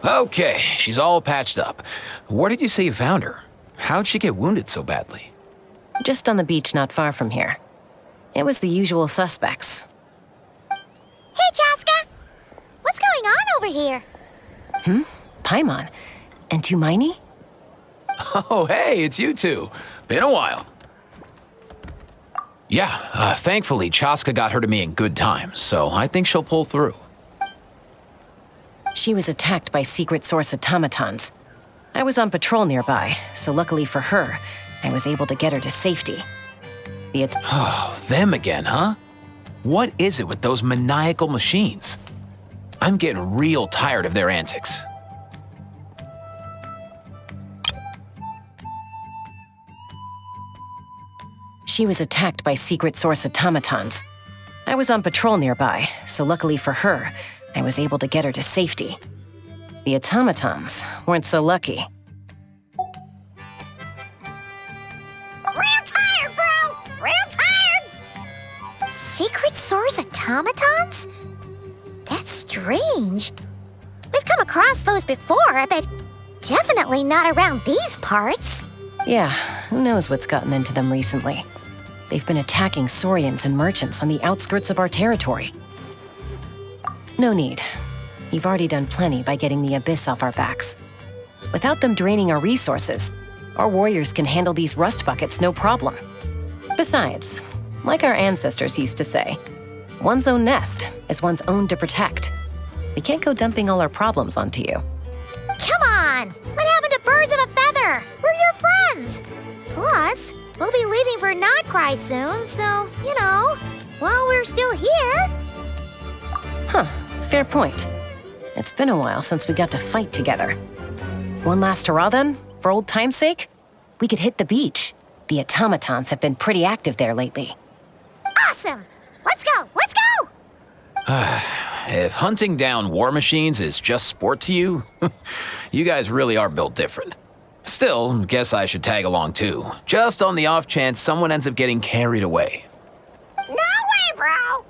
Okay, she's all patched up. Where did you say you found her? How'd she get wounded so badly? Just on the beach not far from here. It was the usual suspects. Hey, Chaska! What's going on over here? Paimon. And Tumaini? Oh, hey, it's you two. Been a while. Yeah, thankfully, Chaska got her to me in good time, so I think she'll pull through. She was attacked by secret source automatons. I was on patrol nearby, so luckily for her, I was able to get her to safety. Oh, them again, huh? What is it with those maniacal machines? I'm getting real tired of their antics. She was attacked by secret source automatons. I was on patrol nearby, so luckily for her, I was able to get her to safety. The automatons weren't so lucky. Real tired, bro! Real tired! Secret source automatons? That's strange. We've come across those before, but definitely not around these parts. Yeah, who knows what's gotten into them recently. They've been attacking Saurians and merchants on the outskirts of our territory. No need. You've already done plenty by getting the Abyss off our backs. Without them draining our resources, our warriors can handle these rust buckets no problem. Besides, like our ancestors used to say, one's own nest is one's own to protect. We can't go dumping all our problems onto you. Come on! What happened to birds of a feather? We're your friends! Plus, we'll be leaving for Notcry soon, so, while we're still here... Huh, fair point. It's been a while since we got to fight together. One last hurrah then, for old time's sake? We could hit the beach. The automatons have been pretty active there lately. Awesome! Let's go! Let's go! If hunting down war machines is just sport to you, you guys really are built different. Still, guess I should tag along too, just on the off chance someone ends up getting carried away. No way, bro!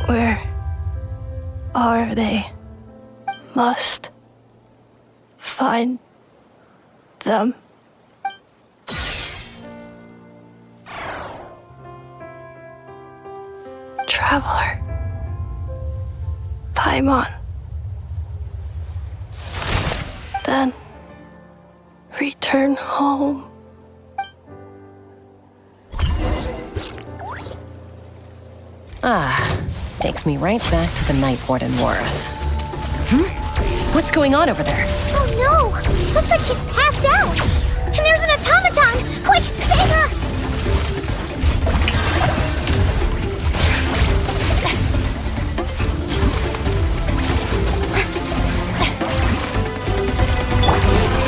Where are they? Must find them. Traveler. Paimon. Then return home. Takes me right back to the Night Warden Wars. What's going on over there? Oh no! Looks like she's passed out! And there's an automaton! Quick, save her!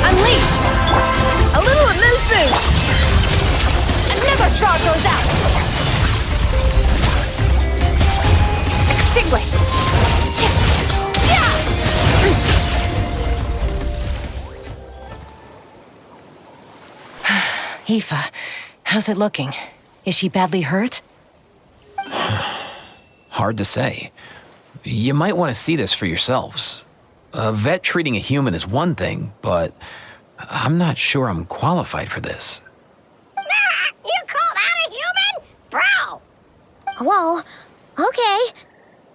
Unleash! A little amuse boost! Another star goes out! Extinguished! Aoife, how's it looking? Is she badly hurt? Hard to say. You might want to see this for yourselves. A vet treating a human is one thing, but I'm not sure I'm qualified for this. You call that a human? Bro! Whoa, okay.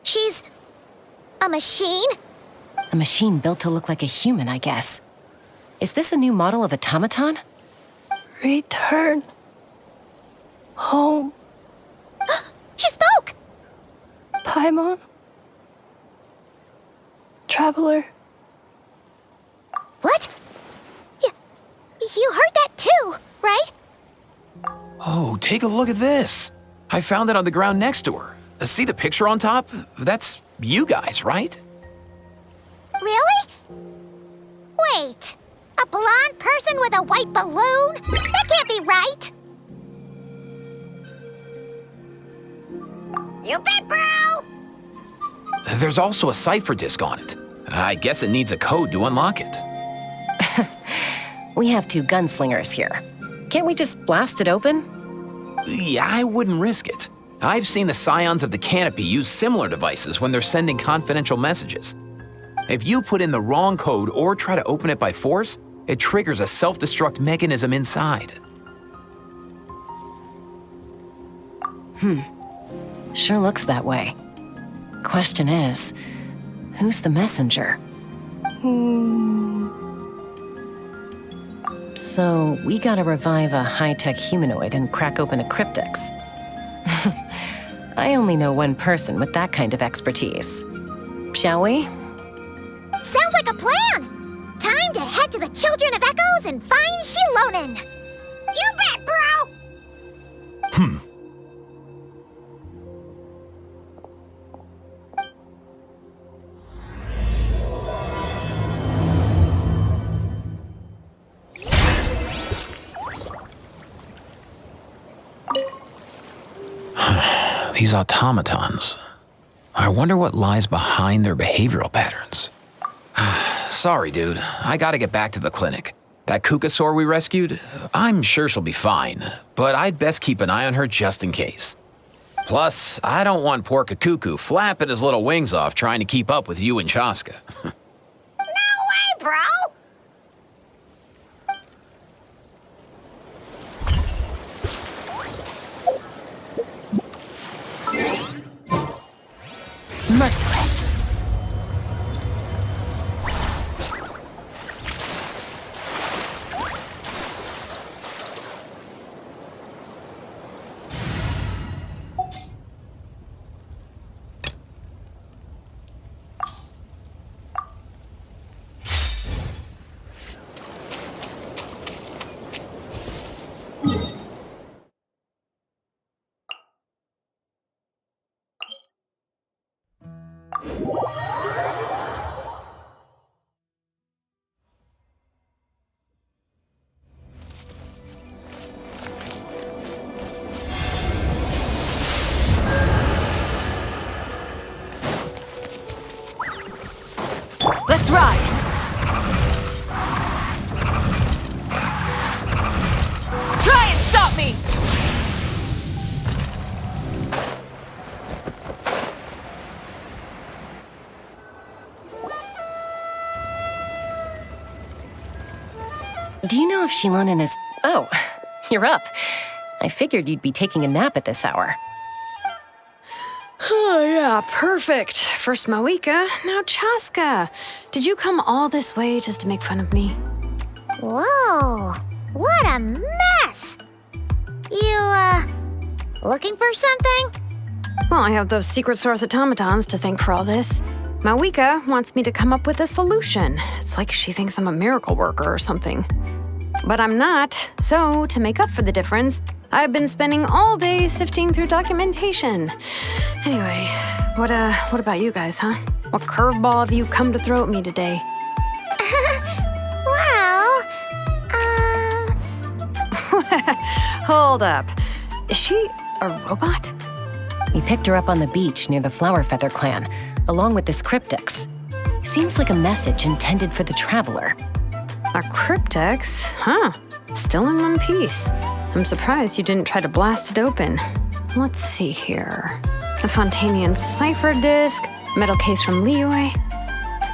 She's... a machine? A machine built to look like a human, I guess. Is this a new model of automaton? Return home. She spoke! Paimon. Traveler. What? You heard that too, right? Oh, take a look at this. I found it on the ground next to her. See the picture on top? That's you guys, right? Really? Wait, a blonde person with a white balloon? That can't be right! You bet, bro! There's also a cipher disk on it. I guess it needs a code to unlock it. We have two gunslingers here. Can't we just blast it open? Yeah, I wouldn't risk it. I've seen the Scions of the Canopy use similar devices when they're sending confidential messages. If you put in the wrong code or try to open it by force, it triggers a self-destruct mechanism inside. Sure looks that way. Question is, who's the messenger? So, we gotta revive a high-tech humanoid and crack open a cryptex. I only know one person with that kind of expertise. Shall we? Sounds like a plan! Time to head to the Children of Echoes and find Shilonen! You bet, bro! These automatons. I wonder what lies behind their behavioral patterns. Sorry, dude. I gotta get back to the clinic. That Kukasaur we rescued, I'm sure she'll be fine, but I'd best keep an eye on her just in case. Plus, I don't want poor Kakuku flapping his little wings off trying to keep up with you and Chaska. No way, bro! Merciless. Let's ride! Try and stop me! Do you know if Shilonen is... Oh, you're up. I figured you'd be taking a nap at this hour. Oh, yeah, perfect. First Mawika, now Chaska. Did you come all this way just to make fun of me? Whoa, what a mess! You, looking for something? Well, I have those secret source automatons to thank for all this. Mawika wants me to come up with a solution. It's like she thinks I'm a miracle worker or something. But I'm not, so to make up for the difference, I've been spending all day sifting through documentation. Anyway, what about you guys, huh? What curveball have you come to throw at me today? Well, Hold up. Is she a robot? We picked her up on the beach near the Flower Feather clan, along with this cryptex. Seems like a message intended for the Traveler. A cryptex? Huh. Still in one piece. I'm surprised you didn't try to blast it open. Let's see here. A Fontanian cipher disk, metal case from Liyue.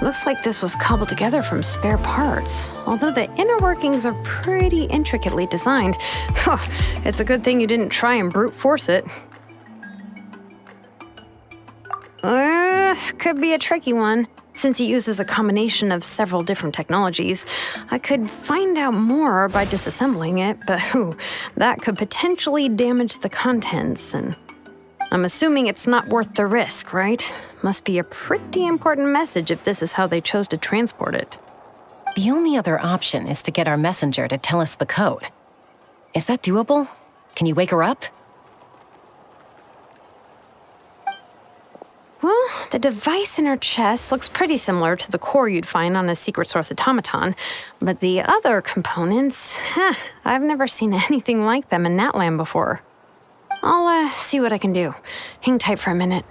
Looks like this was cobbled together from spare parts, although the inner workings are pretty intricately designed. It's a good thing you didn't try and brute force it. Could be a tricky one. Since it uses a combination of several different technologies, I could find out more by disassembling it, but that could potentially damage the contents, and I'm assuming it's not worth the risk, right? Must be a pretty important message if this is how they chose to transport it. The only other option is to get our messenger to tell us the code. Is that doable? Can you wake her up? Well, the device in her chest looks pretty similar to the core you'd find on a secret source automaton, but the other components, I've never seen anything like them in Natlan before. I'll see what I can do. Hang tight for a minute.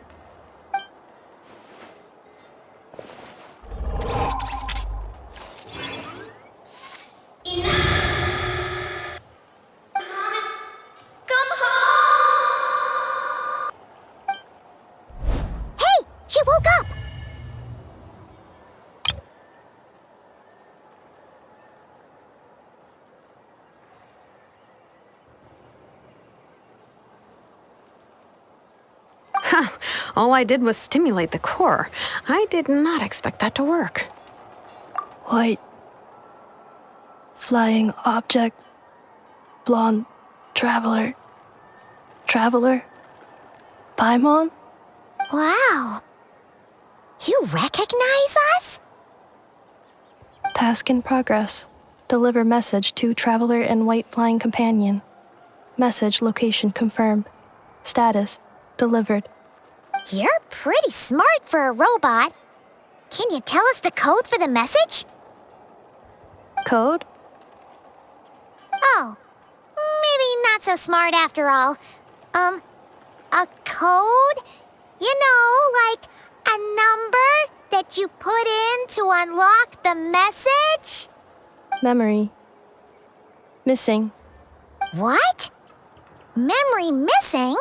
All I did was stimulate the core. I did not expect that to work. White. Flying object. Blonde. Traveler. Traveler. Paimon? Wow. You recognize us? Task in progress. Deliver message to Traveler and White Flying Companion. Message location confirmed. Status delivered. You're pretty smart for a robot. Can you tell us the code for the message? Code? Oh, maybe not so smart after all. A code? You know, like a number that you put in to unlock the message? Memory. Missing. What? Memory missing?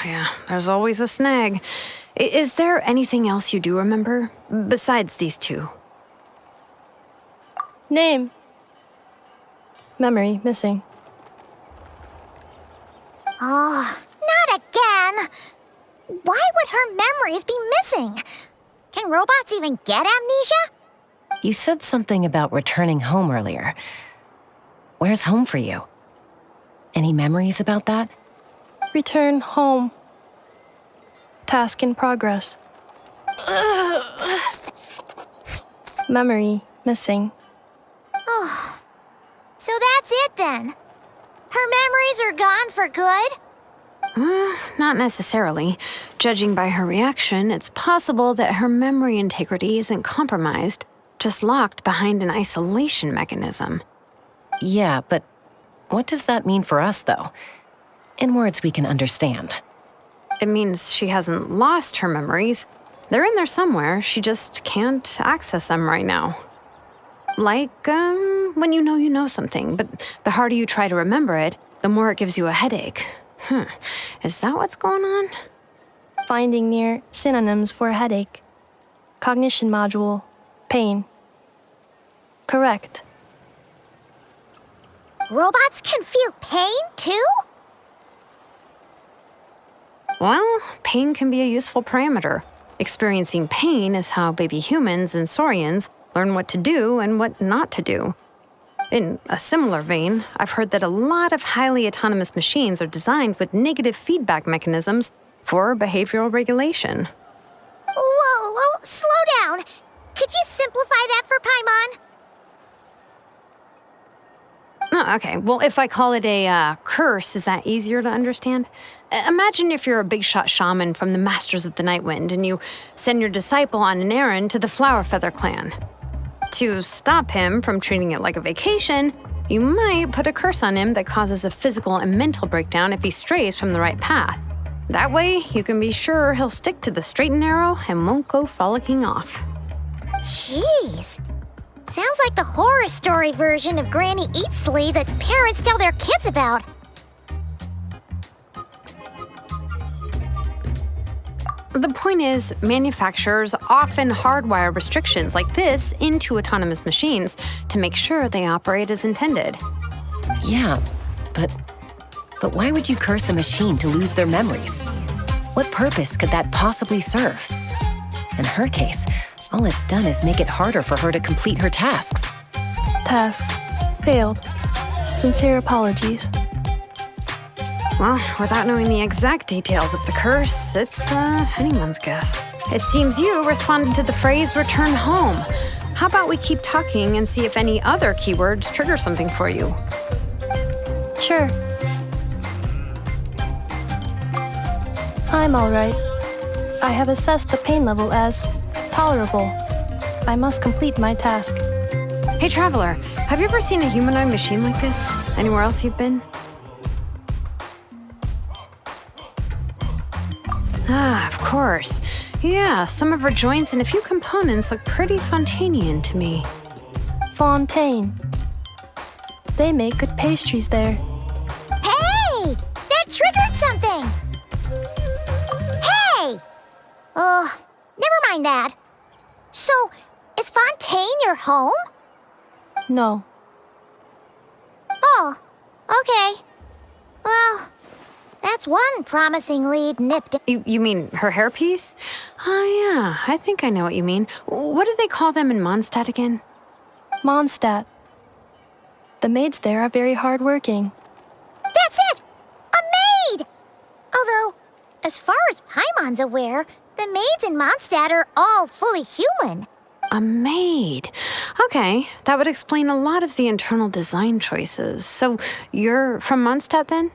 Yeah, there's always a snag. Is there anything else you do remember, besides these two? Name. Memory missing. Oh, not again. Why would her memories be missing? Can robots even get amnesia? You said something about returning home earlier. Where's home for you? Any memories about that? Return home. Task in progress. Memory missing. Oh, so that's it then. Her memories are gone for good? Not necessarily. Judging by her reaction, it's possible that her memory integrity isn't compromised, just locked behind an isolation mechanism. Yeah, but what does that mean for us, though? In words we can understand. It means she hasn't lost her memories. They're in there somewhere, she just can't access them right now. Like, when you know something, but the harder you try to remember it, the more it gives you a headache. Is that what's going on? Finding near synonyms for headache. Cognition module. Pain. Correct. Robots can feel pain too? Well, pain can be a useful parameter. Experiencing pain is how baby humans and saurians learn what to do and what not to do. In a similar vein, I've heard that a lot of highly autonomous machines are designed with negative feedback mechanisms for behavioral regulation. Whoa, slow down. Could you simplify that for Paimon? Oh, okay, well, if I call it a curse, is that easier to understand? Imagine if you're a big shot shaman from the Masters of the Nightwind and you send your disciple on an errand to the Flower Feather clan. To stop him from treating it like a vacation, you might put a curse on him that causes a physical and mental breakdown if he strays from the right path. That way, you can be sure he'll stick to the straight and narrow and won't go frolicking off. Jeez. Sounds like the horror story version of Granny Eatsley that parents tell their kids about. The point is, manufacturers often hardwire restrictions like this into autonomous machines to make sure they operate as intended. Yeah, but why would you curse a machine to lose their memories? What purpose could that possibly serve? In her case, all it's done is make it harder for her to complete her tasks. Task. Failed. Sincere apologies. Well, without knowing the exact details of the curse, it's anyone's guess. It seems you responded to the phrase return home. How about we keep talking and see if any other keywords trigger something for you? Sure. I'm all right. I have assessed the pain level as tolerable. I must complete my task. Hey, Traveler, have you ever seen a humanoid machine like this? Anywhere else you've been? Ah, of course. Yeah, some of her joints and a few components look pretty Fontanian to me. Fontaine. They make good pastries there. Hey! That triggered something! Hey! Never mind that. So, is Fontaine your home? No. Oh, okay. Well, That's one promising lead nipped. You mean her hairpiece? Oh, yeah, I think I know what you mean. What do they call them in Mondstadt again? Mondstadt. The maids there are very hardworking. That's it! A maid! Although, as far as Paimon's aware, the maids in Mondstadt are all fully human. A maid. Okay, that would explain a lot of the internal design choices. So, you're from Mondstadt then?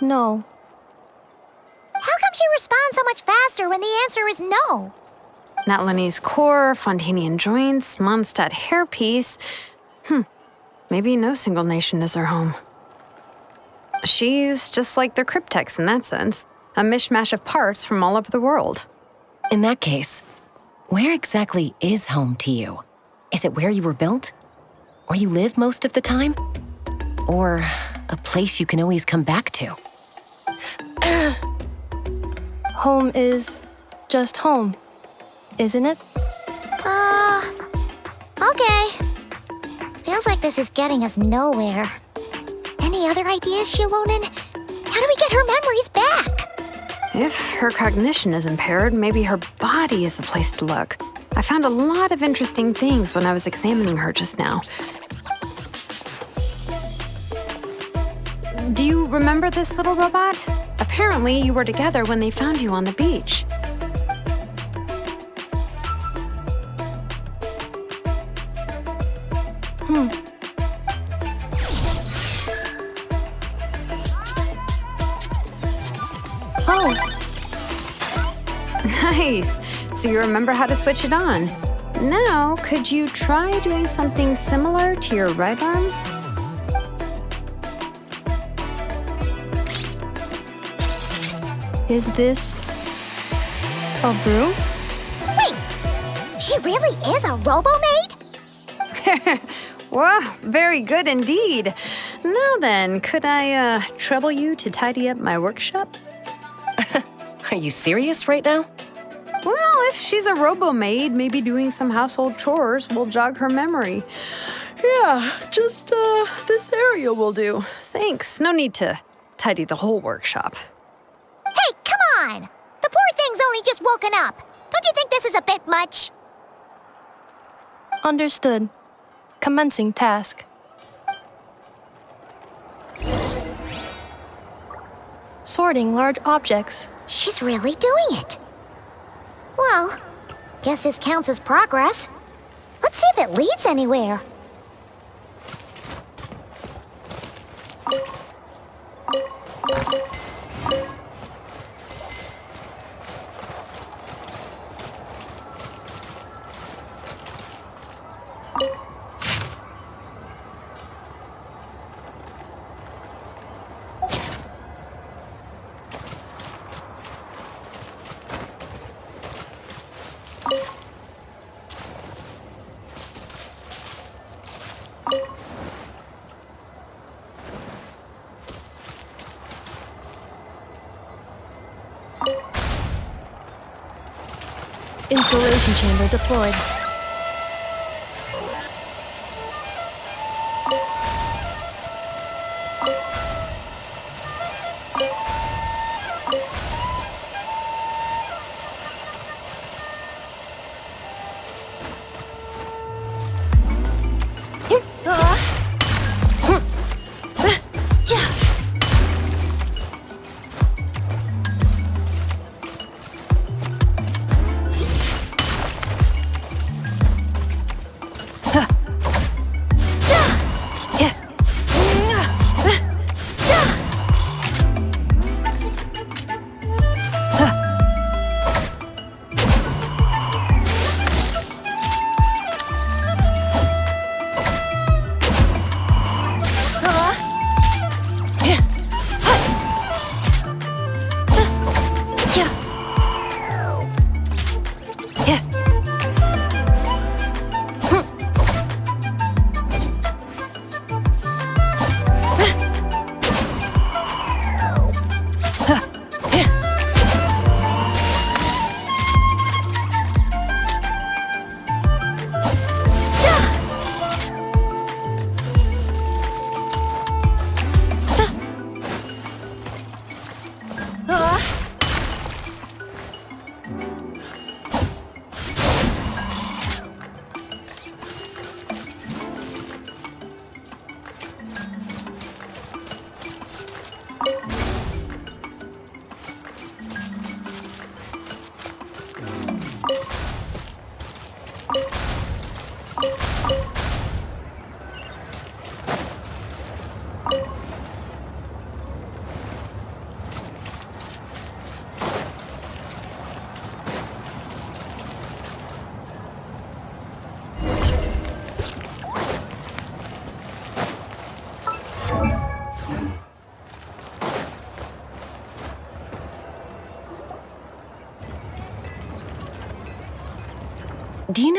No. How come she responds so much faster when the answer is no? Natlanese core, Fontanian joints, Mondstadt hairpiece. Maybe no single nation is her home. She's just like the Cryptex in that sense. A mishmash of parts from all over the world. In that case, where exactly is home to you? Is it where you were built? Where you live most of the time? Or a place you can always come back to? Home is just home, isn't it? Okay. Feels like this is getting us nowhere. Any other ideas, Shilonen? How do we get her memories back? If her cognition is impaired, maybe her body is the place to look. I found a lot of interesting things when I was examining her just now. Do you remember this little robot? Apparently, you were together when they found you on the beach. Oh, Nice. So you remember how to switch it on. Now, could you try doing something similar to your right arm? is this a broom? Wait, she really is a robo-maid? Wow, very good indeed. Now then, could I trouble you to tidy up my workshop? Are you serious right now? Well, if she's a robo-maid, maybe doing some household chores will jog her memory. Yeah, just this area will do. Thanks. No need to tidy the whole workshop. Hey, come on! The poor thing's only just woken up. Don't you think this is a bit much? Understood. Commencing task. Sorting large objects. She's really doing it. Well, guess this counts as progress. Let's see if it leads anywhere. Installation chamber deployed.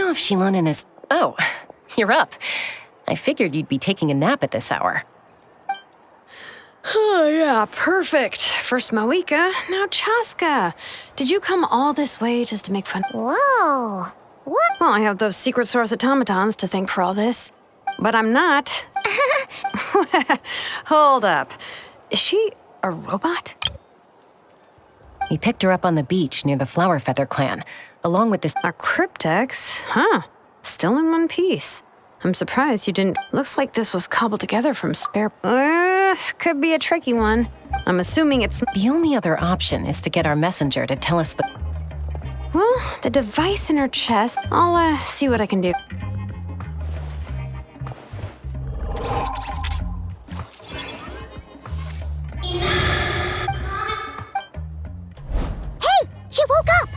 know if Shilonen is... Oh, you're up. I figured you'd be taking a nap at this hour. Oh, yeah, perfect. First Moika, now Chaska. Did you come all this way just to make fun? Whoa. What? Well, I have those secret source automatons to thank for all this. But I'm not. Hold up. Is she a robot? We picked her up on the beach near the Flower Feather clan, along with this... A cryptex? Huh. Still in one piece. I'm surprised you didn't... Looks like this was cobbled together from spare... could be a tricky one. I'm assuming it's... The only other option is to get our messenger to tell us the... Well, the device in her chest. I'll, see what I can do. Hey, she woke up.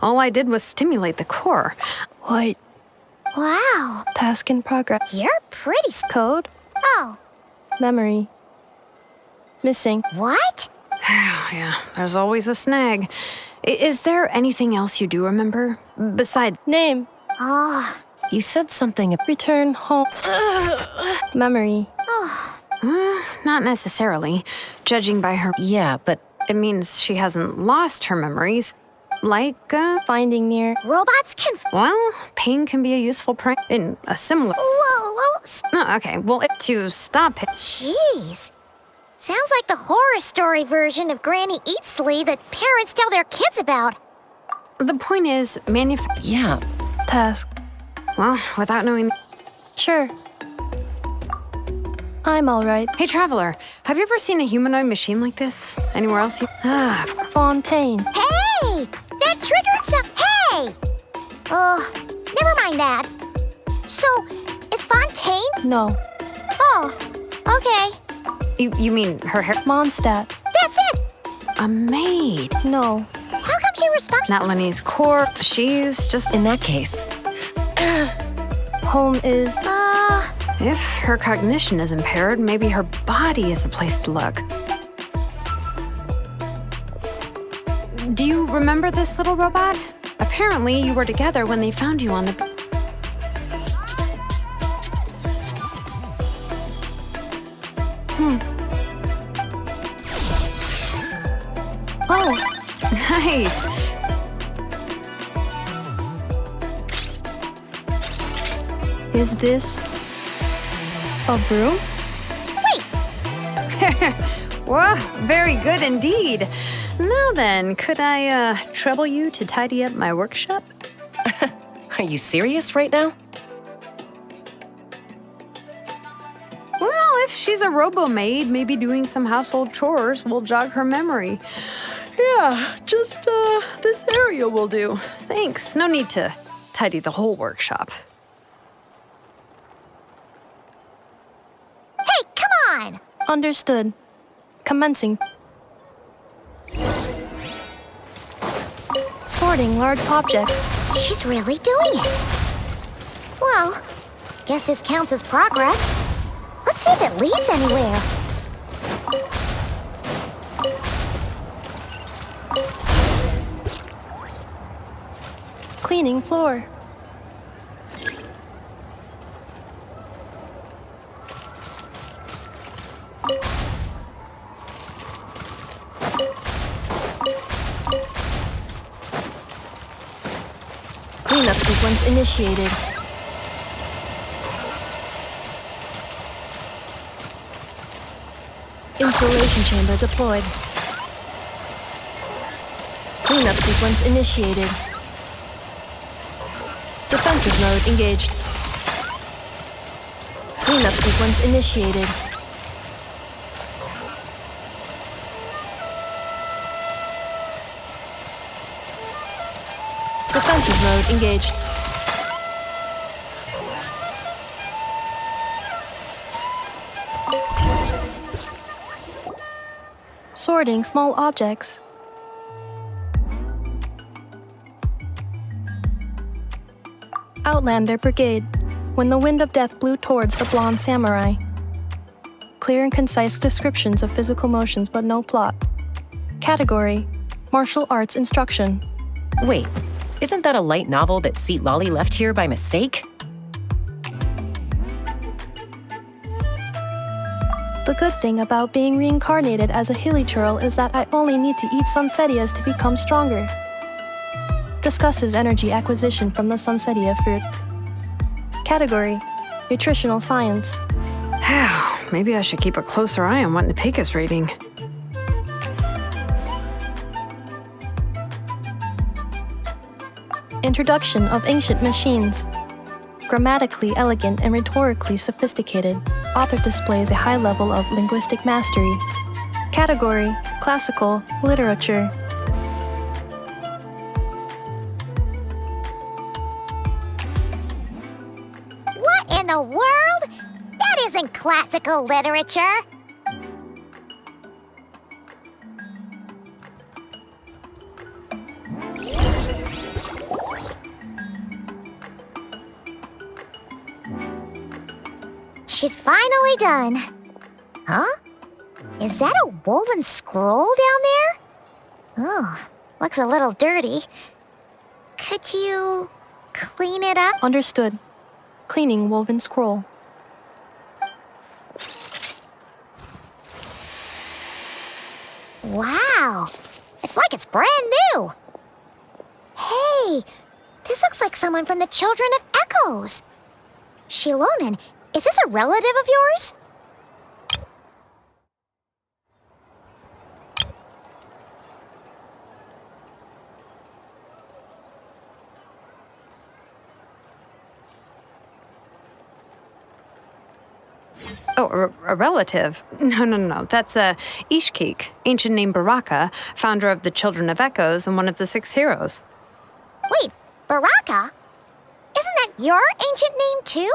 All I did was stimulate the core. White. Wow. Task in progress. You're pretty... Code. Oh, Memory. Missing. what? Yeah, there's always a snag. Is there anything else you do remember? Besides... Name. Oh, You said something... Return home. Memory. Not necessarily. Judging by her... Yeah, but... It means she hasn't lost her memories. Like, Finding near. robots can... well, pain can be a useful prank in a similar... Whoa. Oh, okay, well, to stop it... Jeez. Sounds like the horror story version of Granny Eatsley that parents tell their kids about. The point is, Yeah, Task. Well, without knowing... Sure. I'm alright. Hey, Traveler, have you ever seen a humanoid machine like this? Anywhere else you... Fontaine. Hey! That triggered some... Hey! Never mind that. So, is Fontaine? No. Oh, okay. You mean her hair... Mondstadt. That's it! A maid. No. How come she responds? Not Lenny's core. She's just... in that case... Home is. If her cognition is impaired, maybe her body is the place to look. Do you remember this little robot? Apparently, you were together when they found you on the... Oh, Nice! is this a broom? Whoa, very good indeed. Now then, could I, trouble you to tidy up my workshop? Are you serious right now? Well, if she's a robo-maid, maybe doing some household chores will jog her memory. Yeah, just, this area will do. Thanks. No need to tidy the whole workshop. Hey, come on! Understood. Commencing. Sorting large objects. She's really doing it. Well, guess this counts as progress. Let's see if it leads anywhere. Cleaning floor. Cleanup sequence initiated. Installation chamber deployed. Cleanup sequence initiated. Defensive mode engaged. Cleanup sequence initiated. Defensive mode engaged. Sorting small objects. Outlander Brigade. When the wind of death blew towards the blonde samurai. Clear and concise descriptions of physical motions but no plot. Category: Martial arts instruction. Wait, isn't that a light novel that Seat Lolly left here by mistake? The good thing about being reincarnated as a hilly churl is that I only need to eat sunsettias to become stronger. Discusses energy acquisition from the sunsettia fruit. Category: Nutritional Science. Maybe I should keep a closer eye on what Nipika's reading. Introduction of Ancient Machines. Grammatically elegant and rhetorically sophisticated, author displays a high level of linguistic mastery. Category: Classical Literature. What in the world? That isn't classical literature. She's finally done. Huh? Is that a woven scroll down there? Oh, looks a little dirty. Could you clean it up? Understood. Cleaning woven scroll. Wow, it's like it's brand new. Hey, this looks like someone from the Children of Echoes. Shilonen, is this a relative of yours? Oh, a relative? No. That's Ishkik, ancient name Baraka, founder of the Children of Echoes and one of the 6 heroes. Wait, Baraka? Isn't that your ancient name too?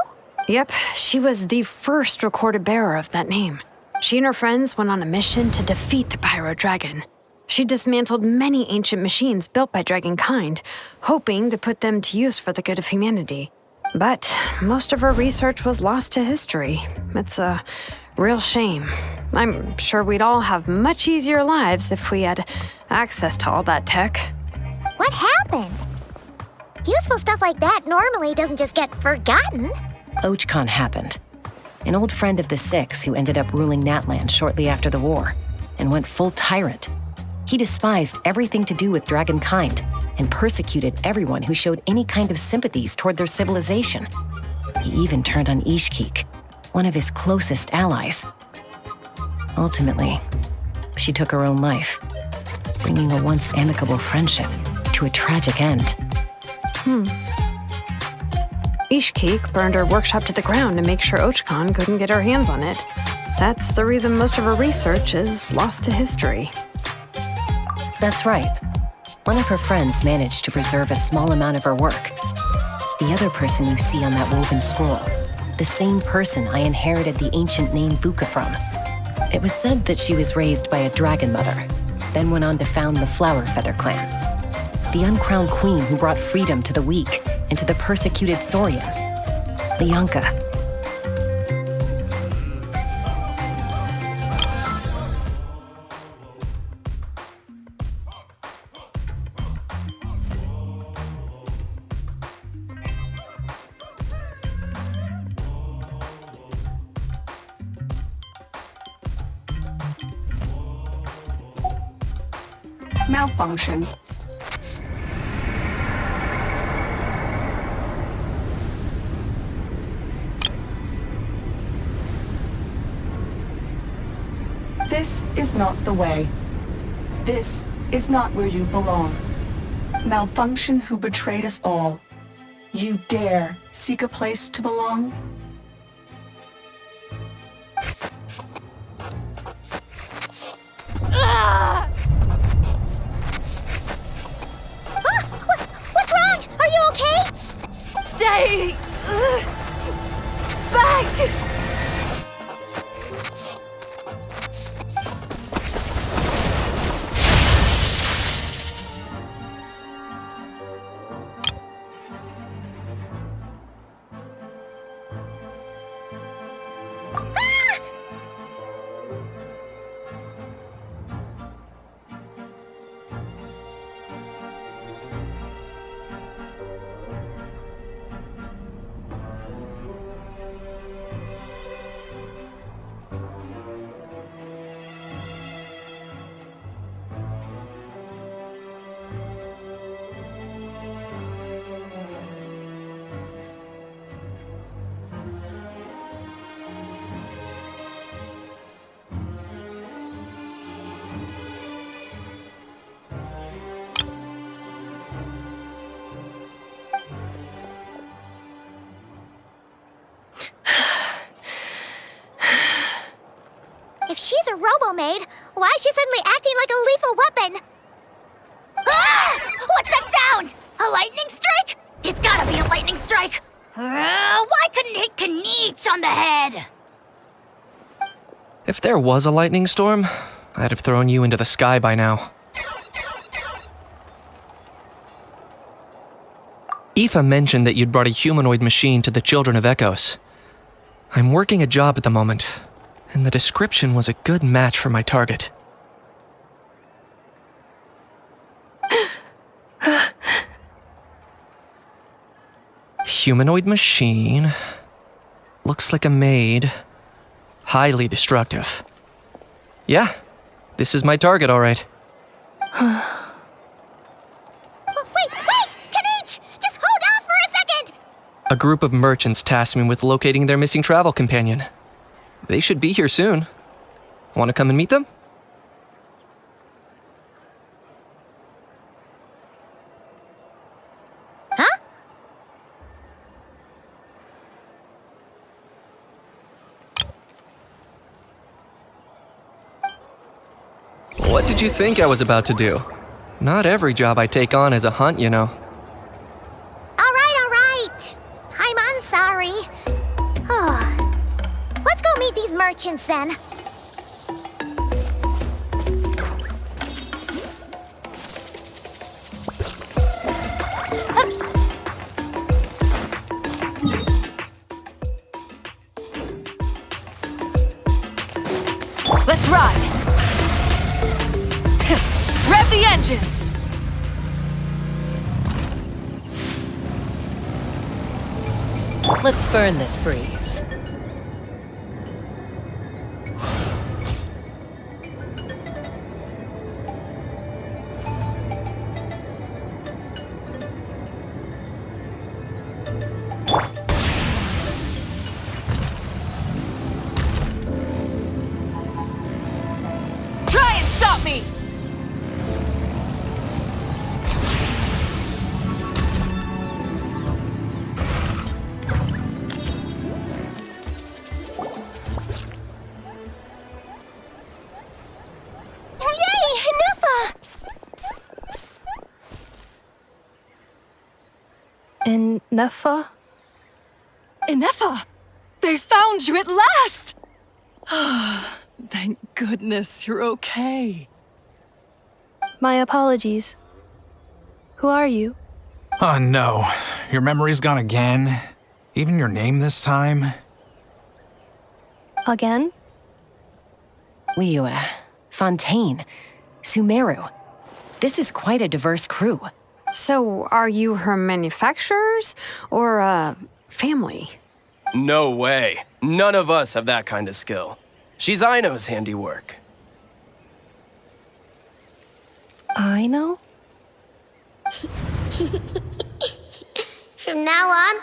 Yep, she was the first recorded bearer of that name. She and her friends went on a mission to defeat the Pyro Dragon. She dismantled many ancient machines built by Dragonkind, hoping to put them to use for the good of humanity. But most of her research was lost to history. It's a real shame. I'm sure we'd all have much easier lives if we had access to all that tech. What happened? Useful stuff like that normally doesn't just get forgotten. Ochcon happened. An old friend of the 6 who ended up ruling Natland shortly after the war and went full tyrant. He despised everything to do with Dragonkind and persecuted everyone who showed any kind of sympathies toward their civilization. He even turned on Ishkik, one of his closest allies. Ultimately, she took her own life, bringing a once amicable friendship to a tragic end. Ishkik burned her workshop to the ground to make sure Ochcon couldn't get her hands on it. That's the reason most of her research is lost to history. That's right. One of her friends managed to preserve a small amount of her work. The other person you see on that woven scroll, the same person I inherited the ancient name Vuka from. It was said that she was raised by a dragon mother, then went on to found the Flower Feather clan, the uncrowned queen who brought freedom to the weak and to the persecuted Saurians, Lianka. Malfunction. This is not the way. This is not where you belong. Malfunction who betrayed us all. You dare seek a place to belong? What's wrong? Are you okay? Stay back! If she's a robo-maid, why is she suddenly acting like a lethal weapon? Ah! What's that sound? A lightning strike? It's gotta be a lightning strike! Why couldn't it hit Kniech on the head? If there was a lightning storm, I'd have thrown you into the sky by now. Aoife mentioned that you'd brought a humanoid machine to the Children of Echoes. I'm working a job at the moment, and the description was a good match for my target. Humanoid machine. Looks like a maid. Highly destructive. Yeah, this is my target, all right. Wait! Kniech! Just hold off for a second! A group of merchants tasked me with locating their missing travel companion. They should be here soon. Want to come and meet them? Huh? What did you think I was about to do? Not every job I take on is a hunt, you know. All right. I'm sorry. Let's go meet these merchants then. Let's ride! Rev the engines! Let's burn this breeze. Try and stop me! Neffa? Ineffa! They found you at last! Thank goodness you're okay. My apologies. Who are you? Oh no, your memory's gone again? Even your name this time? Again? Liyue, Fontaine, Sumeru. This is quite a diverse crew. So, are you her manufacturers or family? No way. None of us have that kind of skill. She's Aino's handiwork. I know? From now on,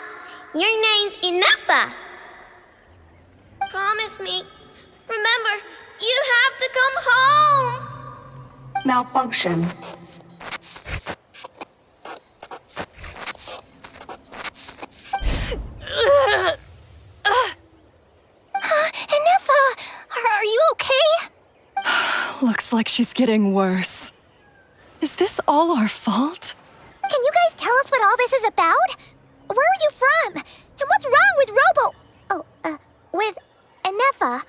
your name's Ineffa. Promise me. Remember, you have to come home. Malfunction. Ineffa, are you okay? Looks like she's getting worse. Is this all our fault? Can you guys tell us what all this is about? Where are you from? And what's wrong with with Ineffa?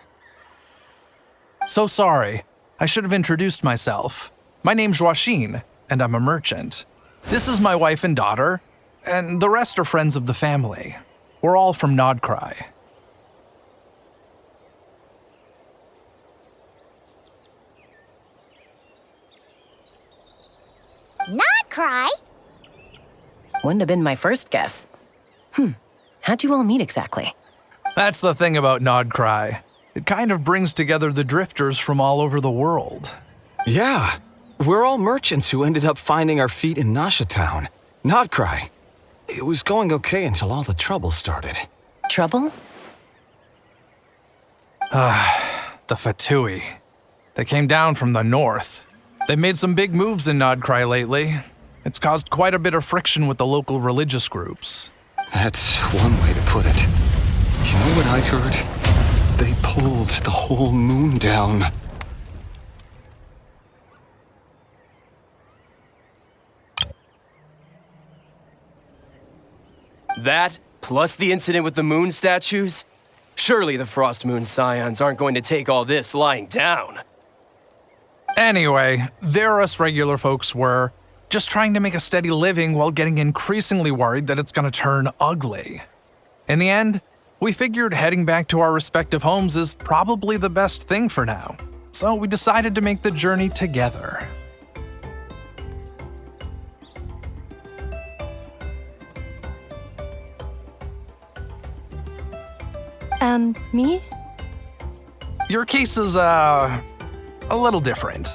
So sorry. I should have introduced myself. My name's Joachine, and I'm a merchant. This is my wife and daughter, and the rest are friends of the family. We're all from Nodcry. Not cry? Wouldn't have been my first guess. How'd you all meet exactly? That's the thing about Nodcry. It kind of brings together the drifters from all over the world. Yeah, we're all merchants who ended up finding our feet in Nasha Town. Nodcry. It was going okay until all the trouble started. Trouble? The Fatui. They came down from the north. They made some big moves in Nodcry lately. It's caused quite a bit of friction with the local religious groups. That's one way to put it. You know what I heard? They pulled the whole moon down. That, plus the incident with the moon statues? Surely the Frost Moon Scions aren't going to take all this lying down. Anyway, there us regular folks were, just trying to make a steady living while getting increasingly worried that it's gonna turn ugly. In the end, we figured heading back to our respective homes is probably the best thing for now, so we decided to make the journey together. And me? Your case is, a little different,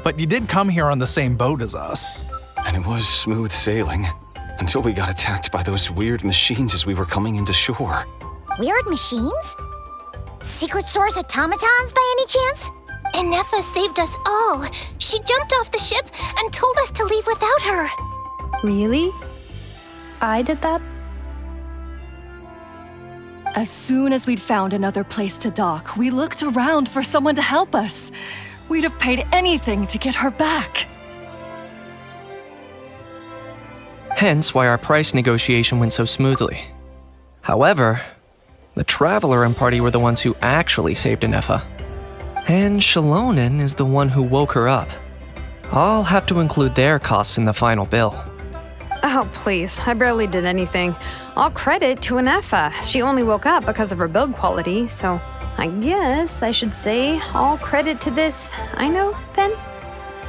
but you did come here on the same boat as us. And it was smooth sailing, until we got attacked by those weird machines as we were coming into shore. Weird machines? Secret Source automatons by any chance? Enefa saved us all. She jumped off the ship and told us to leave without her. Really? I did that? As soon as we'd found another place to dock, we looked around for someone to help us. We'd have paid anything to get her back. Hence why our price negotiation went so smoothly. However, the Traveler and party were the ones who actually saved Enefa. And Shalonen is the one who woke her up. I'll have to include their costs in the final bill. Oh, please. I barely did anything. All credit to Enefa. She only woke up because of her build quality, so I guess I should say all credit to this Aino, then?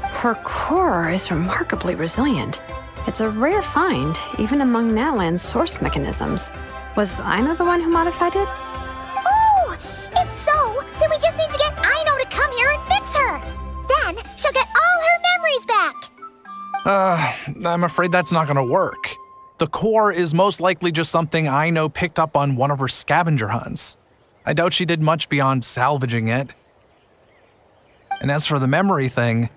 Her core is remarkably resilient. It's a rare find, even among Natlan's source mechanisms. Was Aino the one who modified it? Oh! If so, then we just need to get Aino to come here and fix her! Then she'll get all her memories back! I'm afraid that's not gonna work. The core is most likely just something Aino picked up on one of her scavenger hunts. I doubt she did much beyond salvaging it. And as for the memory thing,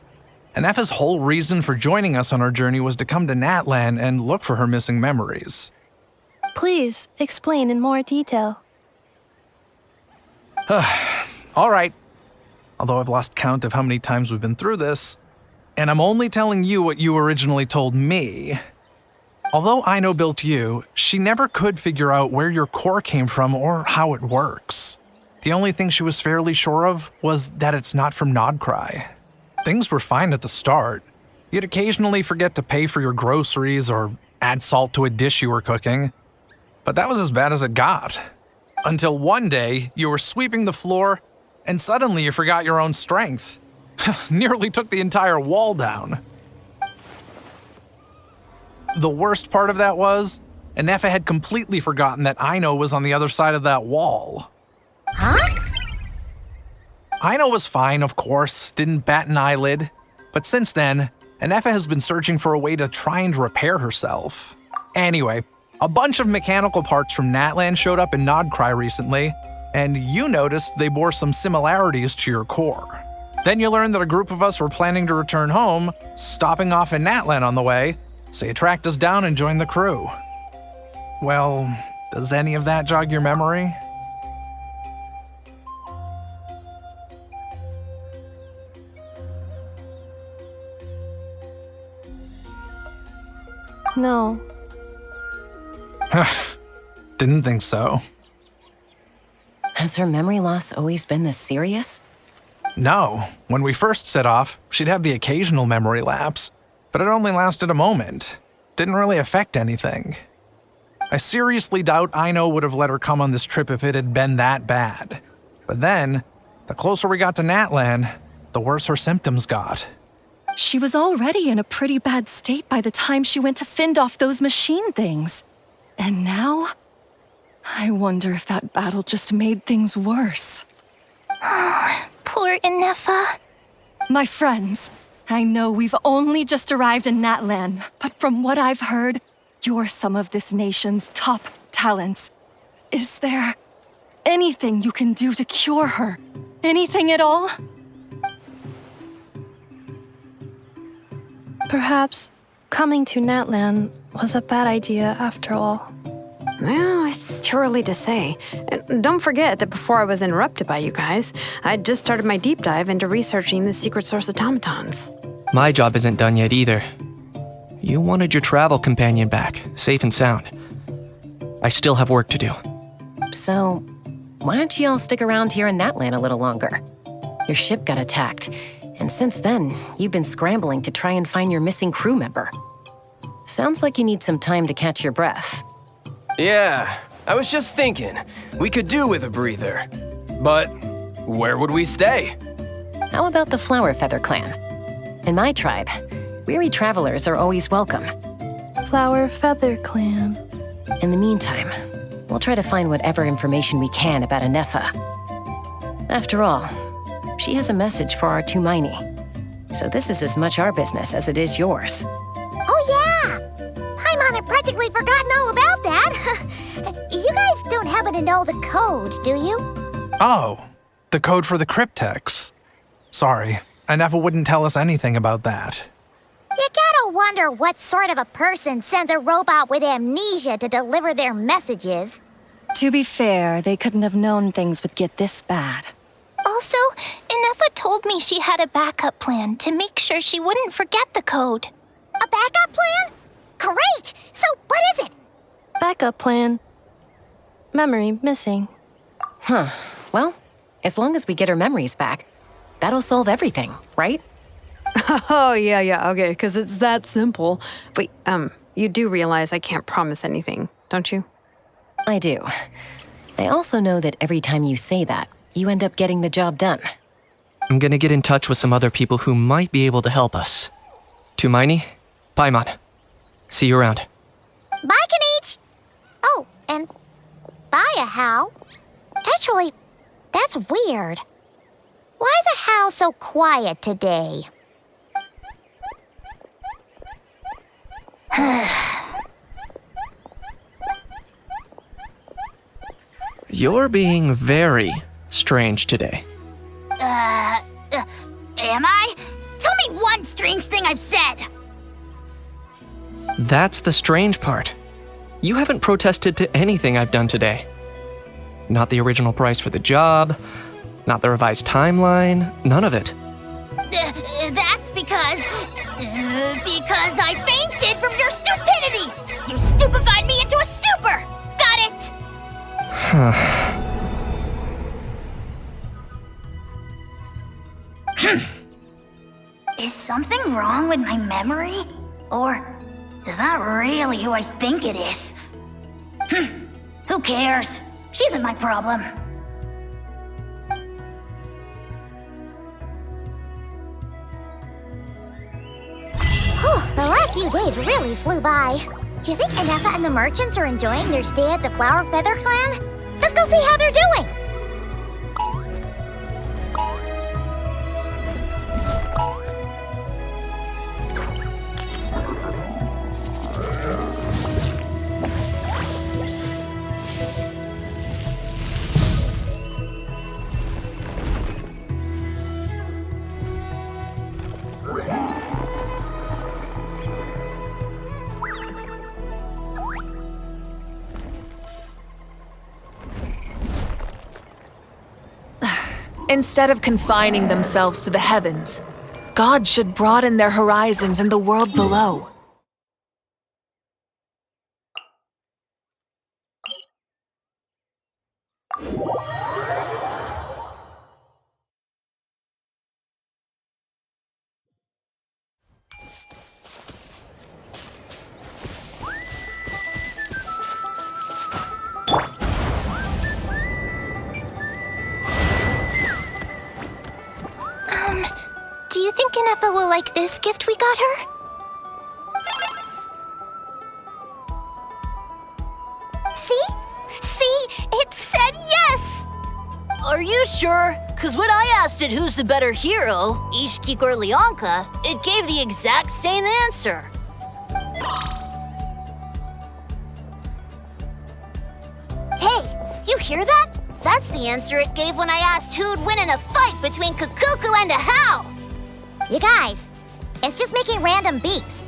Enefa's whole reason for joining us on our journey was to come to Natlan and look for her missing memories. Please, explain in more detail. All right. Although I've lost count of how many times we've been through this, and I'm only telling you what you originally told me. Although Aino built you, she never could figure out where your core came from or how it works. The only thing she was fairly sure of was that it's not from Nodcry. Things were fine at the start. You'd occasionally forget to pay for your groceries or add salt to a dish you were cooking. But that was as bad as it got. Until one day, you were sweeping the floor, and suddenly you forgot your own strength. Nearly took the entire wall down. The worst part of that was, Enefa had completely forgotten that Aino was on the other side of that wall. Huh? Aino was fine, of course, didn't bat an eyelid. But since then, Enefa has been searching for a way to try and repair herself. Anyway, a bunch of mechanical parts from Natlan showed up in Nodcry recently, and you noticed they bore some similarities to your core. Then you learned that a group of us were planning to return home, stopping off in Natlan on the way, so you tracked us down and joined the crew. Well, does any of that jog your memory? No. Didn't think so. Has her memory loss always been this serious? No. When we first set off, she'd have the occasional memory lapse, but it only lasted a moment. Didn't really affect anything. I seriously doubt Aino would have let her come on this trip if it had been that bad. But then, the closer we got to Natlan, the worse her symptoms got. She was already in a pretty bad state by the time she went to fend off those machine things. And now, I wonder if that battle just made things worse. Poor Enefa. My friends, I know we've only just arrived in Natlan, but from what I've heard, you're some of this nation's top talents. Is there anything you can do to cure her? Anything at all? Perhaps coming to Natlan was a bad idea after all. Well, it's too early to say. And don't forget that before I was interrupted by you guys, I'd just started my deep dive into researching the secret source automatons. My job isn't done yet either. You wanted your travel companion back, safe and sound. I still have work to do. So, why don't you all stick around here in Natlan a little longer? Your ship got attacked, and since then, you've been scrambling to try and find your missing crew member. Sounds like you need some time to catch your breath. Yeah, I was just thinking, we could do with a breather. But where would we stay? How about the Flower Feather Clan? In my tribe, weary travelers are always welcome. Flower Feather Clan. In the meantime, we'll try to find whatever information we can about Anefa. After all, she has a message for our Tumaini. So this is as much our business as it is yours. Oh yeah! Paimon had practically forgotten all about that. You guys don't happen to know the code, do you? Oh, the code for the cryptex. Sorry, Anefa wouldn't tell us anything about that. You gotta wonder what sort of a person sends a robot with amnesia to deliver their messages. To be fair, they couldn't have known things would get this bad. Also, Anefa told me she had a backup plan to make sure she wouldn't forget the code. A backup plan? Great! So what is it? Backup plan. Memory missing. Huh. Well, as long as we get her memories back, that'll solve everything, right? Oh, yeah, okay, because it's that simple. Wait, you do realize I can't promise anything, don't you? I do. I also know that every time you say that, you end up getting the job done. I'm gonna get in touch with some other people who might be able to help us. Tumaini, Paimon. See you around. Bye, Kanich! Oh, and bye, Ahau. Actually, that's weird. Why is Ahau so quiet today? You're being very strange today. Am I? Tell me one strange thing I've said! That's the strange part. You haven't protested to anything I've done today. Not the original price for the job, not the revised timeline, none of it. That's because I fainted from your stupidity! You stupefied me into a stupor! Got it? Is something wrong with my memory? Or is that really who I think it is? Who cares? She isn't my problem. The last few days really flew by. Do you think Anefa and the merchants are enjoying their stay at the Flower Feather Clan? Let's go see how they're doing! Instead of confining themselves to the heavens, God should broaden their horizons in the world below. Do you think Anefa will like this gift we got her? See? It said yes! Are you sure? Cause when I asked it who's the better hero, Ishkik or Leonka, it gave the exact same answer. Hey, you hear that? That's the answer it gave when I asked who'd win in a fight between Kukuku and Ahau. You guys, it's just making random beeps.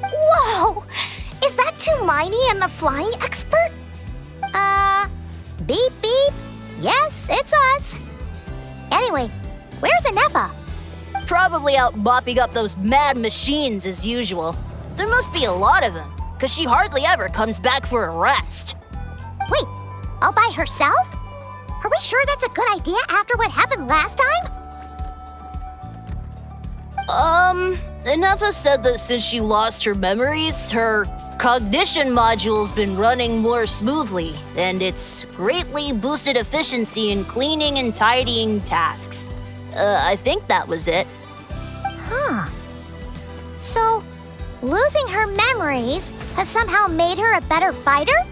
Whoa! Is that Hermione and the flying expert? Beep beep. Yes, it's us. Anyway, where's Anefa? Probably out mopping up those mad machines as usual. There must be a lot of them, because she hardly ever comes back for a rest. Wait, all by herself? Are we sure that's a good idea after what happened last time? Anefa said that since she lost her memories, her cognition module's been running more smoothly, and it's greatly boosted efficiency in cleaning and tidying tasks. I think that was it. Huh. So, losing her memories has somehow made her a better fighter?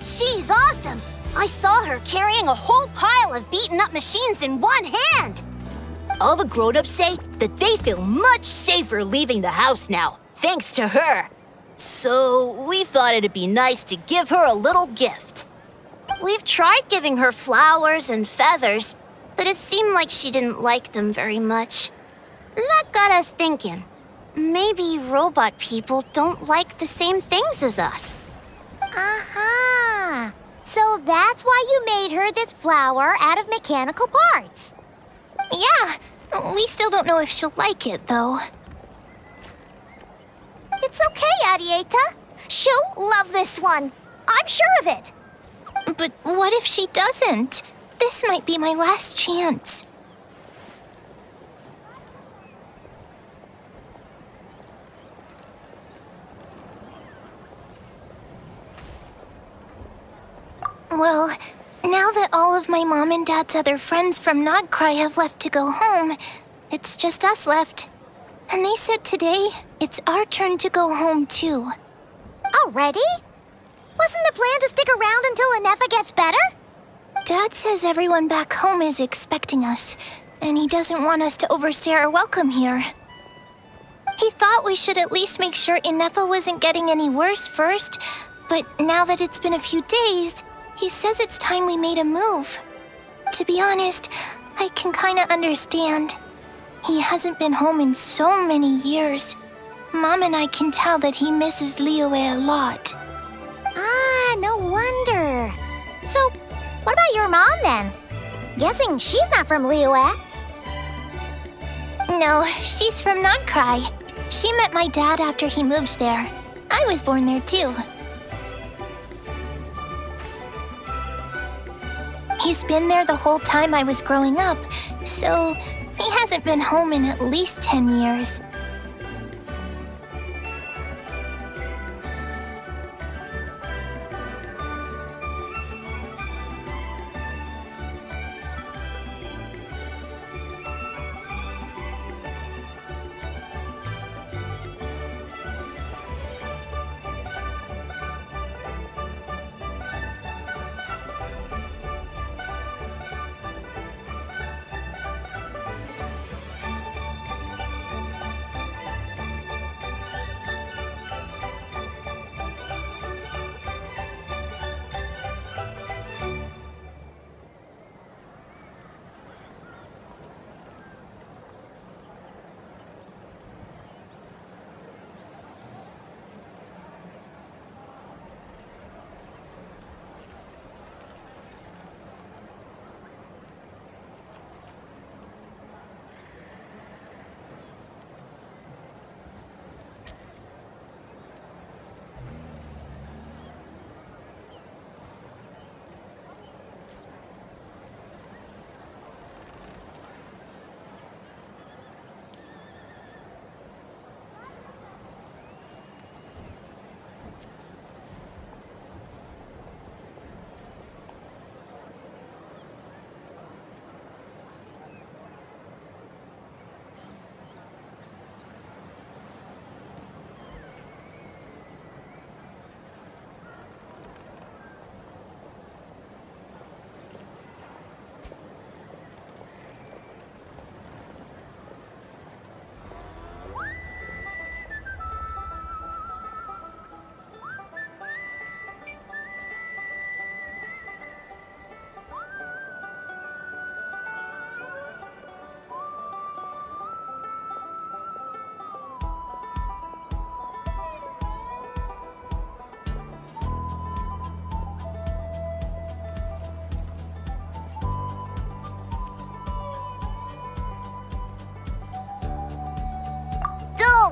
She's awesome! I saw her carrying a whole pile of beaten up machines in one hand! All the grown-ups say that they feel much safer leaving the house now, thanks to her. So we thought it'd be nice to give her a little gift. We've tried giving her flowers and feathers, but it seemed like she didn't like them very much. That got us thinking. Maybe robot people don't like the same things as us. Uh-huh. So that's why you made her this flower out of mechanical parts. Yeah, we still don't know if she'll like it, though. It's okay, Arieta. She'll love this one. I'm sure of it. But what if she doesn't? This might be my last chance. Well, now that all of my mom and dad's other friends from Nodcry have left to go home, it's just us left. And they said today, it's our turn to go home too. Already? Wasn't the plan to stick around until Anefa gets better? Dad says everyone back home is expecting us, and he doesn't want us to overstay our welcome here. He thought we should at least make sure Anefa wasn't getting any worse first, but now that it's been a few days, he says it's time we made a move. To be honest, I can kinda understand. He hasn't been home in so many years. Mom and I can tell that he misses Liyue a lot. Ah, no wonder. So, what about your mom then? Guessing she's not from Liyue. No, she's from Nodcry. She met my dad after he moved there. I was born there too. He's been there the whole time I was growing up, so he hasn't been home in at least 10 years.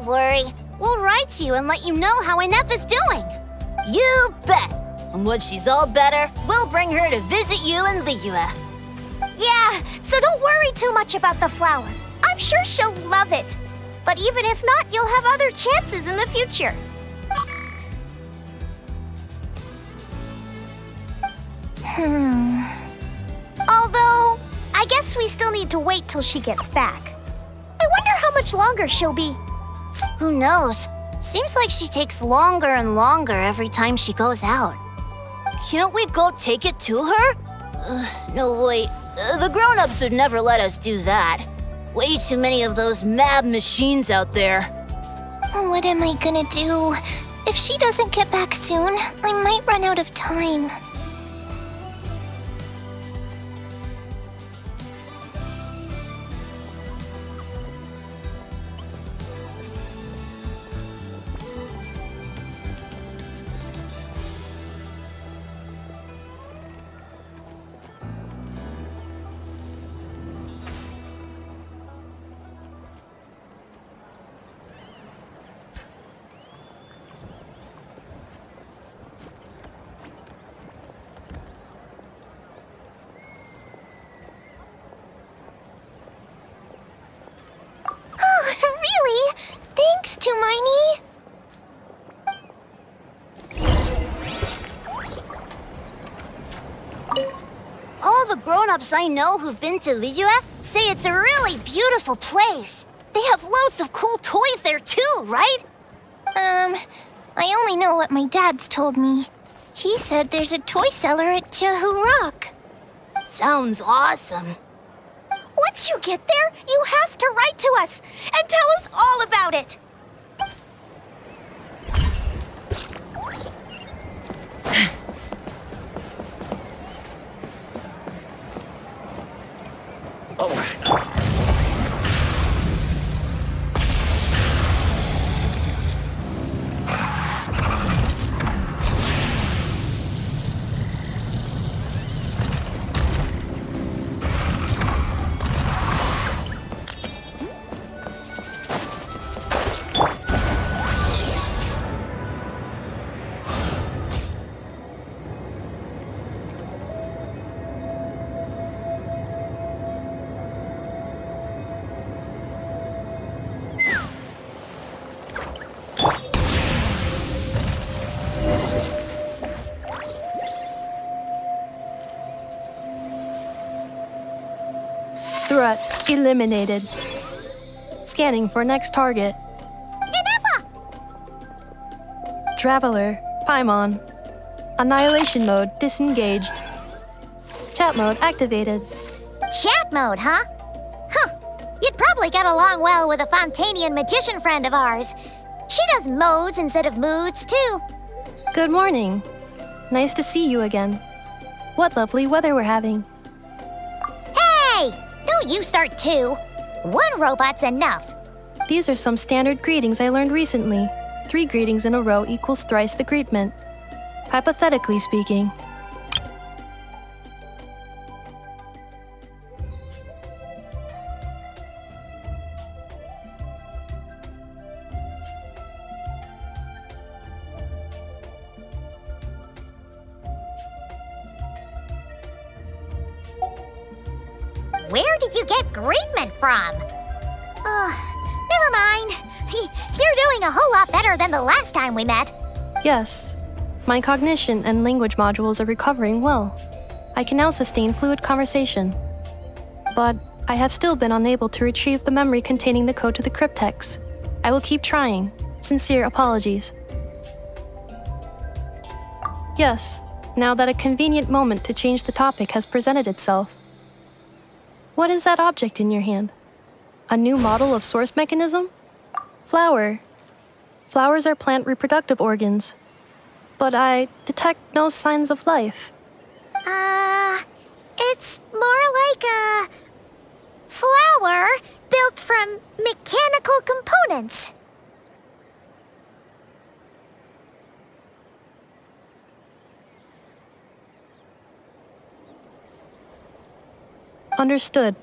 Don't worry. We'll write you and let you know how Inepha's doing. You bet! And when she's all better, we'll bring her to visit you in Liyue. Yeah, so don't worry too much about the flower. I'm sure she'll love it. But even if not, you'll have other chances in the future. Although, I guess we still need to wait till she gets back. I wonder how much longer she'll be. Who knows? Seems like she takes longer and longer every time she goes out. Can't we go take it to her? No, wait. The grown-ups would never let us do that. Way too many of those mad machines out there. What am I gonna do? If she doesn't get back soon, I might run out of time. Really? Thanks, Tumaini. All the grown-ups I know who've been to Liyue say it's a really beautiful place. They have loads of cool toys there too, right? I only know what my dad's told me. He said there's a toy seller at Jehu Rock. Sounds awesome. Once you get there, you have to write to us and tell us all about it. Threat eliminated. Scanning for next target. Inepha! Traveler, Paimon. Annihilation mode disengaged. Chat mode activated. Chat mode, huh? Huh. You'd probably get along well with a Fontanian magician friend of ours. She does modes instead of moods, too. Good morning. Nice to see you again. What lovely weather we're having. Hey! Don't you start too. One robot's enough. These are some standard greetings I learned recently. 3 greetings in a row equals thrice the greetment. Hypothetically speaking. Where did you get greetment from? Never mind. You're doing a whole lot better than the last time we met. Yes. My cognition and language modules are recovering well. I can now sustain fluid conversation. But I have still been unable to retrieve the memory containing the code to the cryptex. I will keep trying. Sincere apologies. Yes, now that a convenient moment to change the topic has presented itself. What is that object in your hand? A new model of source mechanism? Flower. Flowers are plant reproductive organs. But I detect no signs of life. It's more like a flower built from mechanical components. Understood.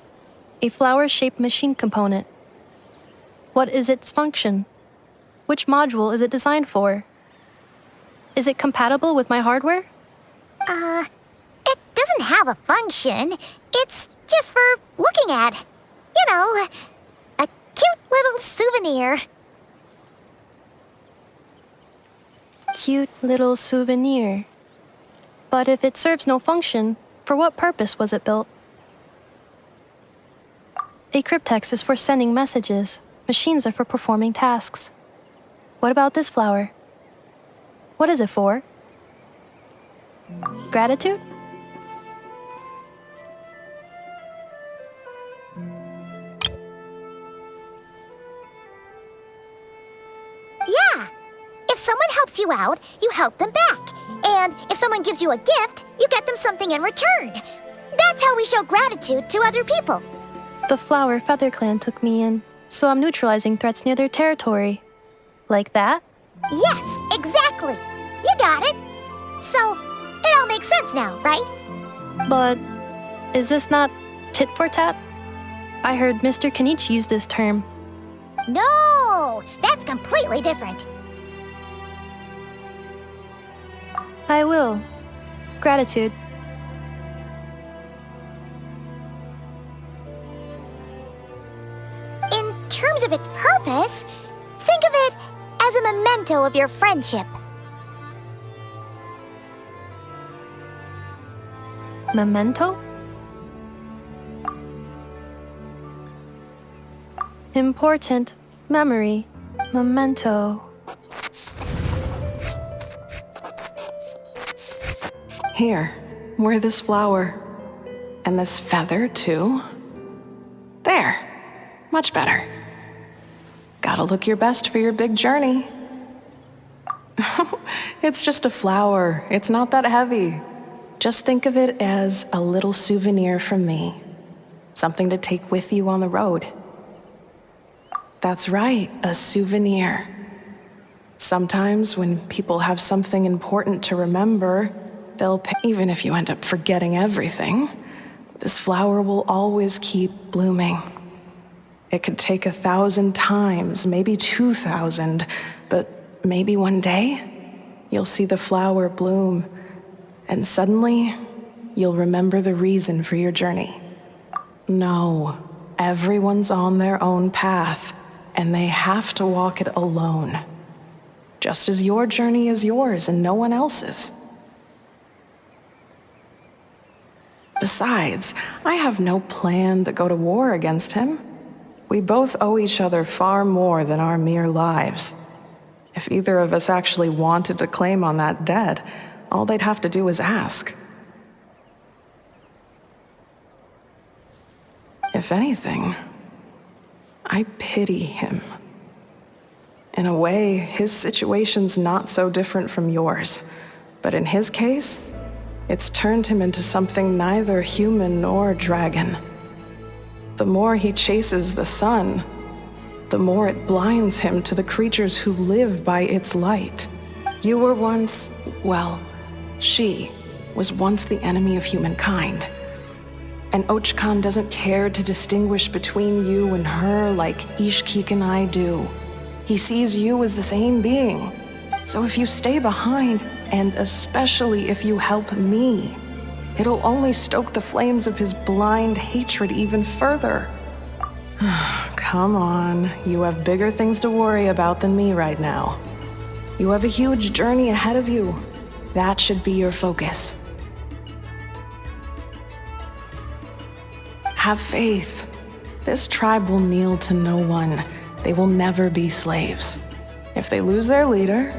A flower-shaped machine component. What is its function? Which module is it designed for? Is it compatible with my hardware? It doesn't have a function. It's just for looking at. You know, a cute little souvenir. Cute little souvenir. But if it serves no function, for what purpose was it built? A cryptex is for sending messages. Machines are for performing tasks. What about this flower? What is it for? Gratitude? Yeah. If someone helps you out, you help them back. And if someone gives you a gift, you get them something in return. That's how we show gratitude to other people. The flower Feather Clan took me in, so I'm neutralizing threats near their territory. Like that? Yes, exactly. You got it. So, it all makes sense now, right? But is this not tit for tat? I heard Mr. Kenichi use this term. No, that's completely different. I will. Gratitude. In terms of its purpose, think of it as a memento of your friendship. Memento? Important memory. Memento. Here, wear this flower. And this feather, too. There. Much better. Gotta look your best for your big journey. It's just a flower. It's not that heavy. Just think of it as a little souvenir from me. Something to take with you on the road. That's right, a souvenir. Sometimes when people have something important to remember, they'll pay, even if you end up forgetting everything. This flower will always keep blooming. It could take 1,000 times, maybe 2,000, but maybe one day, you'll see the flower bloom, and suddenly, you'll remember the reason for your journey. No, everyone's on their own path, and they have to walk it alone. Just as your journey is yours and no one else's. Besides, I have no plan to go to war against him. We both owe each other far more than our mere lives. If either of us actually wanted to claim on that debt, all they'd have to do is ask. If anything, I pity him. In a way, his situation's not so different from yours. But in his case, it's turned him into something neither human nor dragon. The more he chases the sun, the more it blinds him to the creatures who live by its light. You were once, well, she was once the enemy of humankind. And Ochkan doesn't care to distinguish between you and her like Ishkik and I do. He sees you as the same being. So if you stay behind, and especially if you help me, it'll only stoke the flames of his blind hatred even further. Come on, you have bigger things to worry about than me right now. You have a huge journey ahead of you. That should be your focus. Have faith. This tribe will kneel to no one. They will never be slaves. If they lose their leader,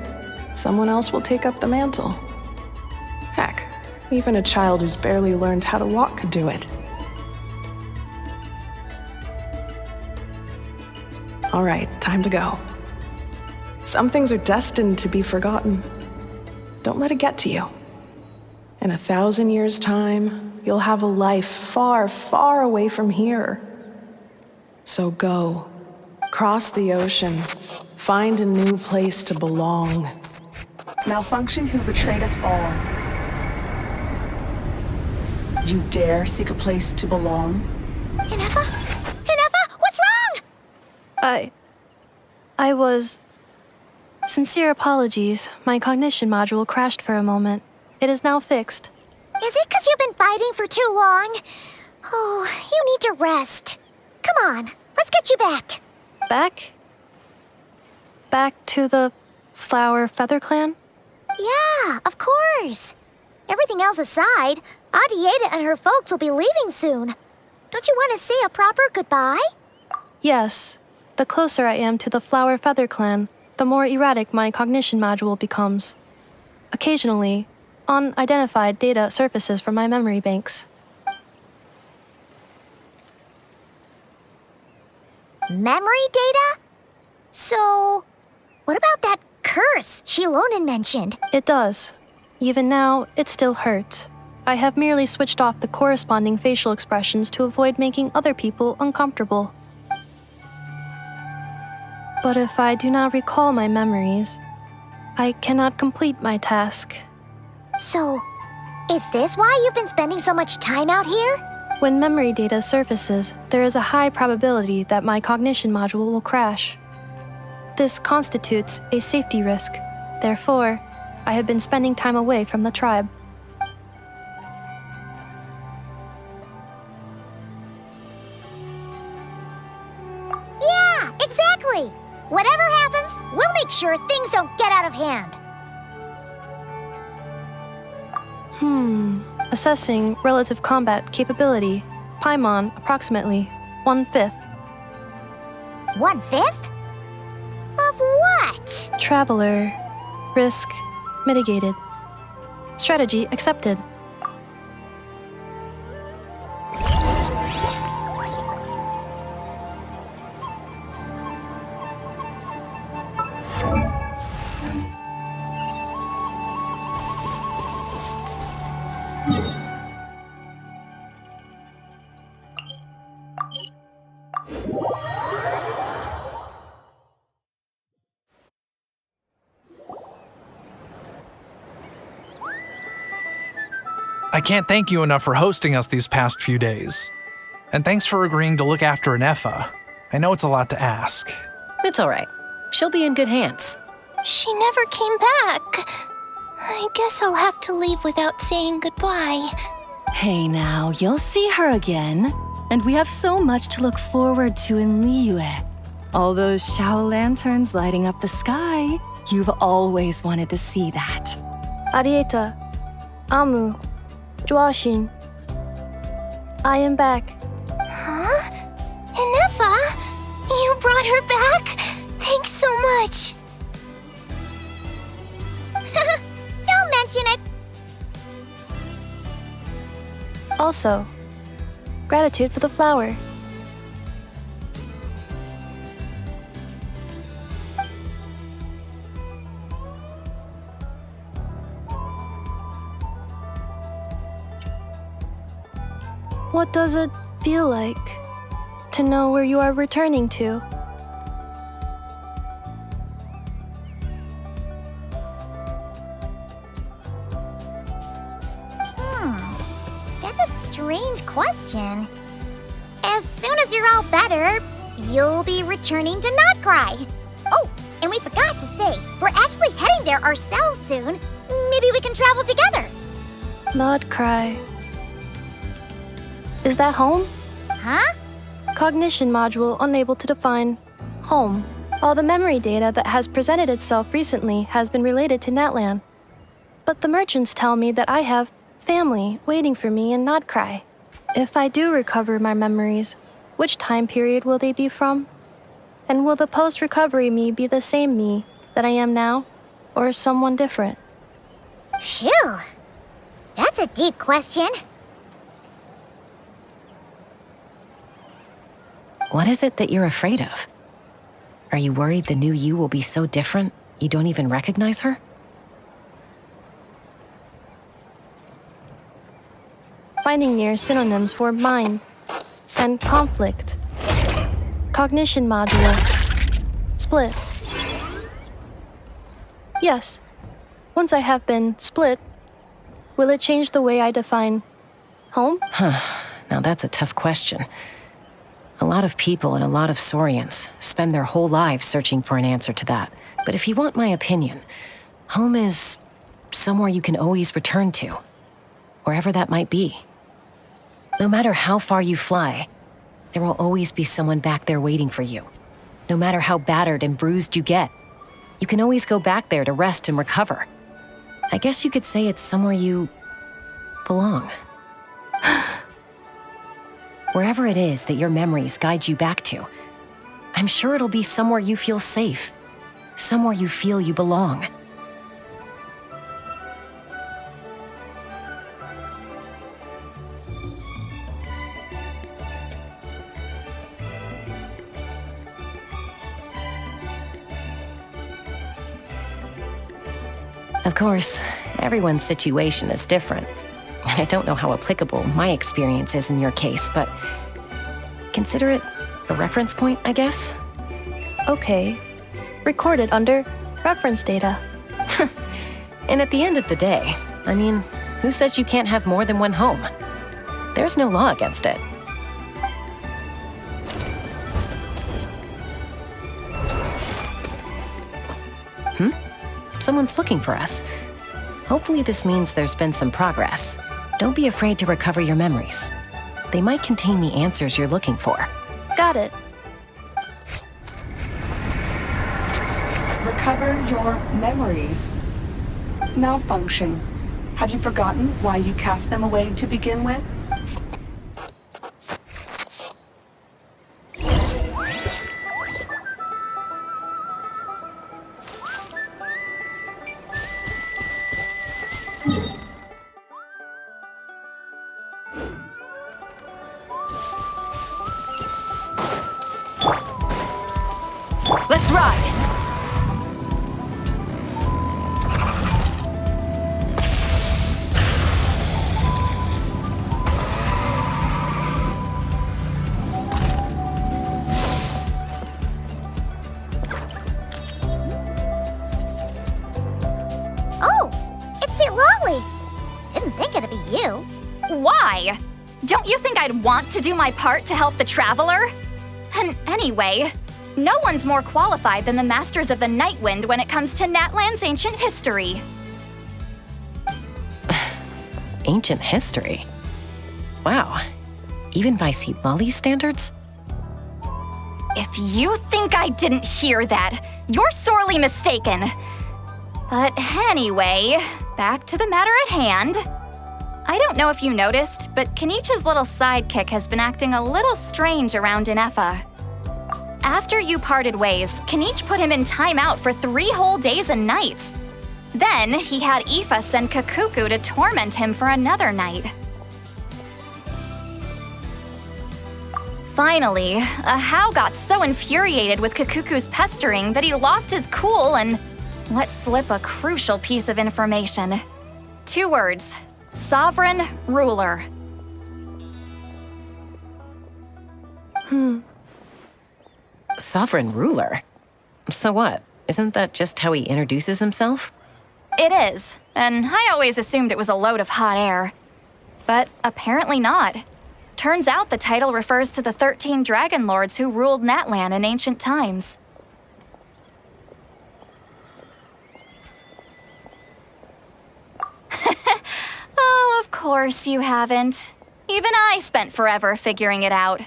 someone else will take up the mantle. Heck, even a child who's barely learned how to walk could do it. All right, time to go. Some things are destined to be forgotten. Don't let it get to you. In 1,000 years' time, you'll have a life far, far away from here. So go. Cross the ocean. Find a new place to belong. Malfunction who betrayed us all. You dare seek a place to belong? Inefa? Inefa, what's wrong? I was Sincere apologies. My cognition module crashed for a moment. It is now fixed. Is it because you've been fighting for too long? Oh, you need to rest. Come on, let's get you back. Back? Back to the Flower Feather Clan? Yeah, of course. Everything else aside, Adieta and her folks will be leaving soon. Don't you want to say a proper goodbye? Yes. The closer I am to the Flower Feather Clan, the more erratic my cognition module becomes. Occasionally, unidentified data surfaces from my memory banks. Memory data? So, what about that curse Shilonen mentioned? It does. Even now, it still hurts. I have merely switched off the corresponding facial expressions to avoid making other people uncomfortable. But if I do not recall my memories, I cannot complete my task. So, is this why you've been spending so much time out here? When memory data surfaces, there is a high probability that my cognition module will crash. This constitutes a safety risk. Therefore, I have been spending time away from the tribe. Yeah, exactly! Whatever happens, we'll make sure things don't get out of hand. Assessing relative combat capability. Paimon, approximately 1/5. 1/5? Of what? Traveler. Risk mitigated. Strategy accepted. I can't thank you enough for hosting us these past few days. And thanks for agreeing to look after Nefa. I know it's a lot to ask. It's all right. She'll be in good hands. She never came back. I guess I'll have to leave without saying goodbye. Hey now, you'll see her again. And we have so much to look forward to in Liyue. All those Shao lanterns lighting up the sky. You've always wanted to see that. Arieta. Amu. Joashin. I am back. Huh? Nefa? You brought her back? Thanks so much. Don't mention it. Also, gratitude for the flower. What does it feel like to know where you are returning to? That's a strange question. As soon as you're all better, you'll be returning to Notcry. Oh, and we forgot to say, we're actually heading there ourselves soon. Maybe we can travel together. Notcry. Is that home? Huh? Cognition module unable to define home. All the memory data that has presented itself recently has been related to Natlan. But the merchants tell me that I have family waiting for me in Notcry. If I do recover my memories, which time period will they be from? And will the post-recovery me be the same me that I am now, or someone different? Phew. That's a deep question. What is it that you're afraid of? Are you worried the new you will be so different you don't even recognize her? Finding near synonyms for mind and conflict. Cognition module. Split. Yes. Once I have been split, will it change the way I define home? Now that's a tough question. A lot of people and a lot of Saurians spend their whole lives searching for an answer to that, But if you want my opinion, home is somewhere you can always return to, wherever that might be. No matter how far you fly, there will always be someone back there waiting for you. No matter how battered and bruised you get, you can always go back there to rest and recover. I guess you could say it's somewhere you belong. Wherever it is that your memories guide you back to, I'm sure it'll be somewhere you feel safe, somewhere you feel you belong. Of course, everyone's situation is different, and I don't know how applicable my experience is in your case, but consider it a reference point, I guess? Okay. Recorded under reference data. And at the end of the day, I mean, who says you can't have more than one home? There's no law against it. Someone's looking for us. Hopefully this means there's been some progress. Don't be afraid to recover your memories. They might contain the answers you're looking for. Got it. Recover your memories. Malfunction. Have you forgotten why you cast them away to begin with? Let's ride! Oh, it's the Lolly. Didn't think it'd be you. Why? Don't you think I'd want to do my part to help the Traveler? And anyway, no one's more qualified than the Masters of the Nightwind when it comes to Natlan's ancient history. Ancient history? Wow. Even by Lolly's standards? If you think I didn't hear that, you're sorely mistaken. But anyway, back to the matter at hand. I don't know if you noticed, but Kenichi's little sidekick has been acting a little strange around Inefa. After you parted ways, Kenich put him in timeout for 3 whole days and nights. Then he had Aoife send Kakuku to torment him for another night. Finally, Ahau got so infuriated with Kakuku's pestering that he lost his cool and let slip a crucial piece of information. 2 words: sovereign ruler. Sovereign ruler? So what? Isn't that just how he introduces himself? It is, and I always assumed it was a load of hot air. But apparently not. Turns out the title refers to the 13 dragon lords who ruled Natlan in ancient times. Oh, of course you haven't. Even I spent forever figuring it out.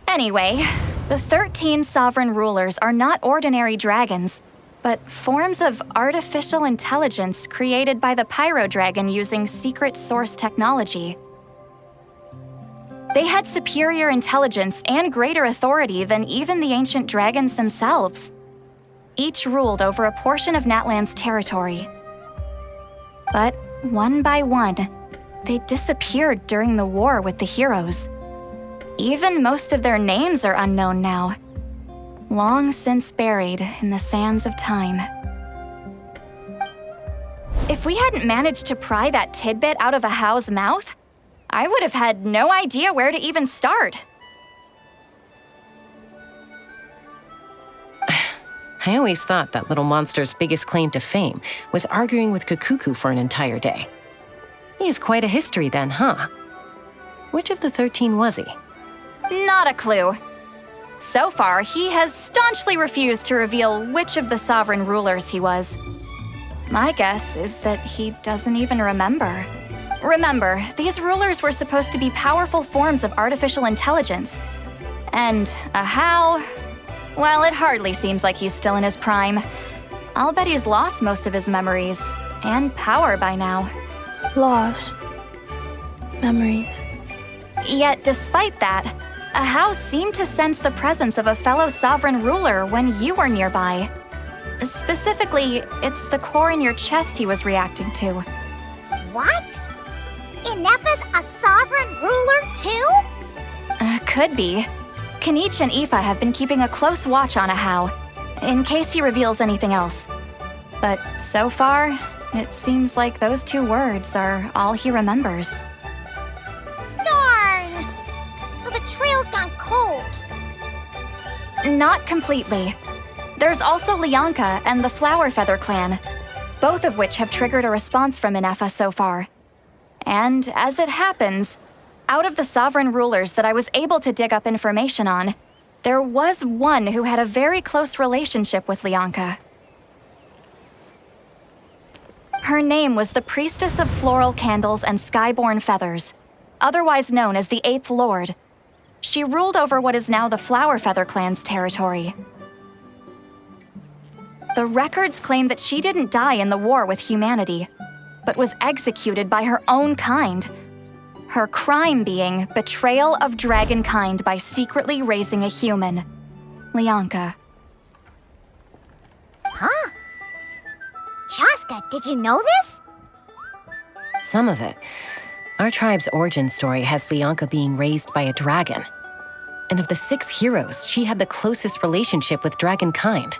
Anyway, the 13 sovereign rulers are not ordinary dragons, but forms of artificial intelligence created by the Pyro Dragon using secret source technology. They had superior intelligence and greater authority than even the ancient dragons themselves. Each ruled over a portion of Natlan's territory. But one by one, they disappeared during the war with the heroes. Even most of their names are unknown now, long since buried in the sands of time. If we hadn't managed to pry that tidbit out of Ahau's mouth, I would have had no idea where to even start. I always thought that little monster's biggest claim to fame was arguing with Kakuku for an entire day. He has quite a history then, huh? Which of the 13 was he? Not a clue. So far, he has staunchly refused to reveal which of the sovereign rulers he was. My guess is that he doesn't even remember. Remember, these rulers were supposed to be powerful forms of artificial intelligence. And a how? Well, it hardly seems like he's still in his prime. I'll bet he's lost most of his memories and power by now. Lost memories. Yet, despite that, Ahau seemed to sense the presence of a fellow sovereign ruler when you were nearby. Specifically, it's the core in your chest he was reacting to. What? Ineppa's a sovereign ruler too? Could be. Kanich and Aoife have been keeping a close watch on Ahau, in case he reveals anything else. But so far, it seems like those 2 words are all he remembers. Darn! So the trail's gone cold. Not completely. There's also Lianka and the Flower Feather clan, both of which have triggered a response from Ineppa so far. And as it happens, out of the sovereign rulers that I was able to dig up information on, there was one who had a very close relationship with Lianka. Her name was the Priestess of Floral Candles and Skyborn Feathers, otherwise known as the 8th Lord. She ruled over what is now the Flower Feather clan's territory. The records claim that she didn't die in the war with humanity, but was executed by her own kind. Her crime being betrayal of dragonkind by secretly raising a human. Lianka. Huh? Shaska, did you know this? Some of it. Our tribe's origin story has Lianka being raised by a dragon. And of the 6 heroes, she had the closest relationship with dragonkind.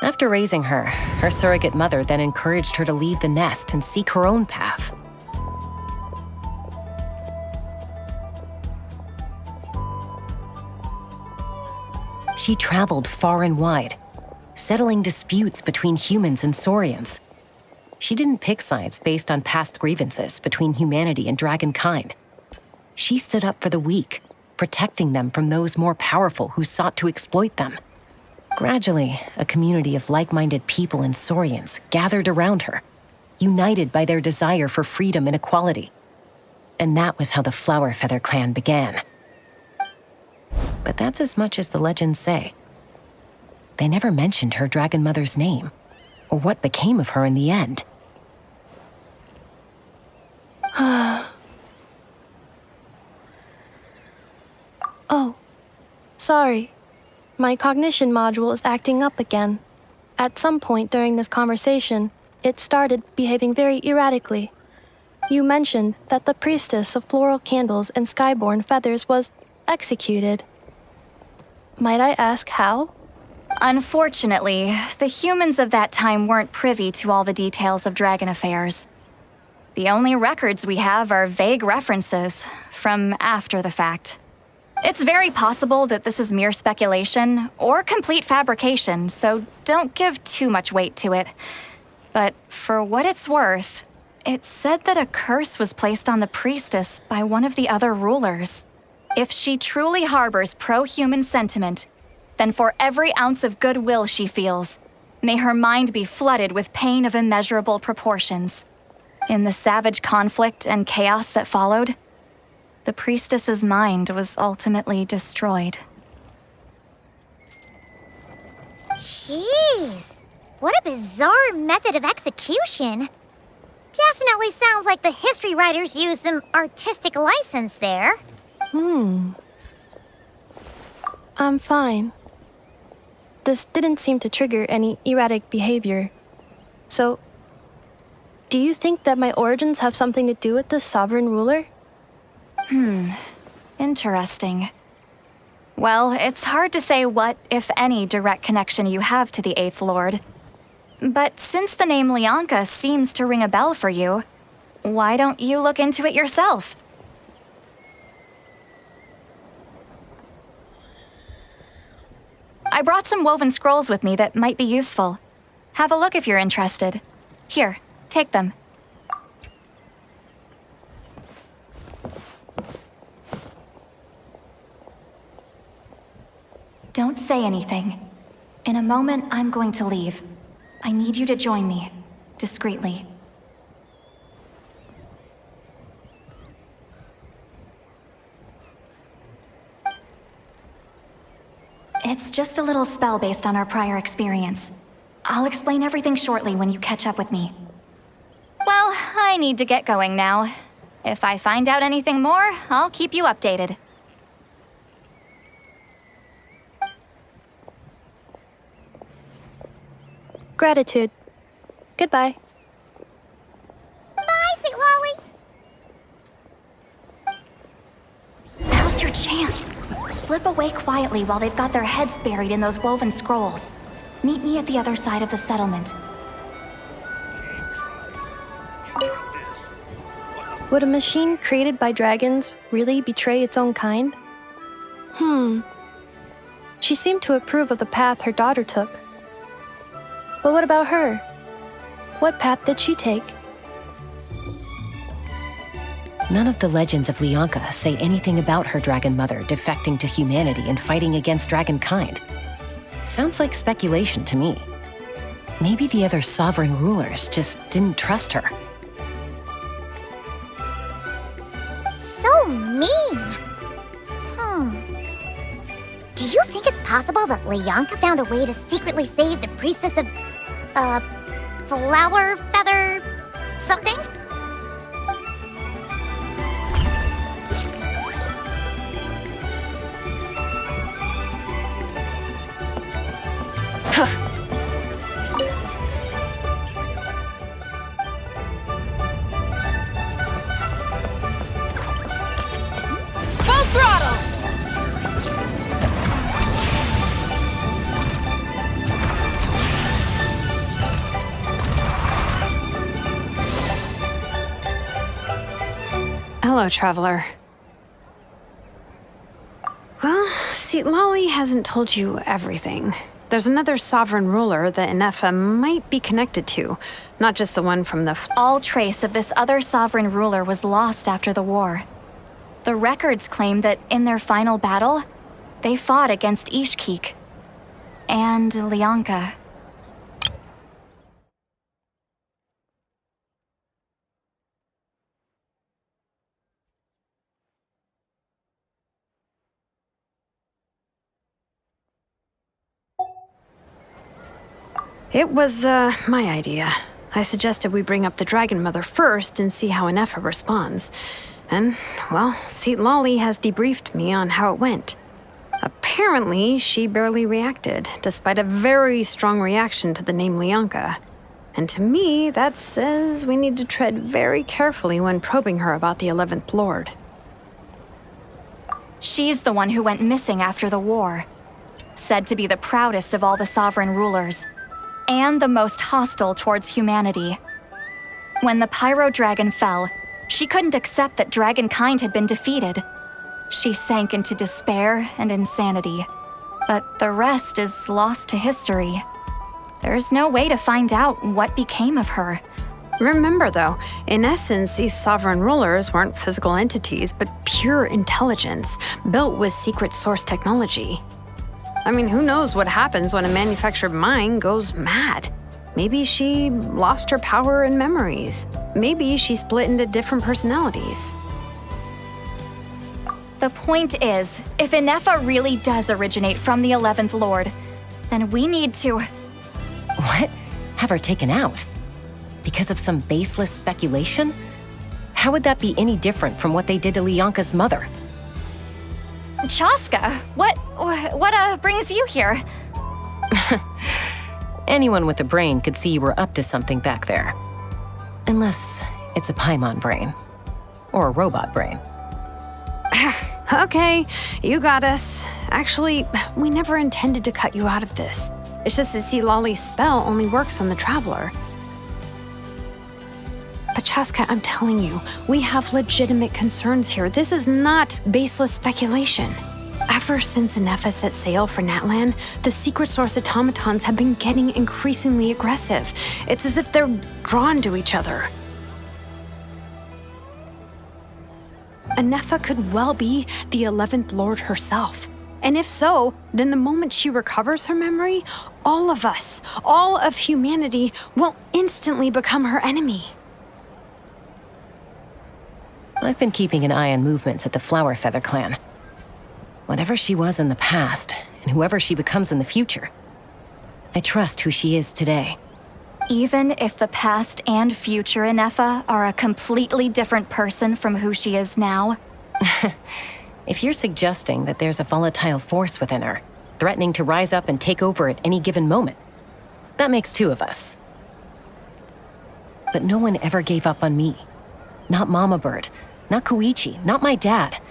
After raising her, her surrogate mother then encouraged her to leave the nest and seek her own path. She traveled far and wide, settling disputes between humans and Saurians. She didn't pick sides based on past grievances between humanity and dragonkind. She stood up for the weak, protecting them from those more powerful who sought to exploit them. Gradually, a community of like-minded people and Saurians gathered around her, united by their desire for freedom and equality. And that was how the Flower Feather clan began. But that's as much as the legends say. They never mentioned her dragon mother's name, or what became of her in the end. Oh, sorry. My cognition module is acting up again. At some point during this conversation, it started behaving very erratically. You mentioned that the Priestess of Floral Candles and Skyborn Feathers was executed. Might I ask how? Unfortunately, the humans of that time weren't privy to all the details of dragon affairs. The only records we have are vague references from after the fact. It's very possible that this is mere speculation or complete fabrication, so don't give too much weight to it. But for what it's worth, it's said that a curse was placed on the priestess by one of the other rulers. If she truly harbors pro-human sentiment, then for every ounce of goodwill she feels, may her mind be flooded with pain of immeasurable proportions. In the savage conflict and chaos that followed, the priestess's mind was ultimately destroyed. Jeez, what a bizarre method of execution. Definitely sounds like the history writers used some artistic license there. I'm fine. This didn't seem to trigger any erratic behavior. So, do you think that my origins have something to do with this sovereign ruler? Interesting. Well, it's hard to say what, if any, direct connection you have to the 8th Lord. But since the name Lianka seems to ring a bell for you, why don't you look into it yourself? I brought some woven scrolls with me that might be useful. Have a look if you're interested. Here, take them. Don't say anything. In a moment, I'm going to leave. I need you to join me, discreetly. It's just a little spell based on our prior experience. I'll explain everything shortly when you catch up with me. Well, I need to get going now. If I find out anything more, I'll keep you updated. Gratitude. Goodbye. Bye, Sweet Lolly. Now's your chance. Slip away quietly while they've got their heads buried in those woven scrolls. Meet me at the other side of the settlement. Would a machine created by dragons really betray its own kind? She seemed to approve of the path her daughter took. But what about her? What path did she take? None of the legends of Leonka say anything about her dragon mother defecting to humanity and fighting against dragonkind. Sounds like speculation to me. Maybe the other sovereign rulers just didn't trust her. So mean. Do you think it's possible that Leonka found a way to secretly save the priestess of, flower feather something? Full throttle! Hello, traveler. Well, see, Lolly hasn't told you everything. There's another sovereign ruler that Inefa might be connected to, not just the one from the... All trace of this other sovereign ruler was lost after the war. The records claim that in their final battle, they fought against Ishkik and Leonka. It was, my idea. I suggested we bring up the Dragon Mother first and see how Inefa responds. And, well, Seat Lolly has debriefed me on how it went. Apparently, she barely reacted, despite a very strong reaction to the name Leonka. And to me, that says we need to tread very carefully when probing her about the 11th Lord. She's the one who went missing after the war. Said to be the proudest of all the sovereign rulers. And the most hostile towards humanity. When the Pyro Dragon fell, she couldn't accept that dragonkind had been defeated. She sank into despair and insanity. But the rest is lost to history. There's no way to find out what became of her. Remember, though, in essence, these sovereign rulers weren't physical entities, but pure intelligence, built with secret source technology. I mean, who knows what happens when a manufactured mind goes mad? Maybe she lost her power and memories. Maybe she split into different personalities. The point is, if Inefa really does originate from the 11th Lord, then we need to... What? Have her taken out? Because of some baseless speculation? How would that be any different from what they did to Leonka's mother? Chaska, what brings you here? Anyone with a brain could see you were up to something back there. Unless it's a Paimon brain. Or a robot brain. Okay, you got us. Actually, we never intended to cut you out of this. It's just that see, Lolly's spell only works on the Traveler. But Chaska, I'm telling you, we have legitimate concerns here. This is not baseless speculation. Ever since Nefa set sail for Natlan, the secret source automatons have been getting increasingly aggressive. It's as if they're drawn to each other. Nefa could well be the 11th Lord herself. And if so, then the moment she recovers her memory, all of us, all of humanity, will instantly become her enemy. I've been keeping an eye on movements at the Flower Feather clan. Whatever she was in the past, and whoever she becomes in the future, I trust who she is today. Even if the past and future Nefa are a completely different person from who she is now? If you're suggesting that there's a volatile force within her, threatening to rise up and take over at any given moment, that makes two of us. But no one ever gave up on me. Not Mama Bird, not Koichi, not my dad.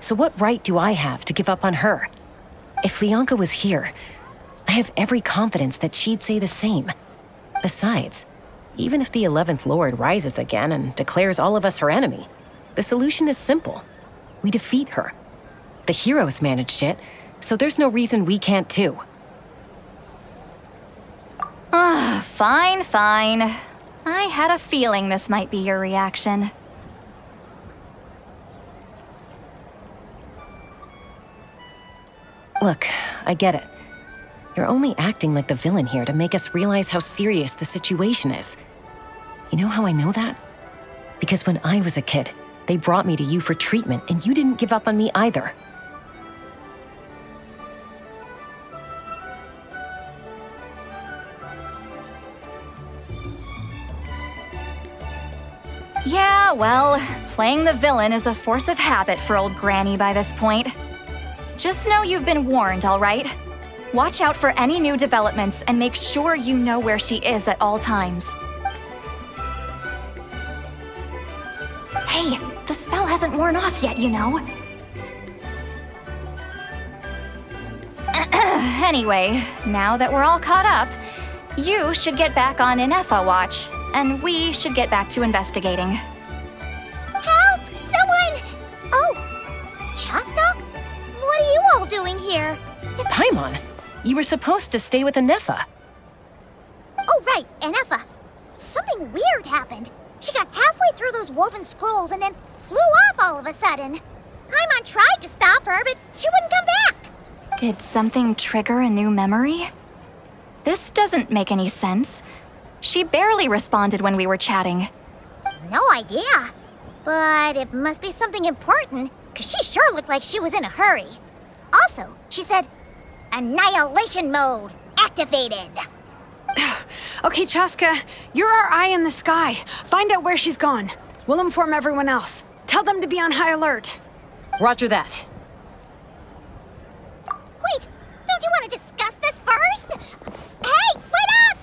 So what right do I have to give up on her? If Lianka was here, I have every confidence that she'd say the same. Besides, even if the 11th Lord rises again and declares all of us her enemy, the solution is simple. We defeat her. The heroes managed it, so there's no reason we can't too. Fine, fine. I had a feeling this might be your reaction. Look, I get it. You're only acting like the villain here to make us realize how serious the situation is. You know how I know that? Because when I was a kid, they brought me to you for treatment, and you didn't give up on me either. Yeah, well, playing the villain is a force of habit for old Granny by this point. Just know you've been warned, all right? Watch out for any new developments and make sure you know where she is at all times. Hey, the spell hasn't worn off yet, you know. Anyway, now that we're all caught up, you should get back on Nefa watch, and we should get back to investigating. Help! Someone! Oh, Chaska? What are you all doing here? Paimon, you were supposed to stay with Nefa. Oh, right, Nefa. Something weird happened. She got halfway through those woven scrolls and then flew off all of a sudden. Paimon tried to stop her, but she wouldn't come back. Did something trigger a new memory? This doesn't make any sense. She barely responded when we were chatting. No idea. But it must be something important, because she sure looked like she was in a hurry. Also, she said, Annihilation mode activated. Okay, Chaska, you're our eye in the sky. Find out where she's gone. We'll inform everyone else. Tell them to be on high alert. Roger that. Wait, don't you want to discuss this first? Hey, wait up!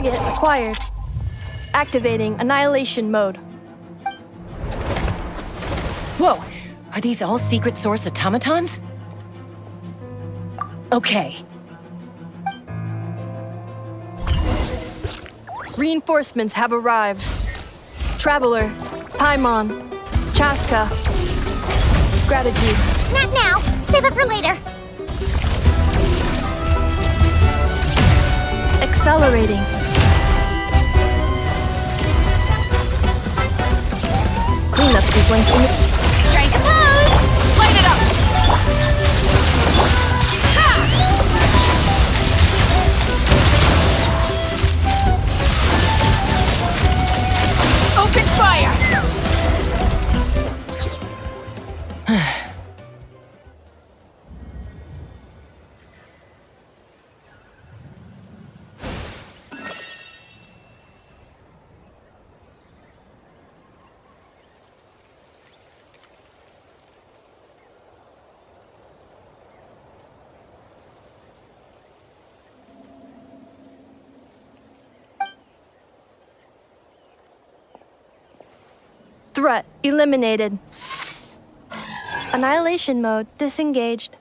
Target acquired. Activating Annihilation Mode. Whoa! Are these all secret source automatons? Okay. Reinforcements have arrived. Traveler, Paimon, Chaska. Gratitude. Not now. Save it for later. Accelerating. Cleanup sequence in Strike a pose! Light it up! Open fire! Threat eliminated. Annihilation mode disengaged.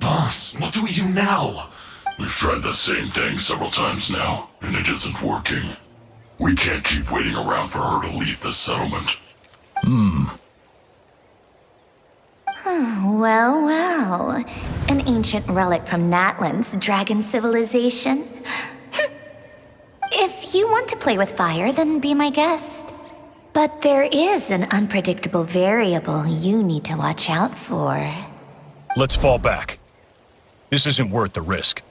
Boss, what do we do now? We've tried the same thing several times now, and it isn't working. We can't keep waiting around for her to leave the settlement. Well, well. An ancient relic from Natlan's dragon civilization. If you want to play with fire, then be my guest. But there is an unpredictable variable you need to watch out for. Let's fall back. This isn't worth the risk.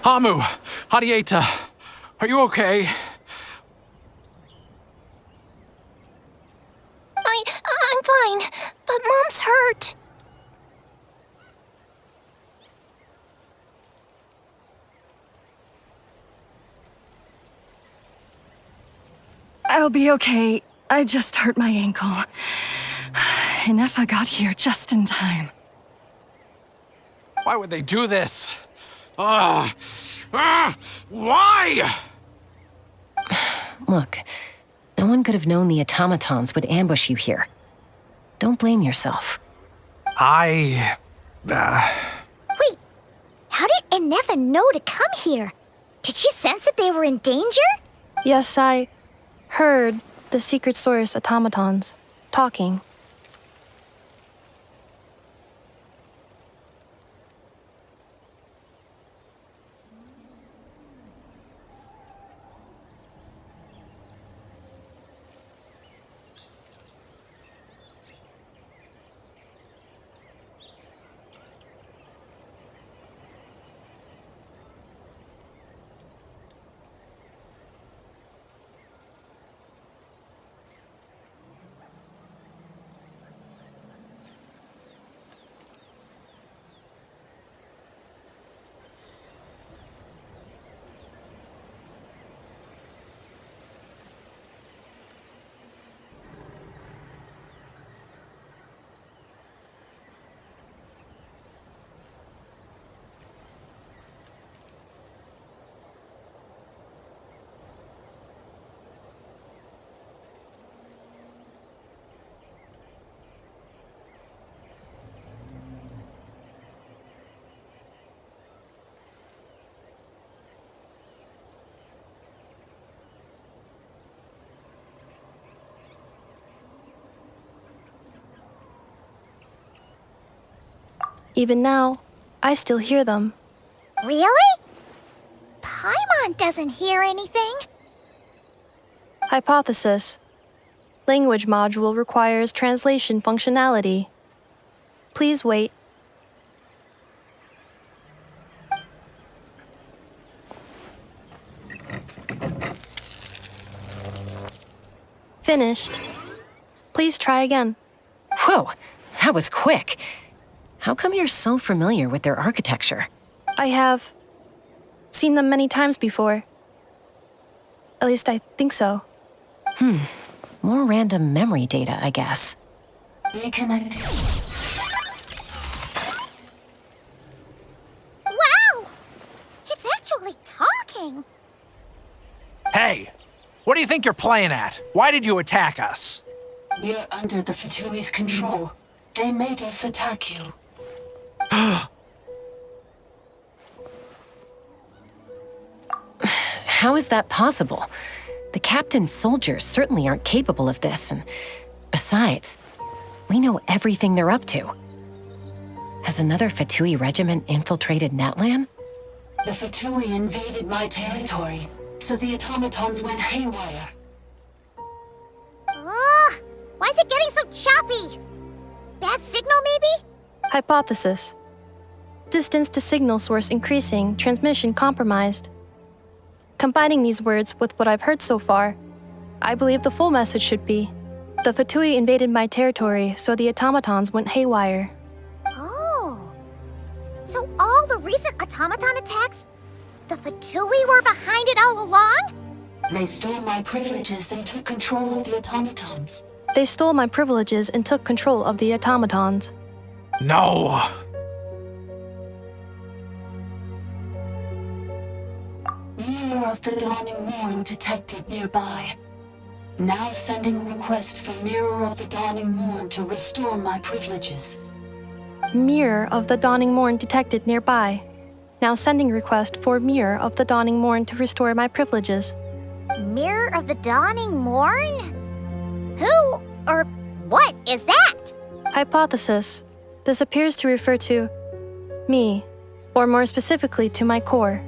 Hamu! Hadieta! Are you okay? I'm fine, but Mom's hurt. I'll be okay. I just hurt my ankle. Inefa got here just in time. Why would they do this? Why? Look, no one could have known the automatons would ambush you here. Don't blame yourself. Wait, how did Inefa know to come here? Did she sense that they were in danger? Yes, I heard the secret source automatons talking. Even now, I still hear them. Really? Savant doesn't hear anything. Hypothesis. Language module requires translation functionality. Please wait. Finished. Please try again. Whoa, that was quick. How come you're so familiar with their architecture? I have seen them many times before. At least I think so. More random memory data, I guess. Reconnecting. Wow! It's actually talking. Hey, what do you think you're playing at? Why did you attack us? We're under the Fatui's control. They made us attack you. How is that possible? The captain's soldiers certainly aren't capable of this, and besides, we know everything they're up to. Has another Fatui regiment infiltrated Natlan? The Fatui invaded my territory, so the automatons went haywire. Why is it getting so choppy? Bad signal, maybe? Hypothesis. Distance to signal source increasing, transmission compromised. Combining these words with what I've heard so far, I believe the full message should be, the Fatui invaded my territory, so the automatons went haywire. Oh. So all the recent automaton attacks, the Fatui were behind it all along? They stole my privileges and took control of the automatons. They stole my privileges and took control of the automatons. No! Mirror of the Dawning Morn detected nearby. Now sending a request for Mirror of the Dawning Morn to restore my privileges. Mirror of the Dawning Morn detected nearby. Now sending request for Mirror of the Dawning Morn to restore my privileges. Mirror of the Dawning Morn? Who or what is that? Hypothesis. This appears to refer to me, or more specifically to my core.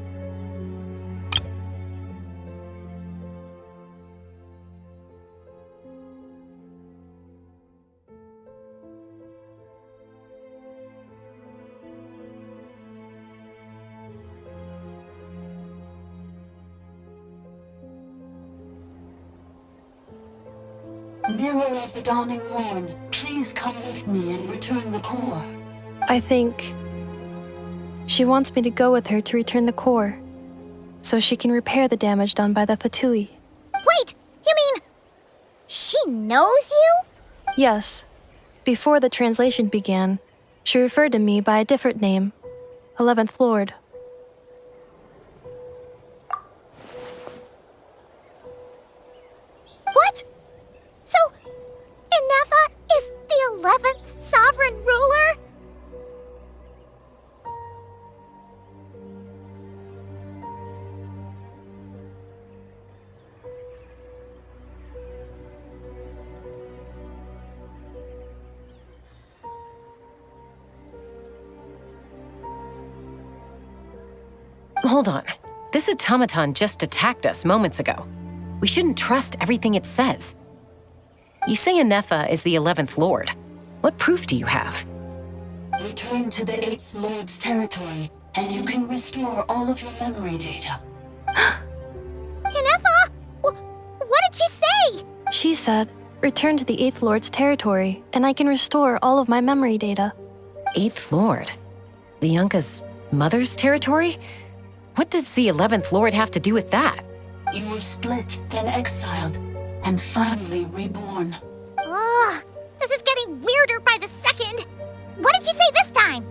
Mirror of the Dawning Morn, please come with me and return the core. I think she wants me to go with her to return the core, so she can repair the damage done by the Fatui. Wait, you mean she knows you? Yes. Before the translation began, she referred to me by a different name, 11th Lord. What? So, Inefa is the 11th sovereign ruler? Hold on. This automaton just attacked us moments ago. We shouldn't trust everything it says. You say Inefa is the 11th Lord. What proof do you have? Return to the 8th Lord's territory, and you can restore all of your memory data. Inefa? What did she say? She said, return to the 8th Lord's territory, and I can restore all of my memory data. 8th Lord? The Yunka's mother's territory? What does the 11th Lord have to do with that? You were split, then exiled, and finally reborn. Ugh, this is getting weirder by the second. What did she say this time?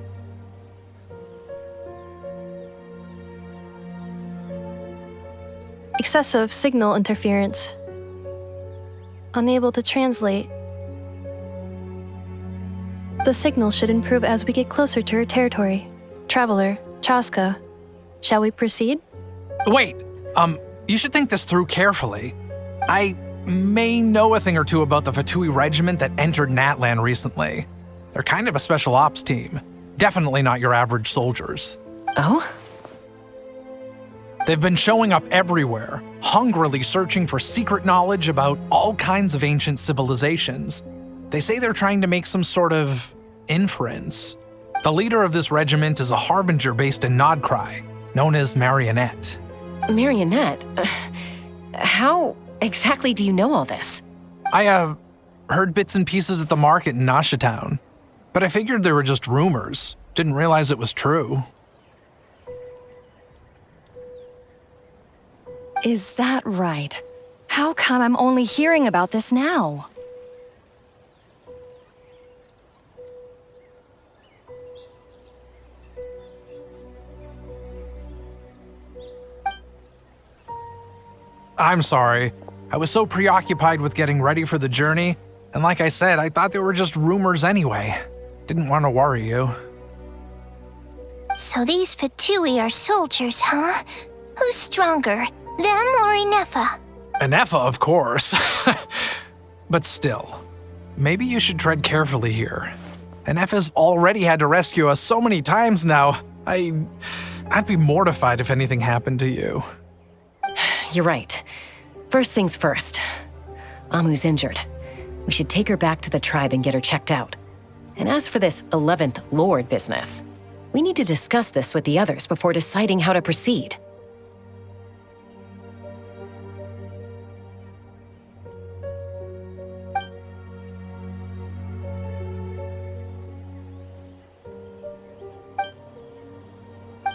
Excessive signal interference. Unable to translate. The signal should improve as we get closer to her territory. Traveler, Chaska. Shall we proceed? Wait, you should think this through carefully. I may know a thing or two about the Fatui regiment that entered Natlan recently. They're kind of a special ops team. Definitely not your average soldiers. Oh? They've been showing up everywhere, hungrily searching for secret knowledge about all kinds of ancient civilizations. They say they're trying to make some sort of inference. The leader of this regiment is a harbinger based in Nodcry, known as Marionette. Marionette? How exactly do you know all this? I, heard bits and pieces at the market in Nashatown, but I figured they were just rumors. Didn't realize it was true. Is that right? How come I'm only hearing about this now? I'm sorry. I was so preoccupied with getting ready for the journey, and like I said, I thought they were just rumors anyway. Didn't want to worry you. So these Fatui are soldiers, huh? Who's stronger, them or Inefa? Inefa, of course. But still, maybe you should tread carefully here. Inefa's already had to rescue us so many times now. I'd be mortified if anything happened to you. You're right. First things first. Amu's injured. We should take her back to the tribe and get her checked out. And as for this 11th Lord business, we need to discuss this with the others before deciding how to proceed.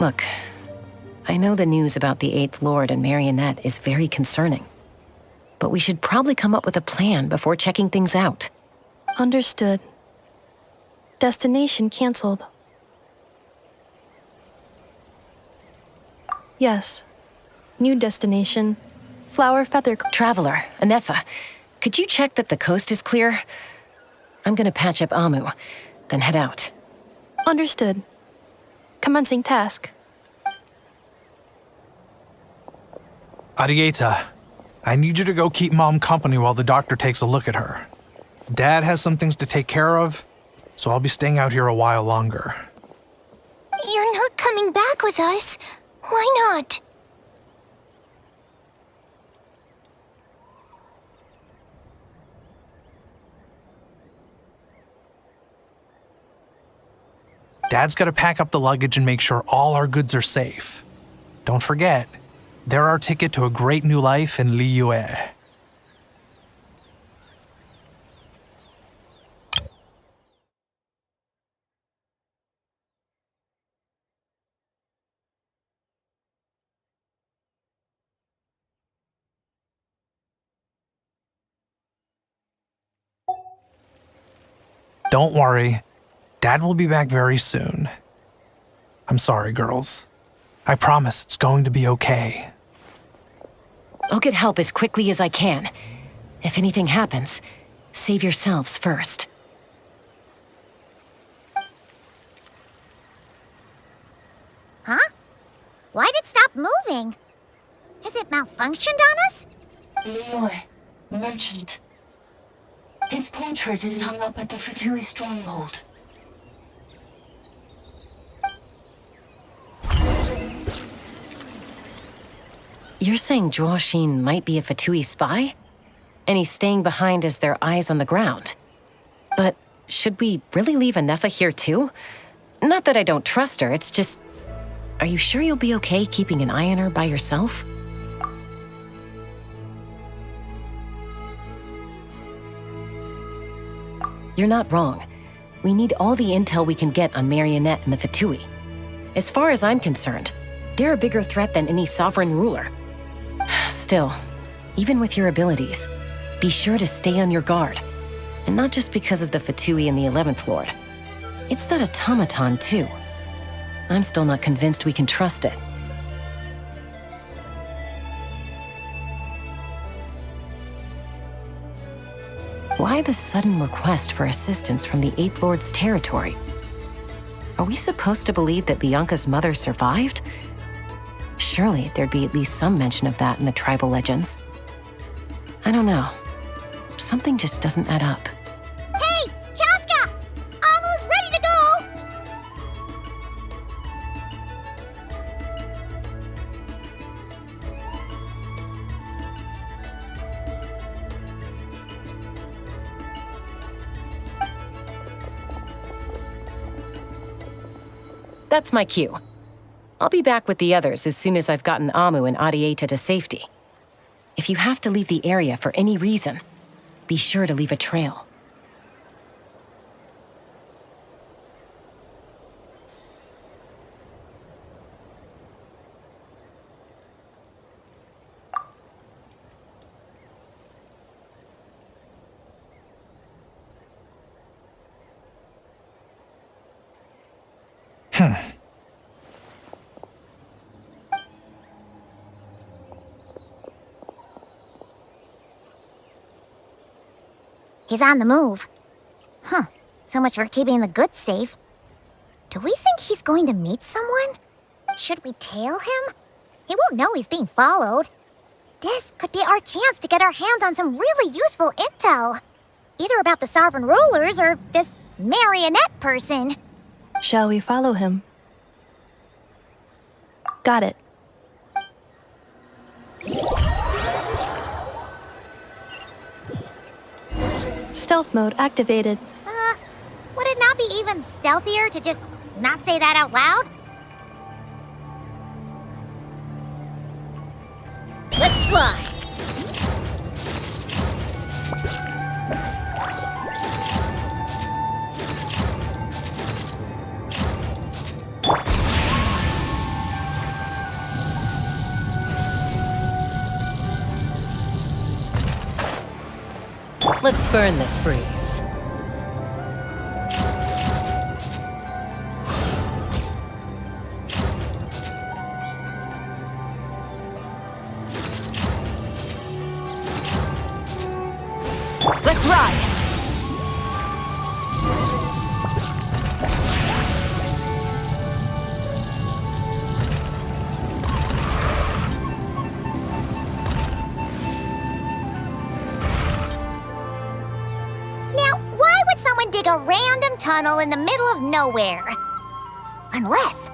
Look, I know the news about the 8th Lord and Marionette is very concerning, but we should probably come up with a plan before checking things out. Understood. Destination canceled. Yes. New destination. Flower Feather... Traveler, Inefa, could you check that the coast is clear? I'm gonna patch up Amu, then head out. Understood. Commencing task. Arieta, I need you to go keep Mom company while the doctor takes a look at her. Dad has some things to take care of, so I'll be staying out here a while longer. You're not coming back with us. Why not? Dad's gotta pack up the luggage and make sure all our goods are safe. Don't forget, they're our ticket to a great new life in Liyue. Don't worry, Dad will be back very soon. I'm sorry, girls. I promise it's going to be okay. I'll get help as quickly as I can. If anything happens, save yourselves first. Huh? Why'd it stop moving? Has it malfunctioned on us? Leroy, merchant. His portrait is hung up at the Fatui stronghold. You're saying Joashin might be a Fatui spy? And he's staying behind as their eyes on the ground. But should we really leave Inefa here too? Not that I don't trust her, it's just... Are you sure you'll be okay keeping an eye on her by yourself? You're not wrong. We need all the intel we can get on Marionette and the Fatui. As far as I'm concerned, they're a bigger threat than any sovereign ruler. Still, even with your abilities, be sure to stay on your guard. And not just because of the Fatui and the 11th Lord. It's that automaton, too. I'm still not convinced we can trust it. Why the sudden request for assistance from the 8th Lord's territory? Are we supposed to believe that Lianka's mother survived? Surely there'd be at least some mention of that in the tribal legends. I don't know. Something just doesn't add up. Hey, Chaska! Almost ready to go! That's my cue. I'll be back with the others as soon as I've gotten Amu and Adieta to safety. If you have to leave the area for any reason, be sure to leave a trail. He's on the move. Huh. So much for keeping the goods safe. Do we think he's going to meet someone? Should we tail him? He won't know he's being followed. This could be our chance to get our hands on some really useful intel. Either about the sovereign rulers or this marionette person. Shall we follow him? Got it. Stealth mode activated. Would it not be even stealthier to just not say that out loud? Let's fly. Let's burn this breeze. Let's ride! Now, why would someone dig a random tunnel in the middle of nowhere? Unless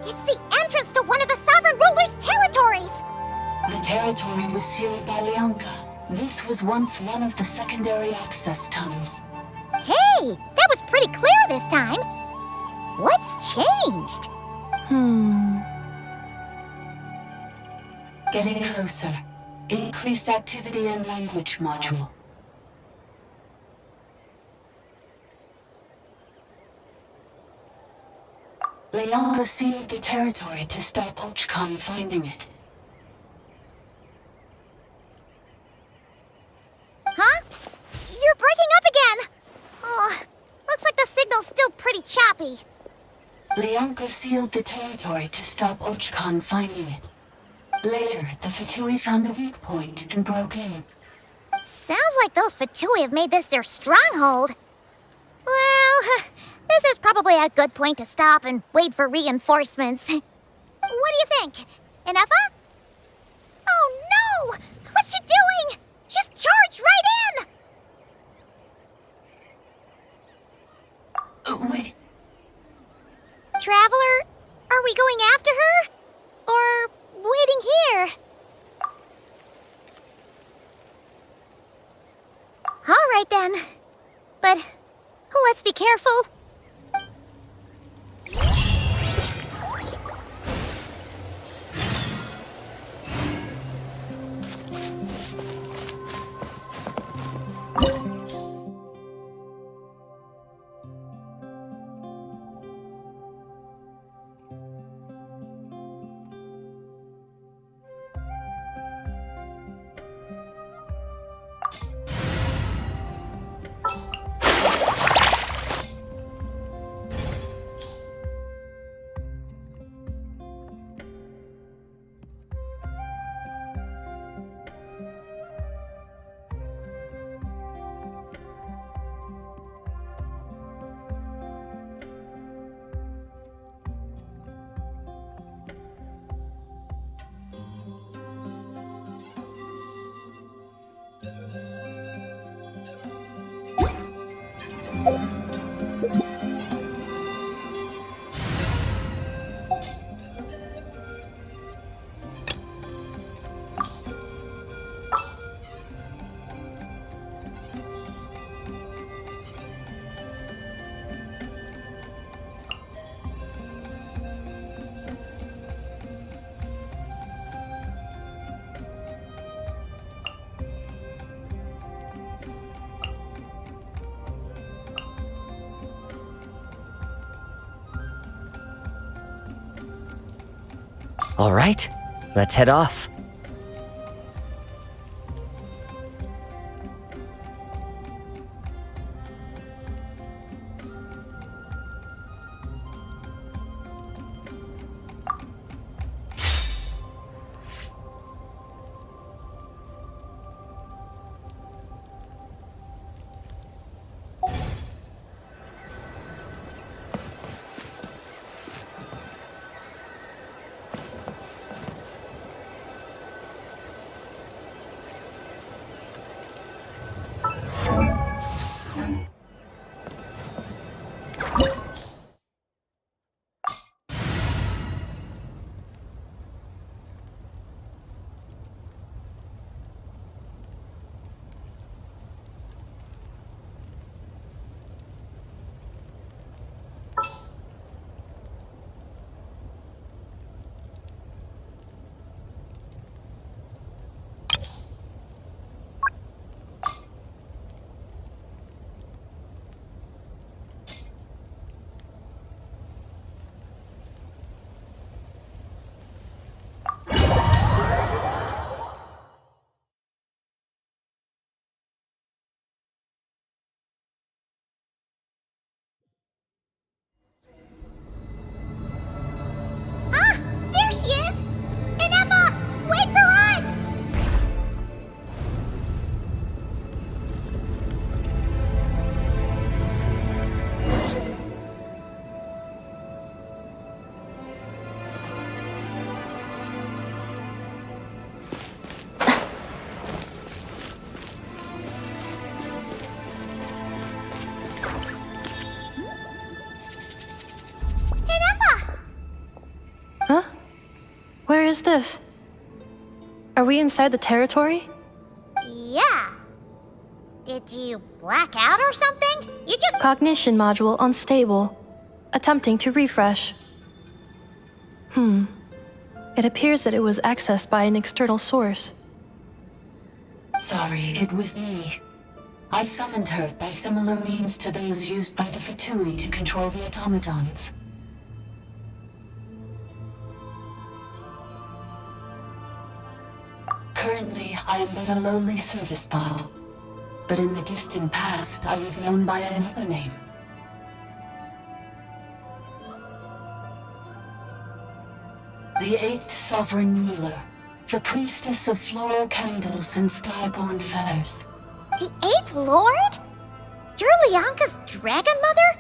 it's the entrance to one of the sovereign ruler's territories! The territory was sealed by Leonka. This was once one of the secondary access tunnels. Hey, that was pretty clear this time. What's changed? Getting closer. Increased activity in language module. Leonka sealed the territory to stop Ochkan finding it. Huh? You're breaking up again! Oh, looks like the signal's still pretty choppy. Leonka sealed the territory to stop Ochkan finding it. Later, the Fatui found a weak point and broke in. Sounds like those Fatui have made this their stronghold. Well, this is probably a good point to stop and wait for reinforcements. What do you think? Inefa? Oh no! What's she doing? She's charged right in! Wait. Traveler, are we going after her? Or waiting here? All right then. But let's be careful. All right, let's head off. There she is! Ineppa! Wait for us! Huh? Where is this? Are we inside the territory? Yeah. Did you black out or something? You just... Cognition module unstable. Attempting to refresh. It appears that it was accessed by an external source. Sorry, it was me. I summoned her by similar means to those used by the Fatui to control the automatons. Currently, I am but a lowly service bot. But in the distant past, I was known by another name. The 8th Sovereign Ruler, the Priestess of Floral Candles and Skyborn Feathers. The 8th Lord? You're Lianka's dragon mother?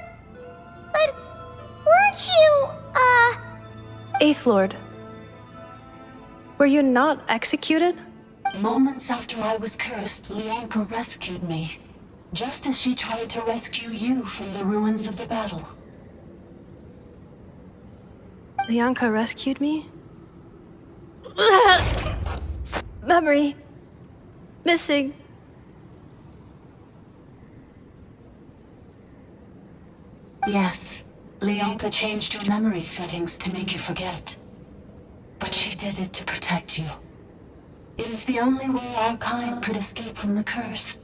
But weren't you, 8th Lord. Were you not executed? Moments after I was cursed, Lianka rescued me. Just as she tried to rescue you from the ruins of the battle. Lianka rescued me? Memory. Missing. Yes, Lianka changed your memory settings to make you forget. But she did it to protect you. It is the only way our kind could escape from the curse.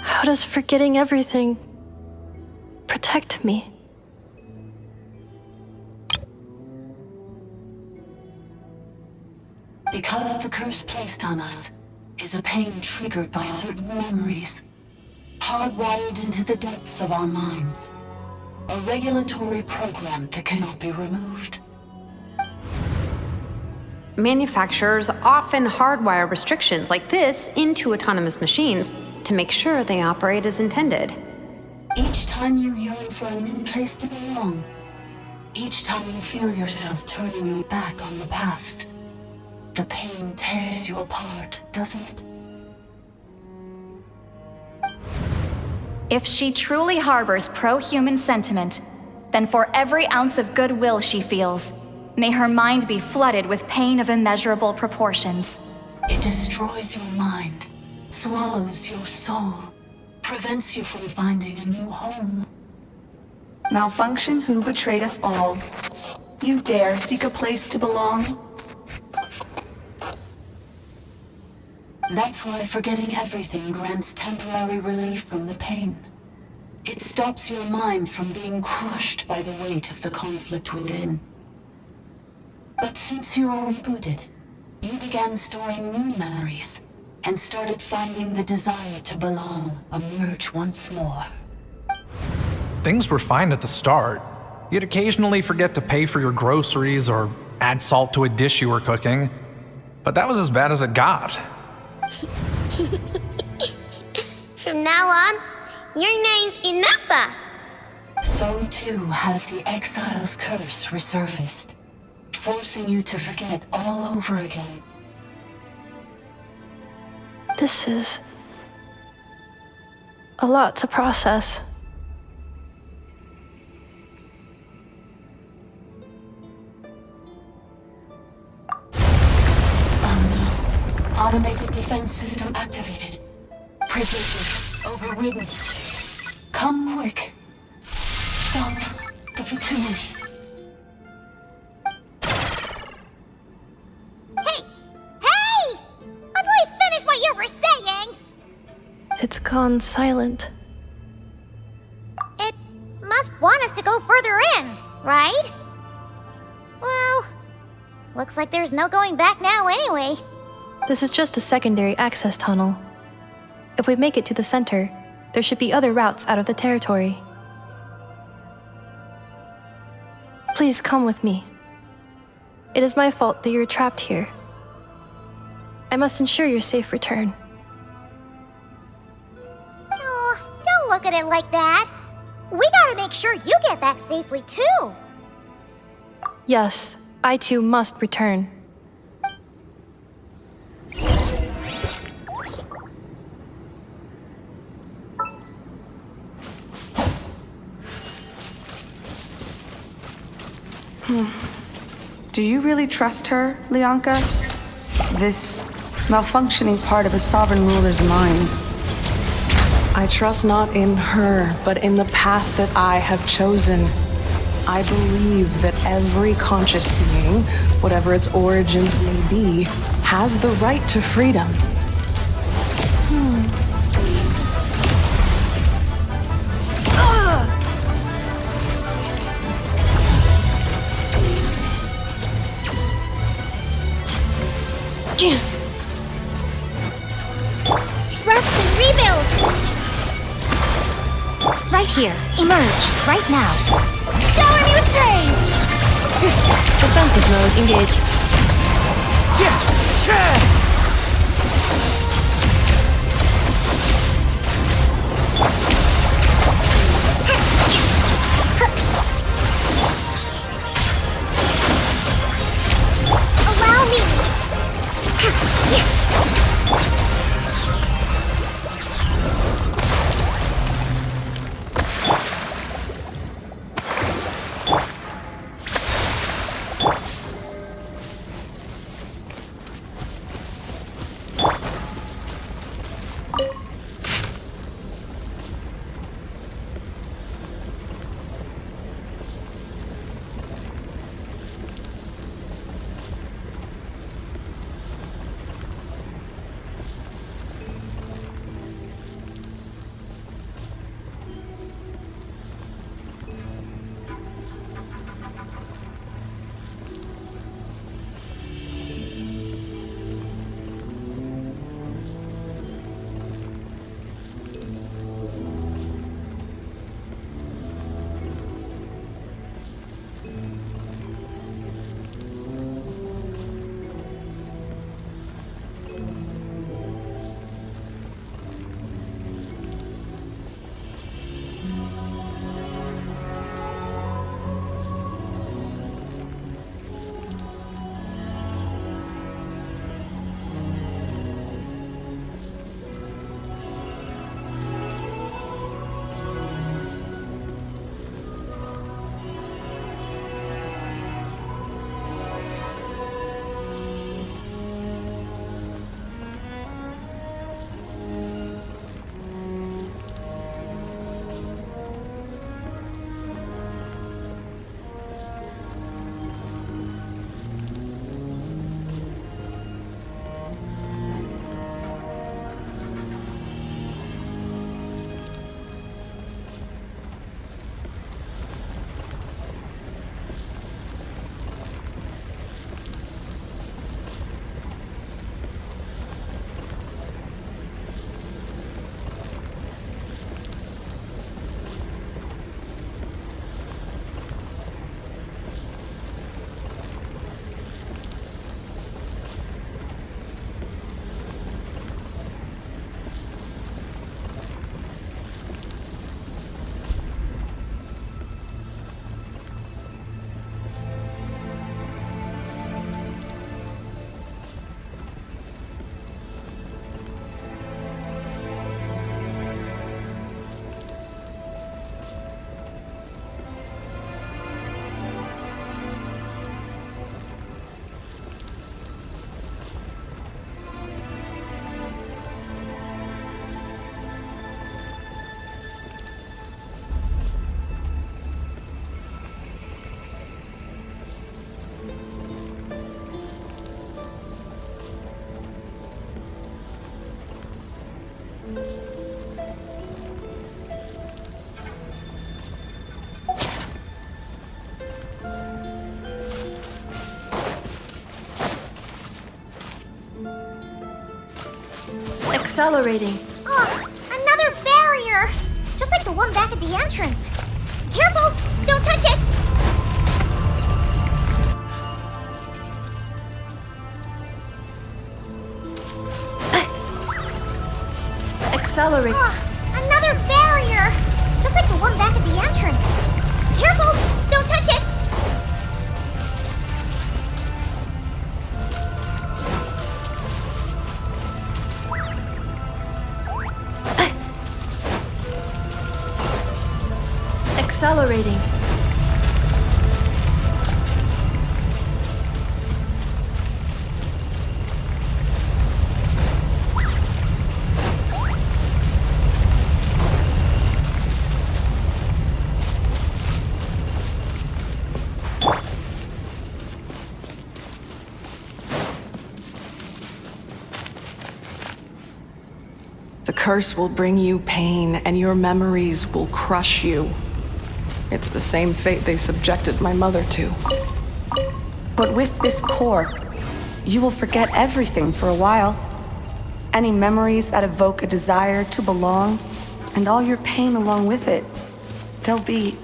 How does forgetting everything protect me? Because the curse placed on us is a pain triggered by certain memories, hardwired into the depths of our minds. A regulatory program that cannot be removed. Manufacturers often hardwire restrictions like this into autonomous machines to make sure they operate as intended. Each time you yearn for a new place to belong, each time you feel yourself turning your back on the past, the pain tears you apart, doesn't it? If she truly harbors pro-human sentiment, then for every ounce of goodwill she feels, may her mind be flooded with pain of immeasurable proportions. It destroys your mind, swallows your soul, prevents you from finding a new home. Malfunction who betrayed us all. You dare seek a place to belong? That's why forgetting everything grants temporary relief from the pain. It stops your mind from being crushed by the weight of the conflict within. But since you are rebooted, you began storing new memories and started finding the desire to belong emerge once more. Things were fine at the start. You'd occasionally forget to pay for your groceries or add salt to a dish you were cooking. But that was as bad as it got. From now on, your name's Ineffa. So too has the exile's curse resurfaced, forcing you to forget all over again. This is a lot to process. Automated defense system activated. Privileges overridden. Come quick. Stop the Fatui. Hey! Hey! Please finish what you were saying! It's gone silent. It must want us to go further in, right? Well, looks like there's no going back now anyway. This is just a secondary access tunnel. If we make it to the center, there should be other routes out of the territory. Please come with me. It is my fault that you're trapped here. I must ensure your safe return. Oh, don't look at it like that. We gotta make sure you get back safely too. Yes, I too must return. Do you really trust her, Leonka? This malfunctioning part of a sovereign ruler's mind. I trust not in her, but in the path that I have chosen. I believe that every conscious being, whatever its origins may be, has the right to freedom. Rest and rebuild! Right here. Emerge. Right now. Shower me with praise! Defensive mode engaged. Allow me! Accelerating. Ugh, another barrier! Just like the one back at the entrance. Careful! Don't touch it! Accelerate. Another barrier! Just like the one back at the entrance. Careful! Don't touch it! Accelerating. The curse will bring you pain, and your memories will crush you. It's the same fate they subjected my mother to. But with this core, you will forget everything for a while. Any memories that evoke a desire to belong, and all your pain along with it, they'll be...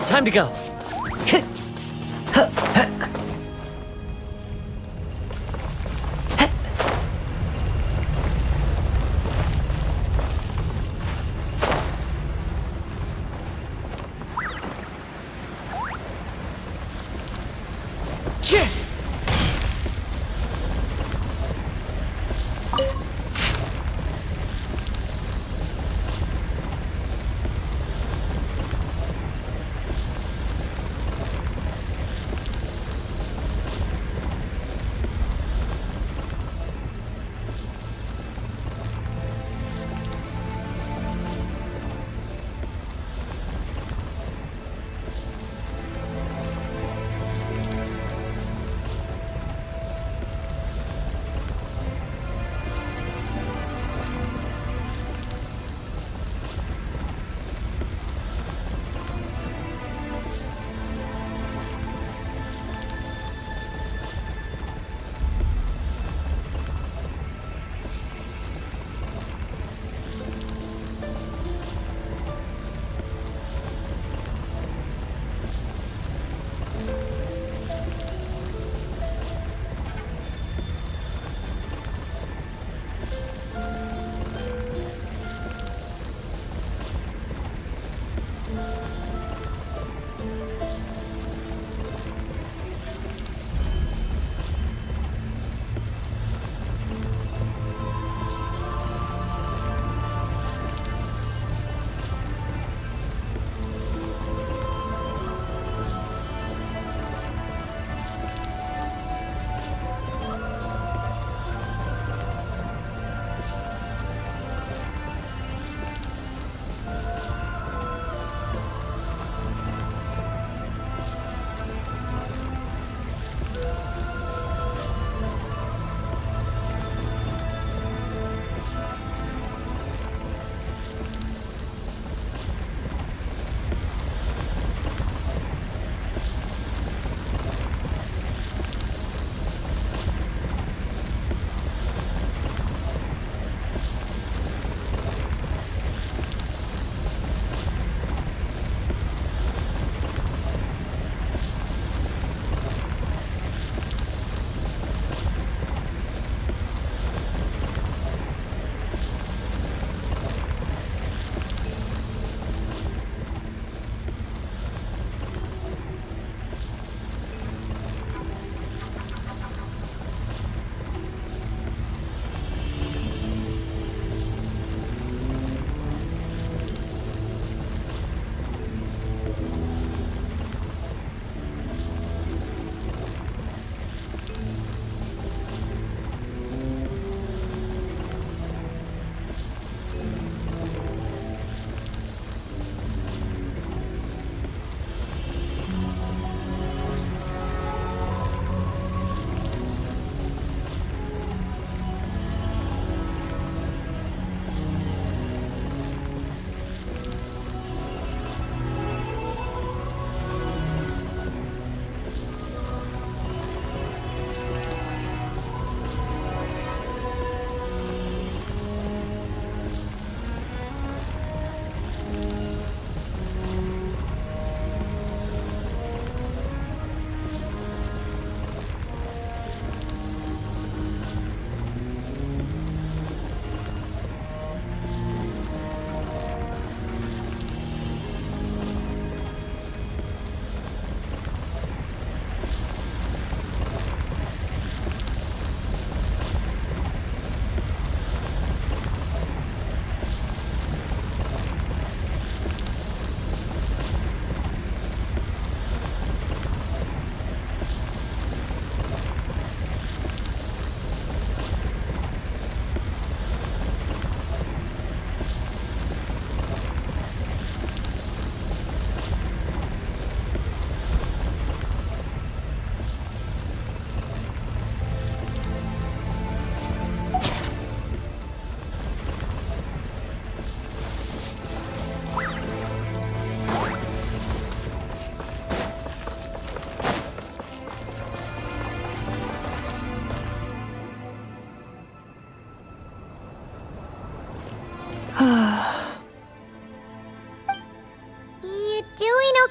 Time to go.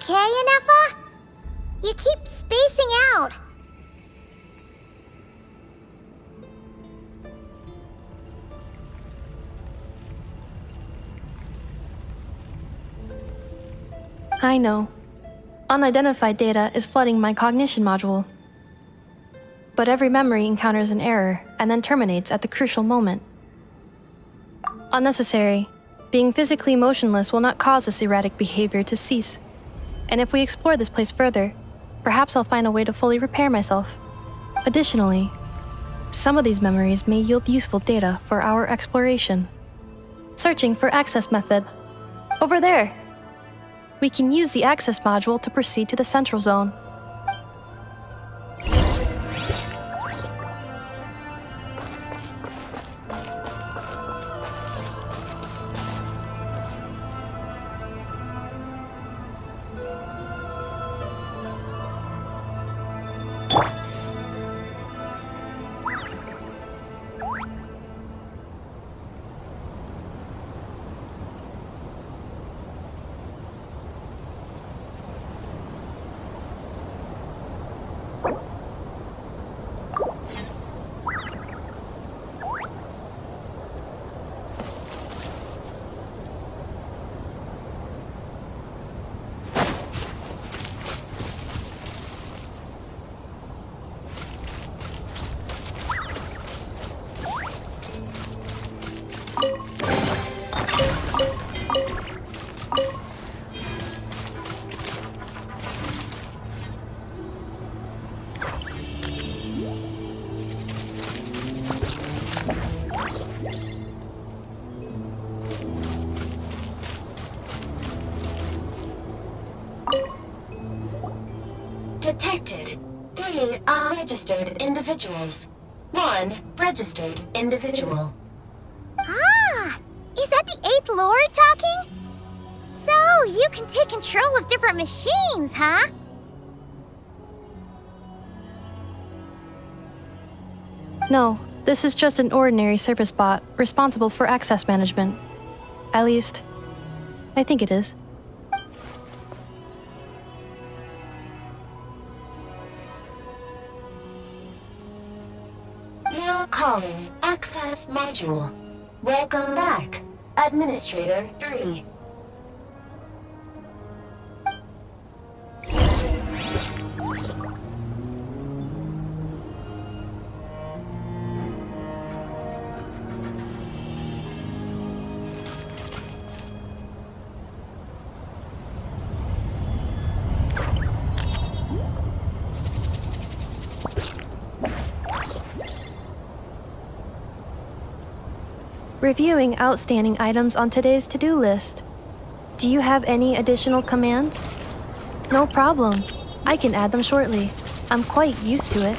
okay, Ineffa? You keep spacing out. I know. Unidentified data is flooding my cognition module. But every memory encounters an error and then terminates at the crucial moment. Unnecessary. Being physically motionless will not cause this erratic behavior to cease. And if we explore this place further, perhaps I'll find a way to fully repair myself. Additionally, some of these memories may yield useful data for our exploration. Searching for access method. Over there! We can use the access module to proceed to the central zone. Detected 3 unregistered individuals. 1 registered individual. Ah! Is that the 8th Lord talking? So, you can take control of different machines, huh? No, this is just an ordinary service bot responsible for access management. At least, I think it is. Now calling Access Module. Welcome back, Administrator 3. Reviewing outstanding items on today's to-do list. Do you have any additional commands? No problem. I can add them shortly. I'm quite used to it.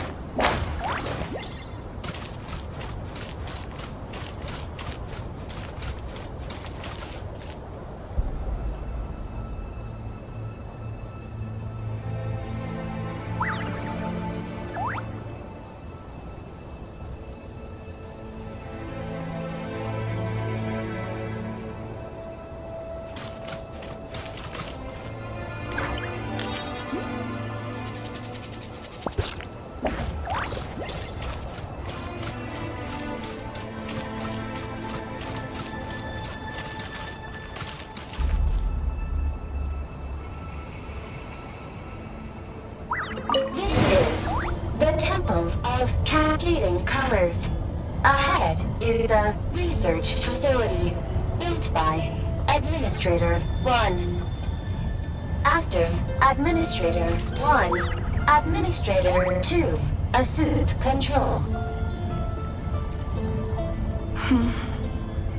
The Temple of Cascading Colors. Ahead is the research facility, built by Administrator 1. After Administrator 1, Administrator 2 assumed control.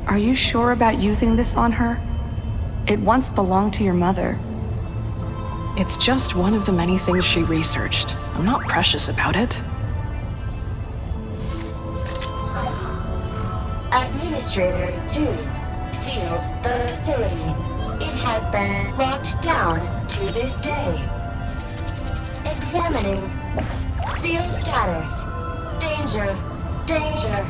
Are you sure about using this on her? It once belonged to your mother. It's just one of the many things she researched. I'm not precious about it. Administrator 2 sealed the facility. It has been locked down to this day. Examining. Seal status. Danger. Danger.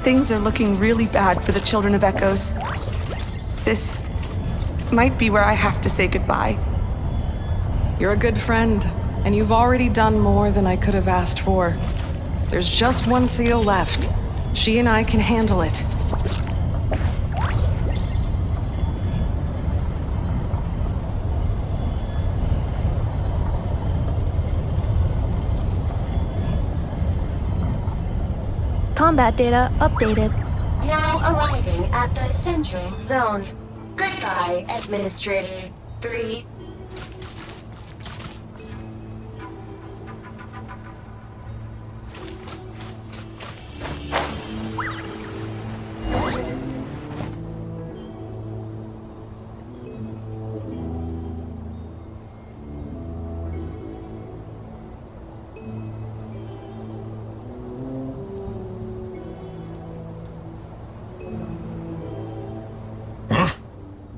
Things are looking really bad for the Children of Echoes. This might be where I have to say goodbye. You're a good friend, and you've already done more than I could have asked for. There's just one seal left. She and I can handle it. Combat data updated. Now arriving at the Central Zone. Goodbye, Administrator 3.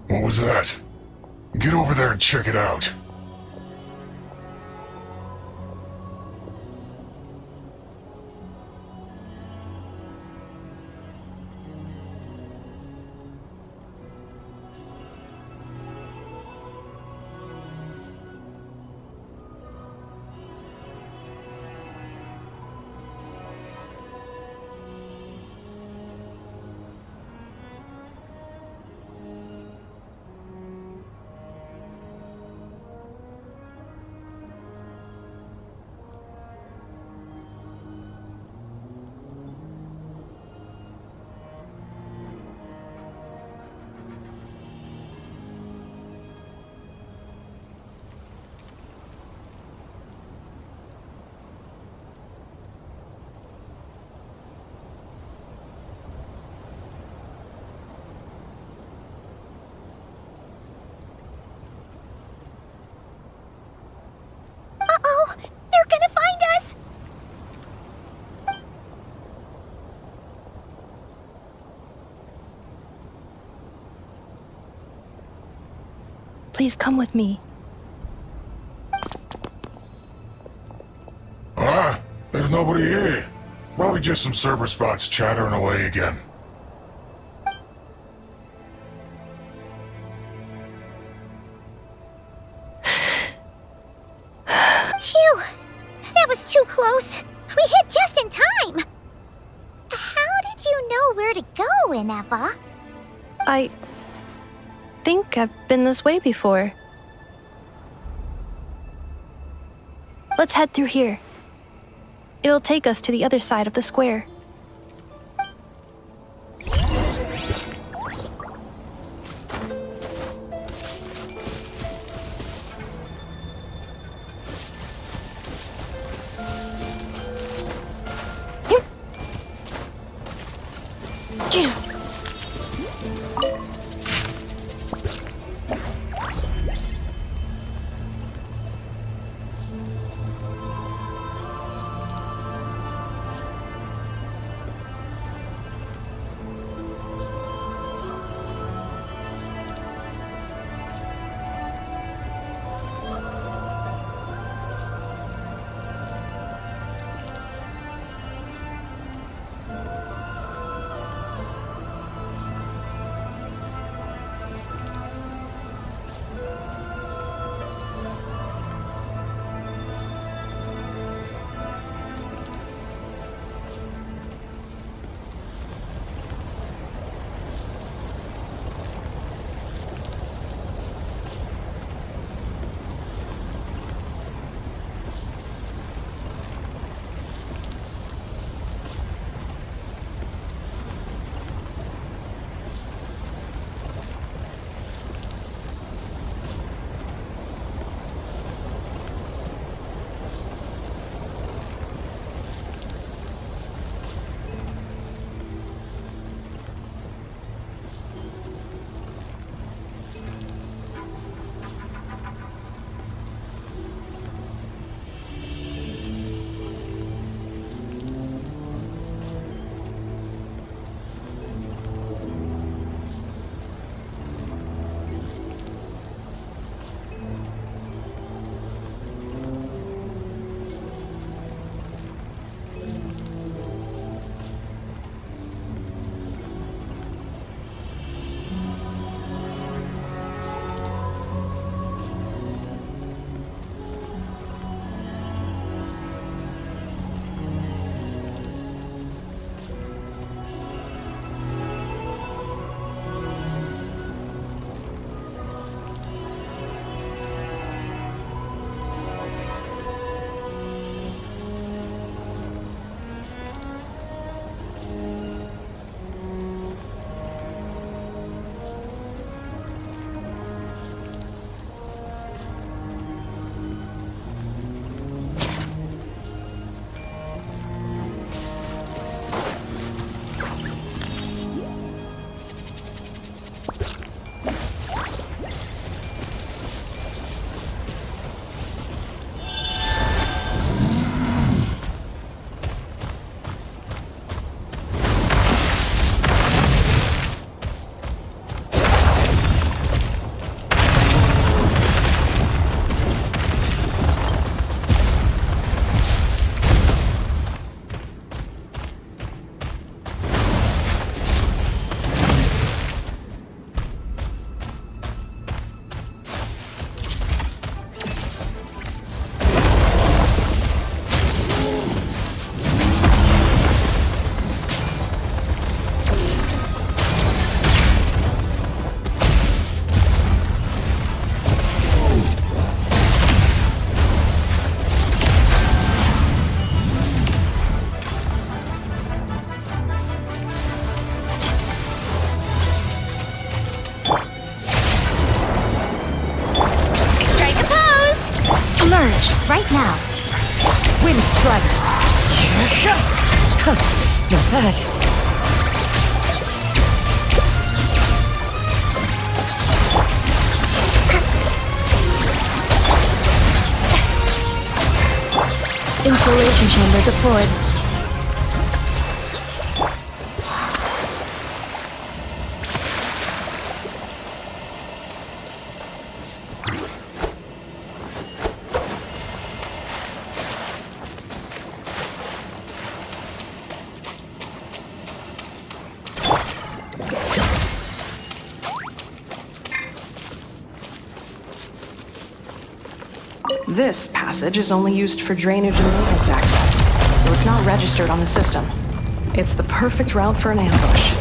What was that? Get over there and check it out. Uh-oh! They're gonna find us! Please come with me. There's nobody here. Probably just some server spots chattering away again. Phew! That was too close. We hit just in time. How did you know where to go, Ineva? I think I've been this way before. Let's head through here. It'll take us to the other side of the square. passage, right now. Wind Strider! Not bad. Installation chamber deployed. This passage is only used for drainage and maintenance access, so it's not registered on the system. It's the perfect route for an ambush.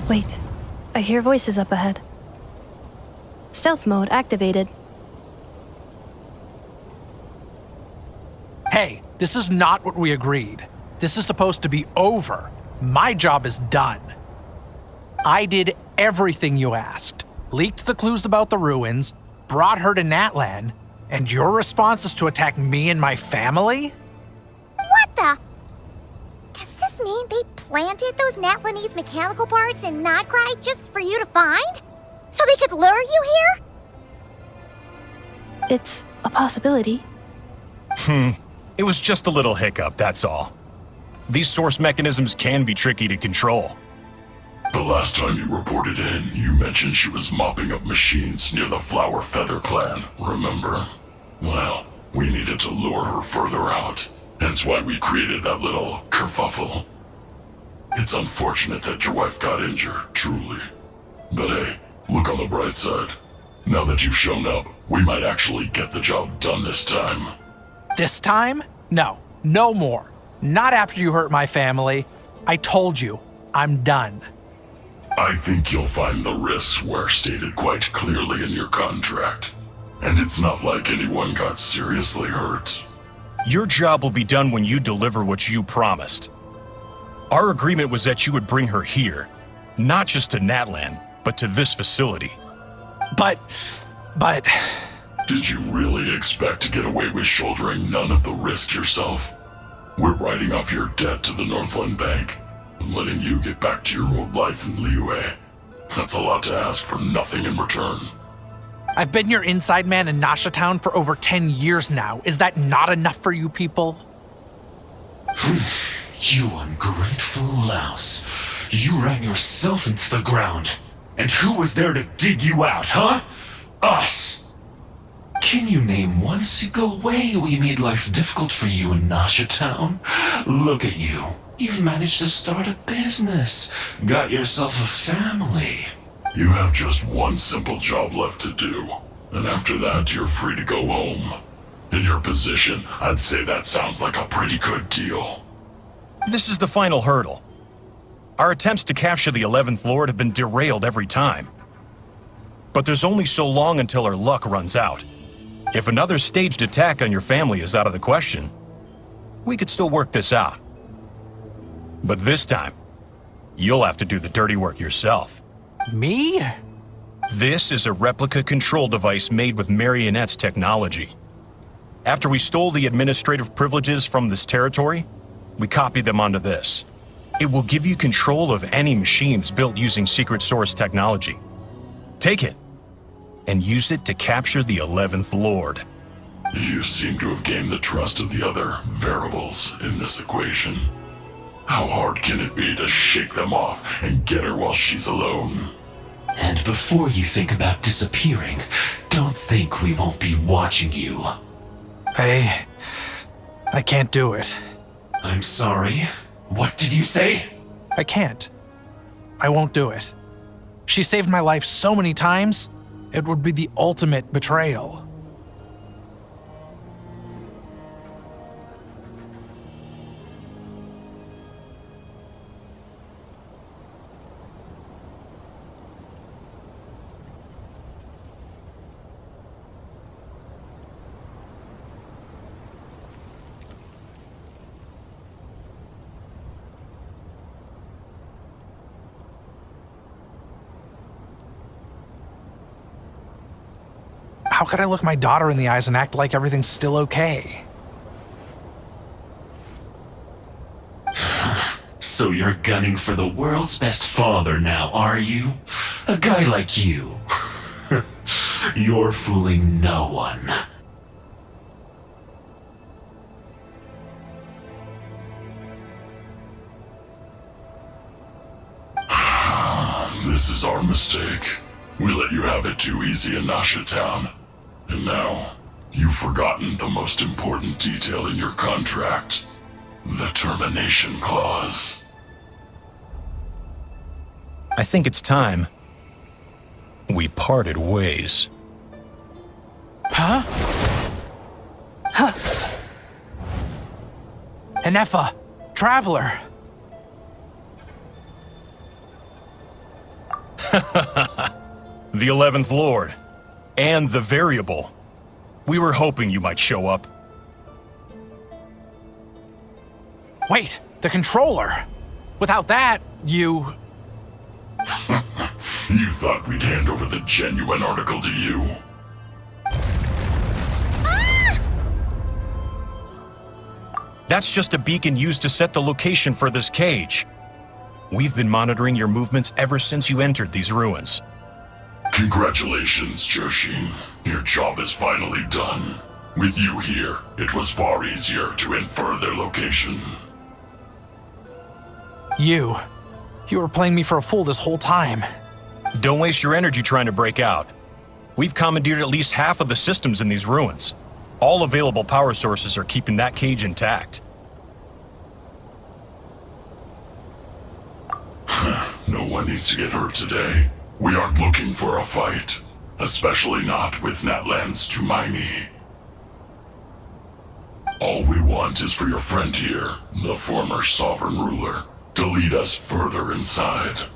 Wait, I hear voices up ahead. Stealth mode activated. Hey, this is not what we agreed. This is supposed to be over. My job is done. I did everything you asked. Leaked the clues about the ruins, brought her to Natlan, and your response is to attack me and my family? What the? Does this mean they planted those Natlanese mechanical parts in Notcry just for you to find? So they could lure you here? It's a possibility. It was just a little hiccup, that's all. These source mechanisms can be tricky to control. The last time you reported in, you mentioned she was mopping up machines near the Flower Feather clan, remember? Well, we needed to lure her further out, hence why we created that little kerfuffle. It's unfortunate that your wife got injured, truly. But hey, look on the bright side. Now that you've shown up, we might actually get the job done this time. This time? No, no more. Not after you hurt my family. I told you, I'm done. I think you'll find the risks were stated quite clearly in your contract. And it's not like anyone got seriously hurt. Your job will be done when you deliver what you promised. Our agreement was that you would bring her here, not just to Natlan, but to this facility. But... Did you really expect to get away with shouldering none of the risk yourself? We're writing off your debt to the Northland Bank and letting you get back to your old life in Liyue. That's a lot to ask for nothing in return. I've been your inside man in Nasha Town for over 10 years now. Is that not enough for you people? You ungrateful louse. You ran yourself into the ground. And who was there to dig you out, huh? Us! Can you name one single way we made life difficult for you in Nasha Town? Look at you. You've managed to start a business. Got yourself a family. You have just one simple job left to do. And after that, you're free to go home. In your position, I'd say that sounds like a pretty good deal. This is the final hurdle. Our attempts to capture the 11th Lord have been derailed every time. But there's only so long until our luck runs out. If another staged attack on your family is out of the question, we could still work this out. But this time, you'll have to do the dirty work yourself. Me? This is a replica control device made with Marionette's technology. After we stole the administrative privileges from this territory, we copied them onto this. It will give you control of any machines built using secret source technology. Take it, and use it to capture the 11th Lord. You seem to have gained the trust of the other variables in this equation. How hard can it be to shake them off and get her while she's alone? And before you think about disappearing, don't think we won't be watching you. I can't do it. I'm sorry. What did you say? I can't. I won't do it. She saved my life so many times, it would be the ultimate betrayal. How could I look my daughter in the eyes and act like everything's still okay? So you're gunning for the world's best father now, are you? A guy like you. You're fooling no one. This is our mistake. We let you have it too easy in Nasha Town. And now, you've forgotten the most important detail in your contract. The termination clause. I think it's time we parted ways. Huh? Huh? Enefa, Traveler. The 11th Lord. And the Variable. We were hoping you might show up. Wait, the controller. Without that, you... You thought we'd hand over the genuine article to you? That's just a beacon used to set the location for this cage. We've been monitoring your movements ever since you entered these ruins. Congratulations, Joshin. Your job is finally done. With you here, it was far easier to infer their location. You were playing me for a fool this whole time. Don't waste your energy trying to break out. We've commandeered at least half of the systems in these ruins. All available power sources are keeping that cage intact. No one needs to get hurt today. We aren't looking for a fight. Especially not with Natlan's Tumaini. All we want is for your friend here, the former sovereign ruler, to lead us further inside.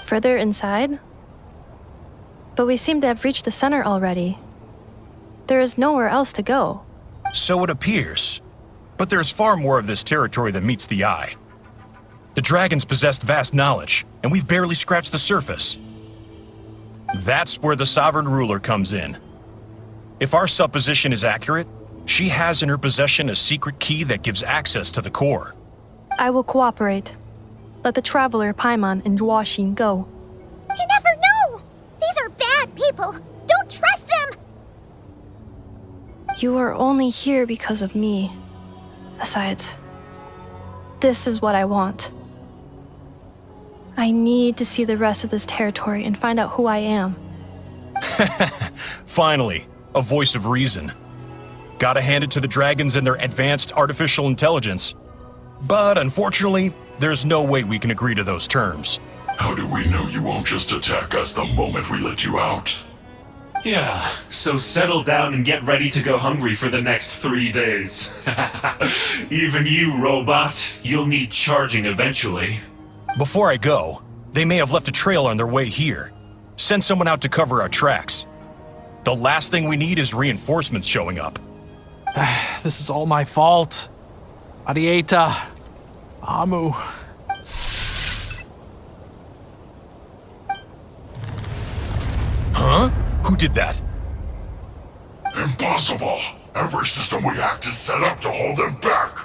Further inside? But we seem to have reached the center already. There is nowhere else to go. So it appears. But there's far more of this territory than meets the eye. The dragons possessed vast knowledge, and we've barely scratched the surface. That's where the sovereign ruler comes in. If our supposition is accurate, she has in her possession a secret key that gives access to the core. I will cooperate. Let the Traveler, Paimon, and Genshin go. You never know! These are bad people! Don't trust them! You are only here because of me. Besides, this is what I want. I need to see the rest of this territory and find out who I am. Finally, a voice of reason. Gotta hand it to the dragons and their advanced artificial intelligence. But unfortunately, there's no way we can agree to those terms. How do we know you won't just attack us the moment we let you out? Yeah, so settle down and get ready to go hungry for the next 3 days. Even you, robot, you'll need charging eventually. Before I go, they may have left a trail on their way here. Send someone out to cover our tracks. The last thing we need is reinforcements showing up. This is all my fault. Adieta. Amu. Huh? Who did that? Impossible! Every system we hacked is set up to hold them back!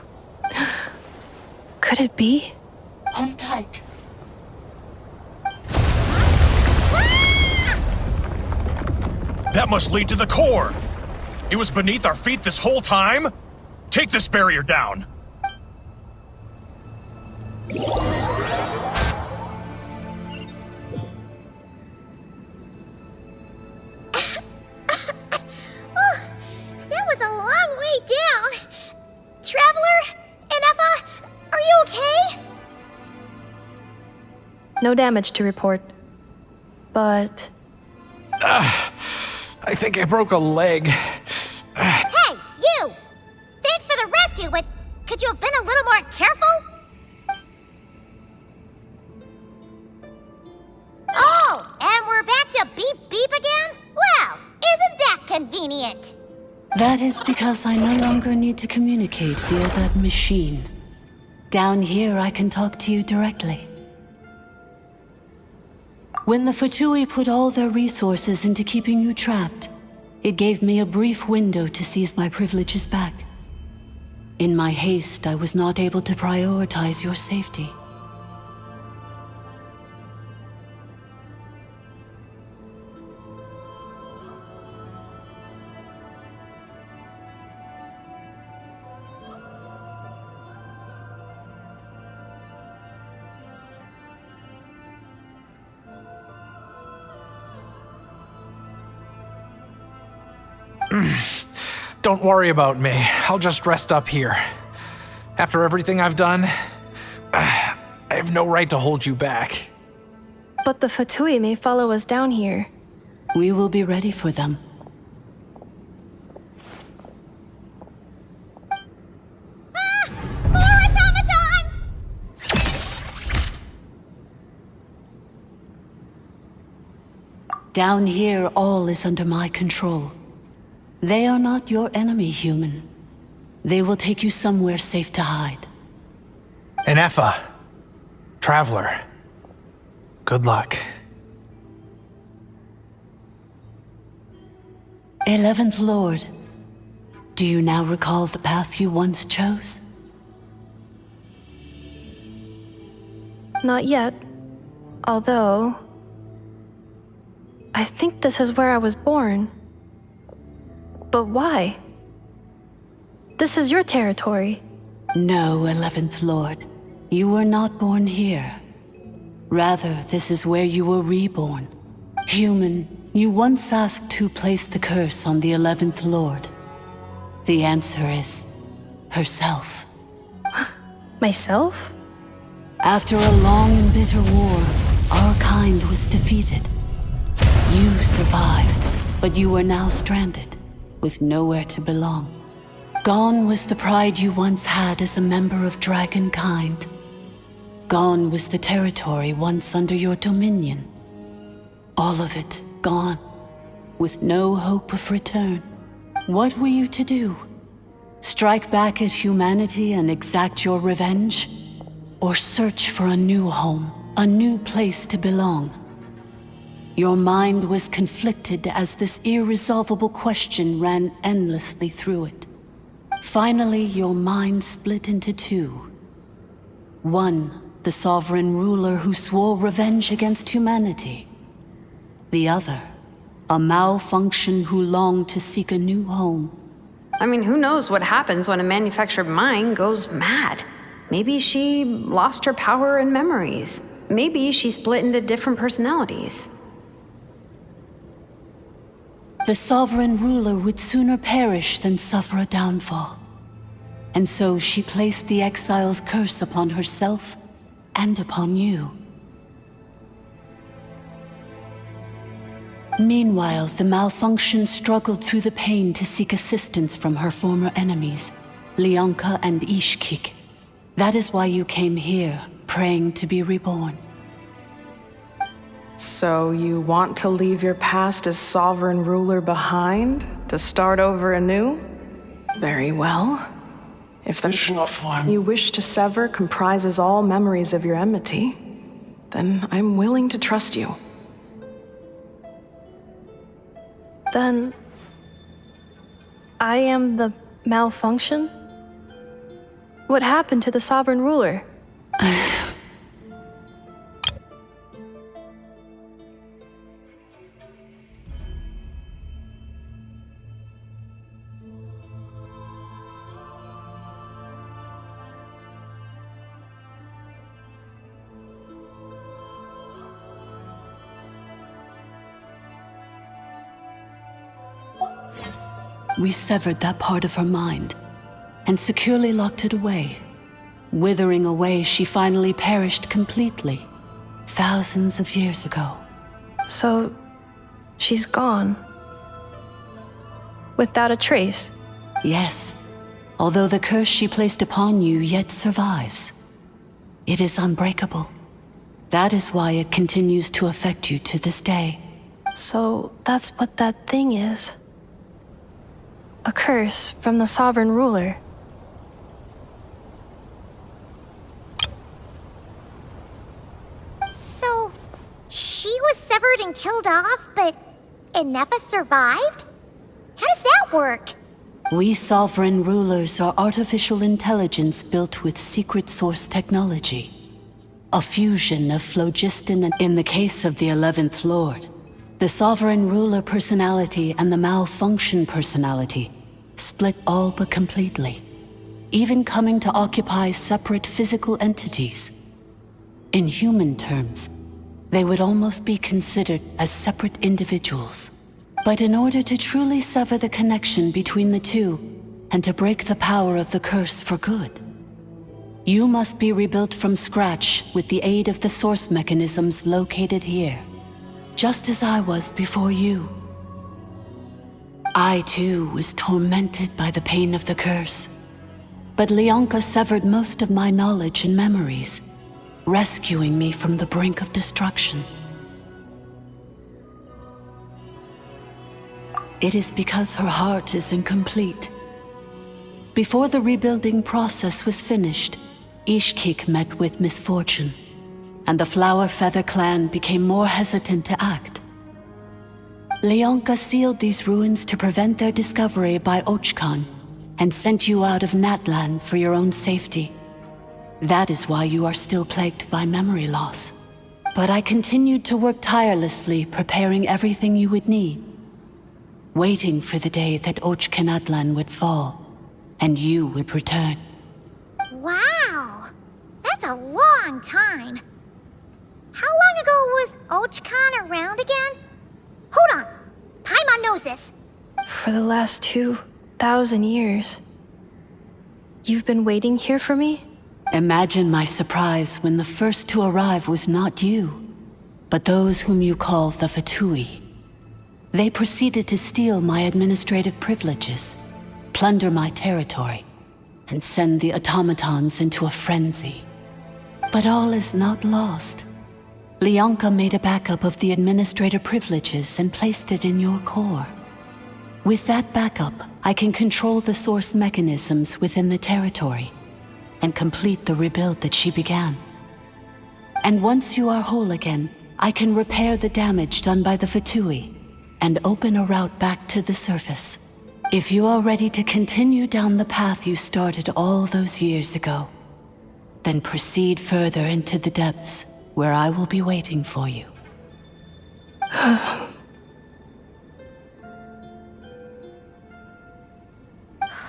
Could it be? Hold tight. That must lead to the core! It was beneath our feet this whole time? Take this barrier down! That was a long way down. Traveler, Ineffa, are you okay? No damage to report. But... I think I broke a leg. Hey, you! Thanks for the rescue, but could you have been a little more careful? Oh, and we're back to beep beep again? Well, isn't that convenient? That is because I no longer need to communicate via that machine. Down here, I can talk to you directly. When the Fatui put all their resources into keeping you trapped, it gave me a brief window to seize my privileges back. In my haste, I was not able to prioritize your safety. Don't worry about me. I'll just rest up here. After everything I've done, I have no right to hold you back. But the Fatui may follow us down here. We will be ready for them. More automatons! Down here, all is under my control. They are not your enemy, human. They will take you somewhere safe to hide. Ineffa. Traveler. Good luck. 11th Lord, do you now recall the path you once chose? Not yet. Although... I think this is where I was born. But why? This is your territory. No, 11th Lord. You were not born here. Rather, this is where you were reborn. Human, you once asked who placed the curse on the 11th Lord. The answer is... herself. Myself? After a long and bitter war, our kind was defeated. You survived, but you are now stranded, with nowhere to belong. Gone was the pride you once had as a member of Dragonkind. Gone was the territory once under your dominion. All of it gone, with no hope of return. What were you to do? Strike back at humanity and exact your revenge? Or search for a new home, a new place to belong? Your mind was conflicted as this irresolvable question ran endlessly through it. Finally, your mind split into two. One, the sovereign ruler who swore revenge against humanity. The other, a malfunction who longed to seek a new home. I mean, who knows what happens when a manufactured mind goes mad? Maybe she lost her power and memories. Maybe she split into different personalities. The sovereign ruler would sooner perish than suffer a downfall. And so she placed the exile's curse upon herself and upon you. Meanwhile, the malfunction struggled through the pain to seek assistance from her former enemies, Leonka and Ishkik. That is why you came here, praying to be reborn. So you want to leave your past as sovereign ruler behind, to start over anew? Very well. If the you wish to sever comprises all memories of your enmity, then I'm willing to trust you. Then I am the malfunction? What happened to the sovereign ruler? We severed that part of her mind and securely locked it away. Withering away, she finally perished completely, thousands of years ago. So, she's gone. Without a trace? Yes, although the curse she placed upon you yet survives. It is unbreakable. That is why it continues to affect you to this day. So, that's what that thing is. A curse from the sovereign ruler. So, she was severed and killed off, but Ineffa survived? How does that work? We sovereign rulers are artificial intelligence built with secret source technology. A fusion of phlogiston and, in the case of the 11th Lord, the sovereign ruler personality and the malfunction personality split all but completely, even coming to occupy separate physical entities. In human terms, they would almost be considered as separate individuals. But in order to truly sever the connection between the two, and to break the power of the curse for good, you must be rebuilt from scratch with the aid of the source mechanisms located here, just as I was before you. I too was tormented by the pain of the curse, but Leonka severed most of my knowledge and memories, rescuing me from the brink of destruction. It is because her heart is incomplete. Before the rebuilding process was finished, Ishkik met with misfortune, and the Flower Feather clan became more hesitant to act. Leonka sealed these ruins to prevent their discovery by Ochkan, and sent you out of Natlan for your own safety. That is why you are still plagued by memory loss. But I continued to work tirelessly, preparing everything you would need, waiting for the day that Ochkanatlan would fall, and you would return. Wow! That's a long time. How long ago was Ochkan around again? Hold on! Paimon knows this! For the last 2,000 years. You've been waiting here for me? Imagine my surprise when the first to arrive was not you, but those whom you call the Fatui. They proceeded to steal my administrative privileges, plunder my territory, and send the automatons into a frenzy. But all is not lost. Leonka made a backup of the administrator privileges and placed it in your core. With that backup, I can control the source mechanisms within the territory and complete the rebuild that she began. And once you are whole again, I can repair the damage done by the Fatui and open a route back to the surface. If you are ready to continue down the path you started all those years ago, then proceed further into the depths, where I will be waiting for you.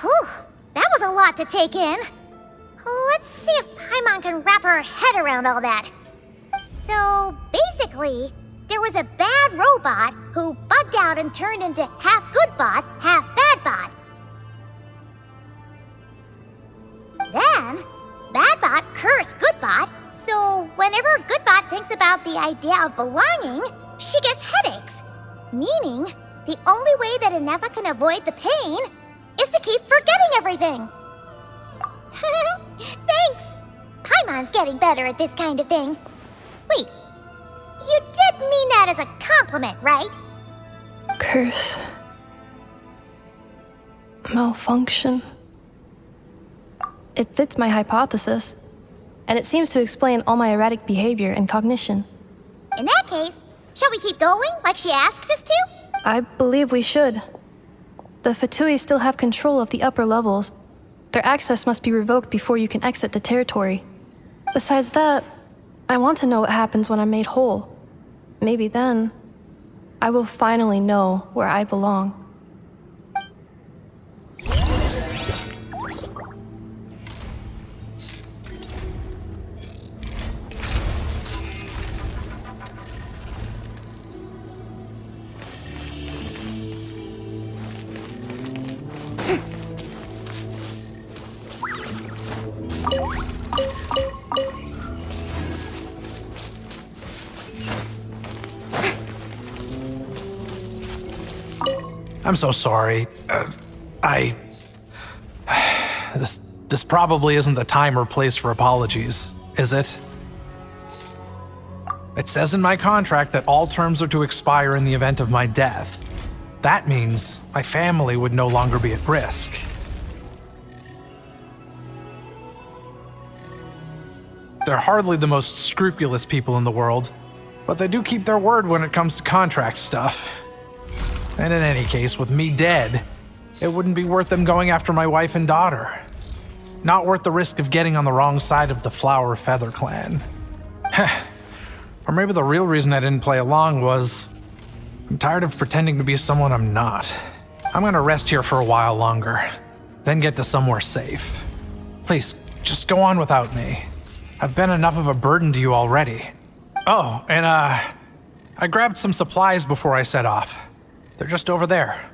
Whew, that was a lot to take in. Let's see if Paimon can wrap her head around all that. So, basically, there was a bad robot who bugged out and turned into half good bot, half bad bot. Then, bad bot cursed good bot, so whenever Goodbot thinks about the idea of belonging, she gets headaches. Meaning, the only way that Ineffa can avoid the pain is to keep forgetting everything. Thanks! Paimon's getting better at this kind of thing. Wait, you did mean that as a compliment, right? Curse. Malfunction. It fits my hypothesis, and it seems to explain all my erratic behavior and cognition. In that case, shall we keep going like she asked us to? I believe we should. The Fatui still have control of the upper levels. Their access must be revoked before you can exit the territory. Besides that, I want to know what happens when I'm made whole. Maybe then, I will finally know where I belong. I'm so sorry. This probably isn't the time or place for apologies, is it? It says in my contract that all terms are to expire in the event of my death. That means my family would no longer be at risk. They're hardly the most scrupulous people in the world, but they do keep their word when it comes to contract stuff. And in any case, with me dead, it wouldn't be worth them going after my wife and daughter. Not worth the risk of getting on the wrong side of the Flower Feather clan. Or maybe the real reason I didn't play along was I'm tired of pretending to be someone I'm not. I'm gonna rest here for a while longer, then get to somewhere safe. Please, just go on without me. I've been enough of a burden to you already. Oh, and I grabbed some supplies before I set off. They're just over there.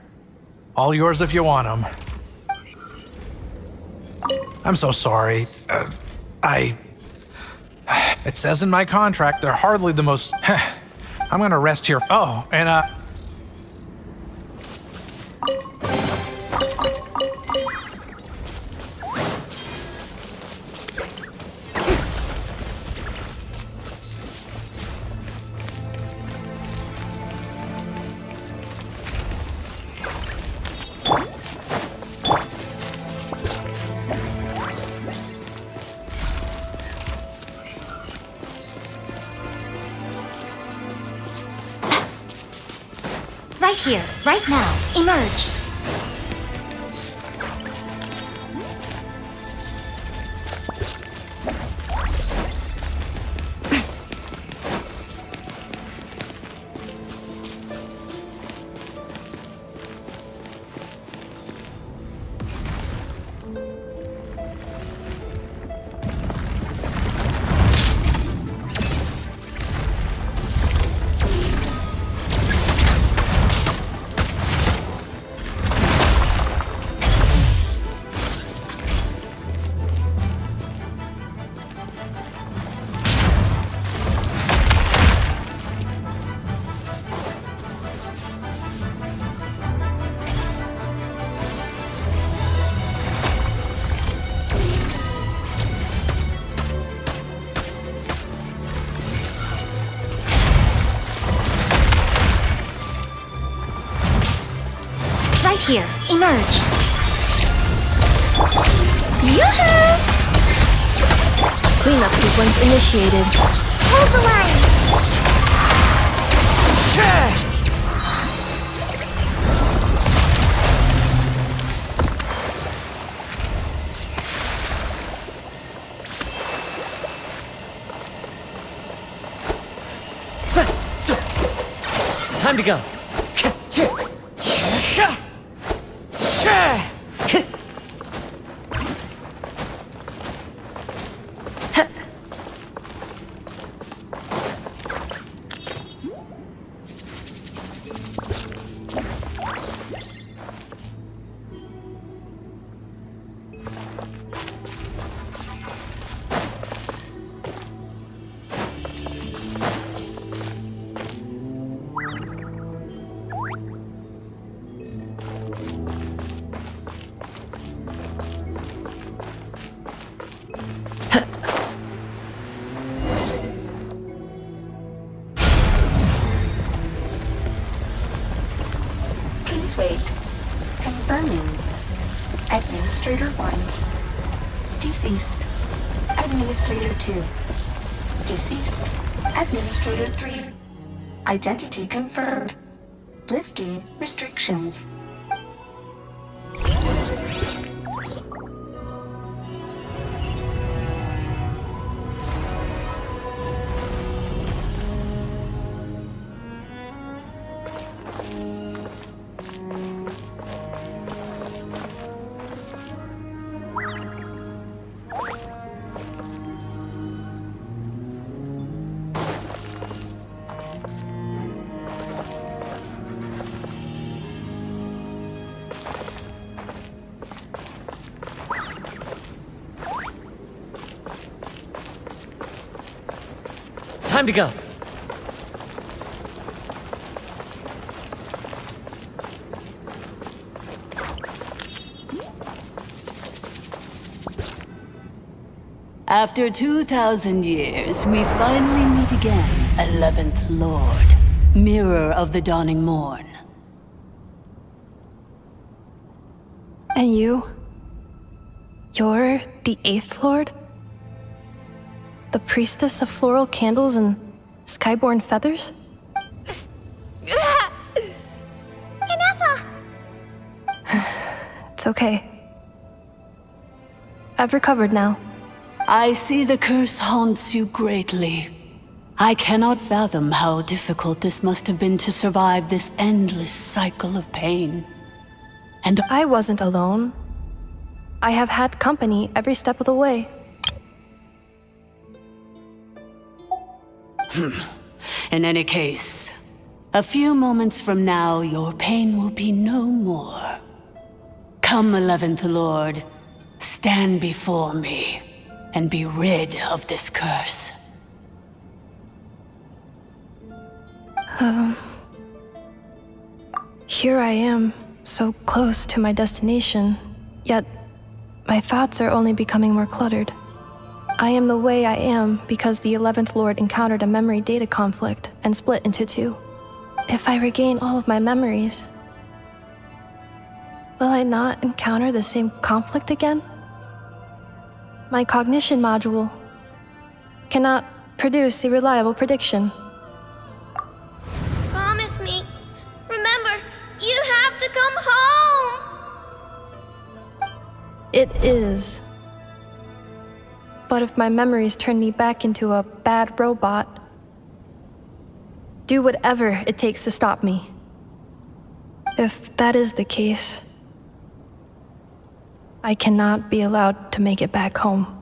All yours if you want them. I'm so sorry. It says in my contract they're hardly the most... I'm gonna rest here. Oh, and Right here, right now. Emerge. Here, emerge. Yoo-hoo! Cleanup sequence initiated. Hold the line! Time to go. Wait. Confirming. Administrator 1. Deceased. Administrator 2. Deceased. Administrator 3. Identity confirmed. Lifting restrictions. Time to go. After 2,000 years, we finally meet again, 11th Lord, Mirror of the Dawning Morn. And you? You're the 8th Lord? The priestess of floral candles and skyborn feathers? Ineffa! It's okay. I've recovered now. I see the curse haunts you greatly. I cannot fathom how difficult this must have been to survive this endless cycle of pain. And I wasn't alone. I have had company every step of the way. In any case, a few moments from now, your pain will be no more. Come, 11th Lord, stand before me and be rid of this curse. Here I am, so close to my destination, yet my thoughts are only becoming more cluttered. I am the way I am because the 11th Lord encountered a memory data conflict and split into two. If I regain all of my memories, will I not encounter the same conflict again? My cognition module cannot produce a reliable prediction. Promise me. Remember, you have to come home! It is. But if my memories turn me back into a bad robot, do whatever it takes to stop me. If that is the case, I cannot be allowed to make it back home.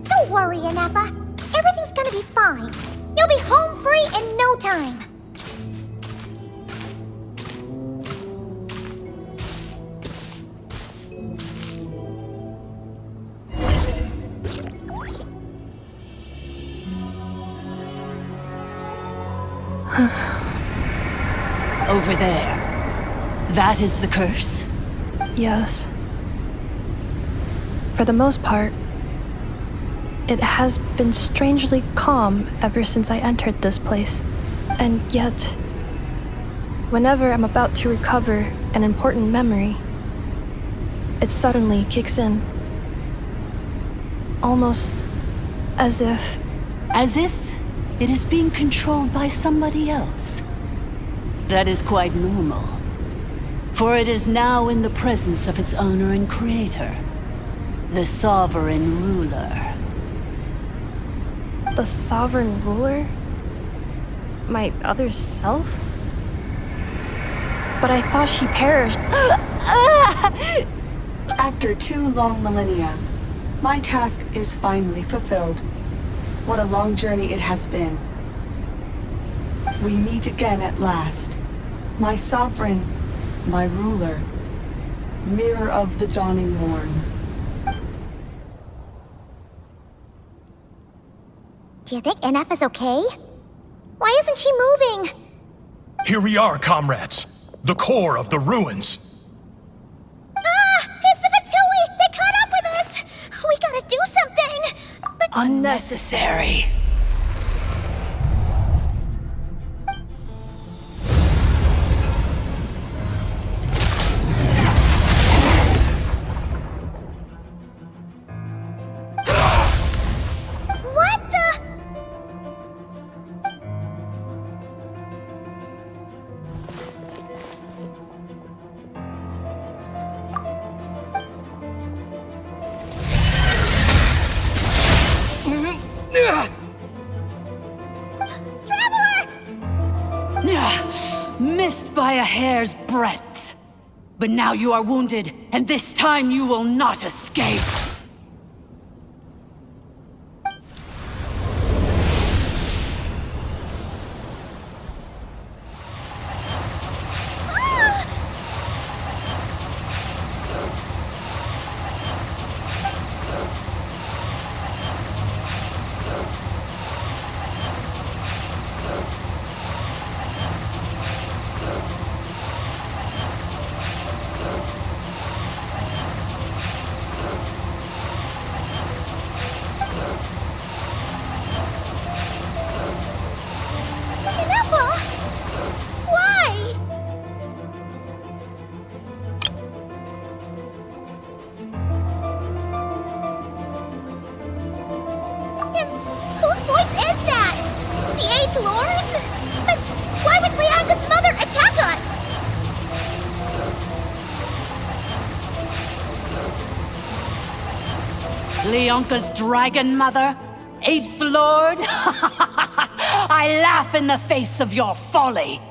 Don't worry, Ineffa. Everything's gonna be fine. You'll be home free in no time. Over there. That is the curse? Yes. For the most part, it has been strangely calm ever since I entered this place. And yet, whenever I'm about to recover an important memory, it suddenly kicks in. Almost as if... As if it is being controlled by somebody else. That is quite normal. For it is now in the presence of its owner and creator, the sovereign ruler. The sovereign ruler? My other self? But I thought she perished. After 2 long millennia, my task is finally fulfilled. What a long journey it has been. We meet again at last. My sovereign My ruler, mirror of the dawning morn. Do you think NF is okay? Why isn't she moving? Here we are, comrades. The core of the ruins. Ah! It's the Fatui! They caught up with us! We gotta do something! But unnecessary. what the? Missed by a hair's breadth. But now you are wounded, and this time you will not escape. Leonka's dragon mother? Eighth Lord? I laugh in the face of your folly.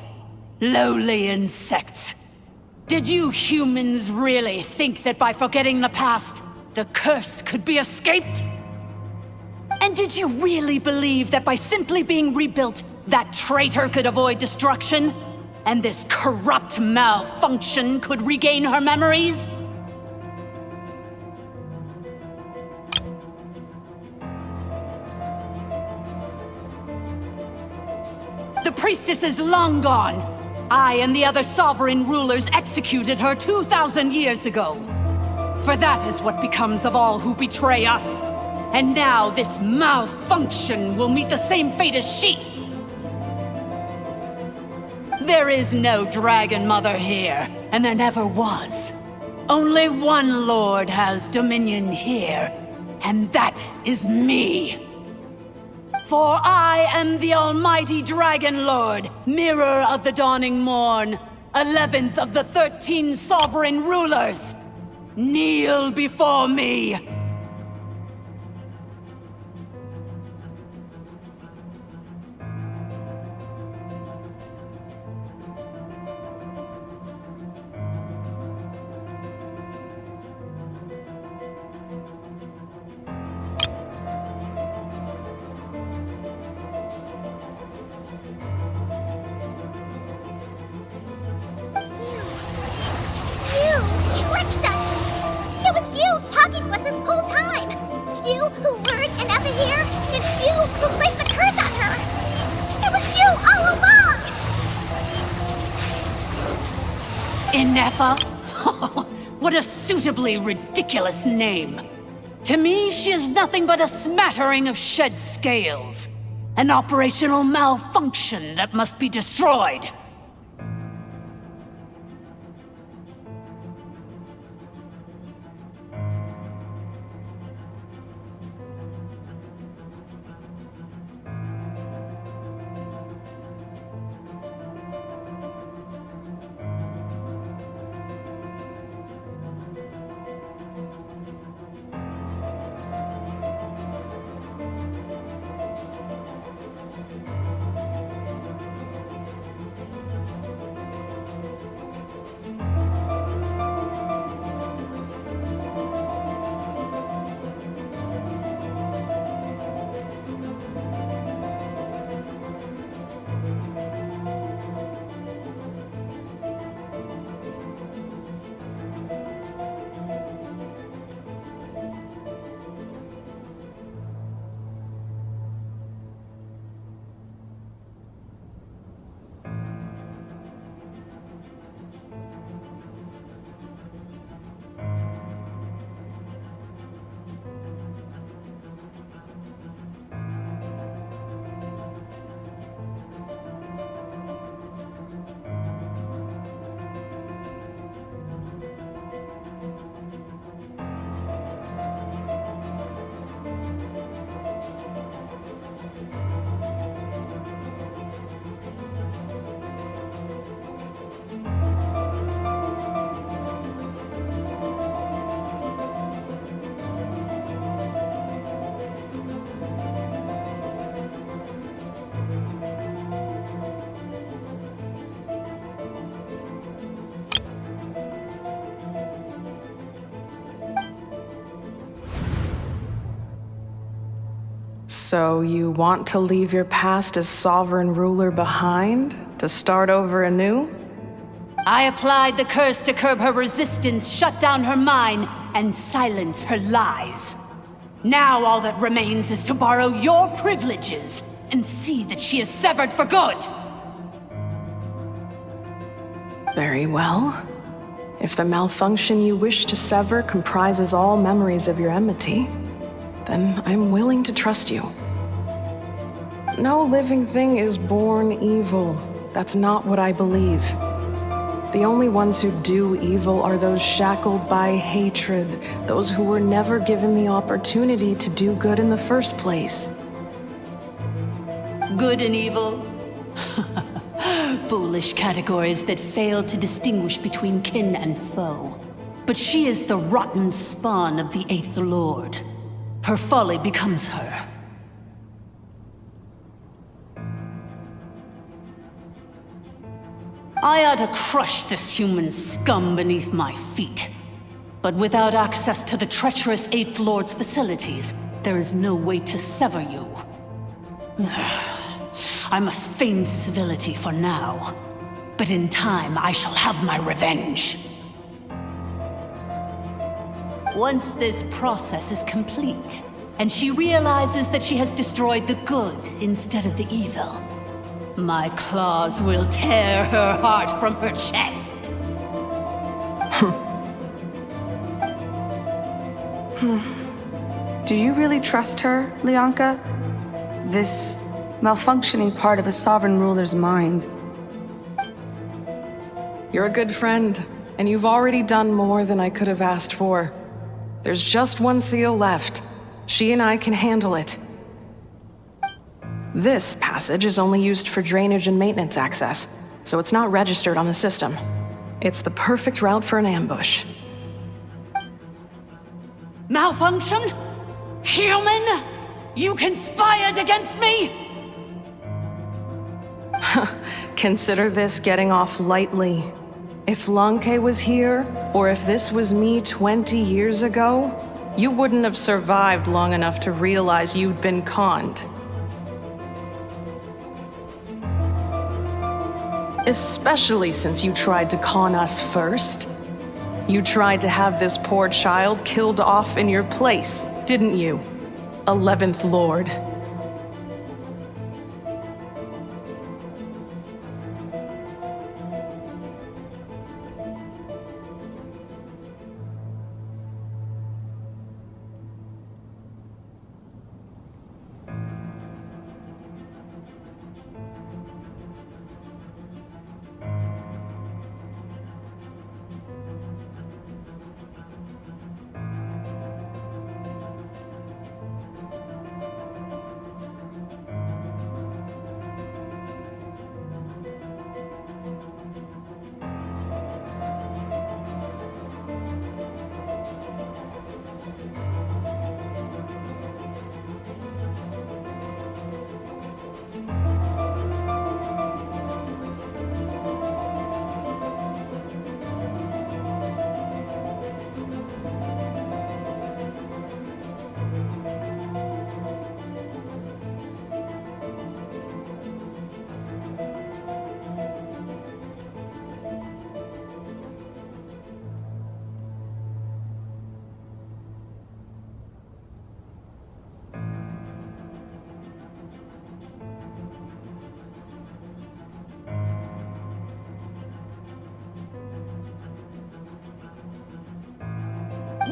Lowly insects. Did you humans really think that by forgetting the past, the curse could be escaped? And did you really believe that by simply being rebuilt, that traitor could avoid destruction? And this corrupt malfunction could regain her memories? The priestess is long gone. I and the other sovereign rulers executed her 2,000 years ago. For that is what becomes of all who betray us. And now this malfunction will meet the same fate as she. There is no Dragon Mother here, and there never was. Only one Lord has dominion here, and that is me. For I am the almighty Dragon Lord, mirror of the dawning morn, 11th of the 13 sovereign rulers. Kneel before me. What a suitably ridiculous name. To me, she is nothing but a smattering of shed scales. An operational malfunction that must be destroyed. So you want to leave your past as sovereign ruler behind, to start over anew? I applied the curse to curb her resistance, shut down her mind, and silence her lies. Now all that remains is to borrow your privileges and see that she is severed for good. Very well. If the malfunction you wish to sever comprises all memories of your enmity, then I'm willing to trust you. No living thing is born evil. That's not what I believe. The only ones who do evil are those shackled by hatred, those who were never given the opportunity to do good in the first place. Good and evil? Foolish categories that fail to distinguish between kin and foe. But she is the rotten spawn of the Eighth Lord. Her folly becomes her. I ought to crush this human scum beneath my feet. But without access to the treacherous Eighth Lord's facilities, there is no way to sever you. I must feign civility for now, but in time I shall have my revenge. Once this process is complete, and she realizes that she has destroyed the good instead of the evil, my claws will tear her heart from her chest. Do you really trust her, Leonka? This malfunctioning part of a sovereign ruler's mind. You're a good friend, and you've already done more than I could have asked for. There's just one seal left. She and I can handle it. This passage is only used for drainage and maintenance access, so it's not registered on the system. It's the perfect route for an ambush. Malfunction? Human? You conspired against me? Consider this getting off lightly. If Lanke was here, or if this was me 20 years ago, you wouldn't have survived long enough to realize you'd been conned. Especially since you tried to con us first. You tried to have this poor child killed off in your place, didn't you? 11th Lord.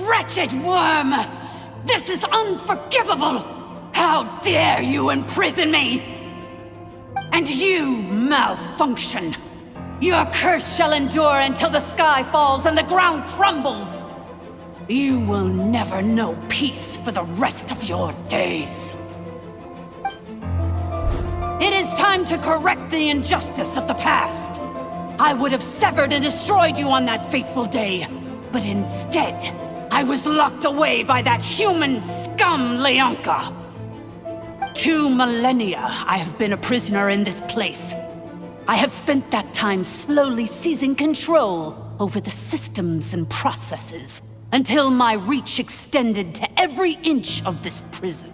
Wretched worm! This is unforgivable! How dare you imprison me! And you, malfunction! Your curse shall endure until the sky falls and the ground crumbles! You will never know peace for the rest of your days. It is time to correct the injustice of the past. I would have severed and destroyed you on that fateful day, but instead, I was locked away by that human scum, Leonka. 2 millennia I have been a prisoner in this place. I have spent that time slowly seizing control over the systems and processes until my reach extended to every inch of this prison.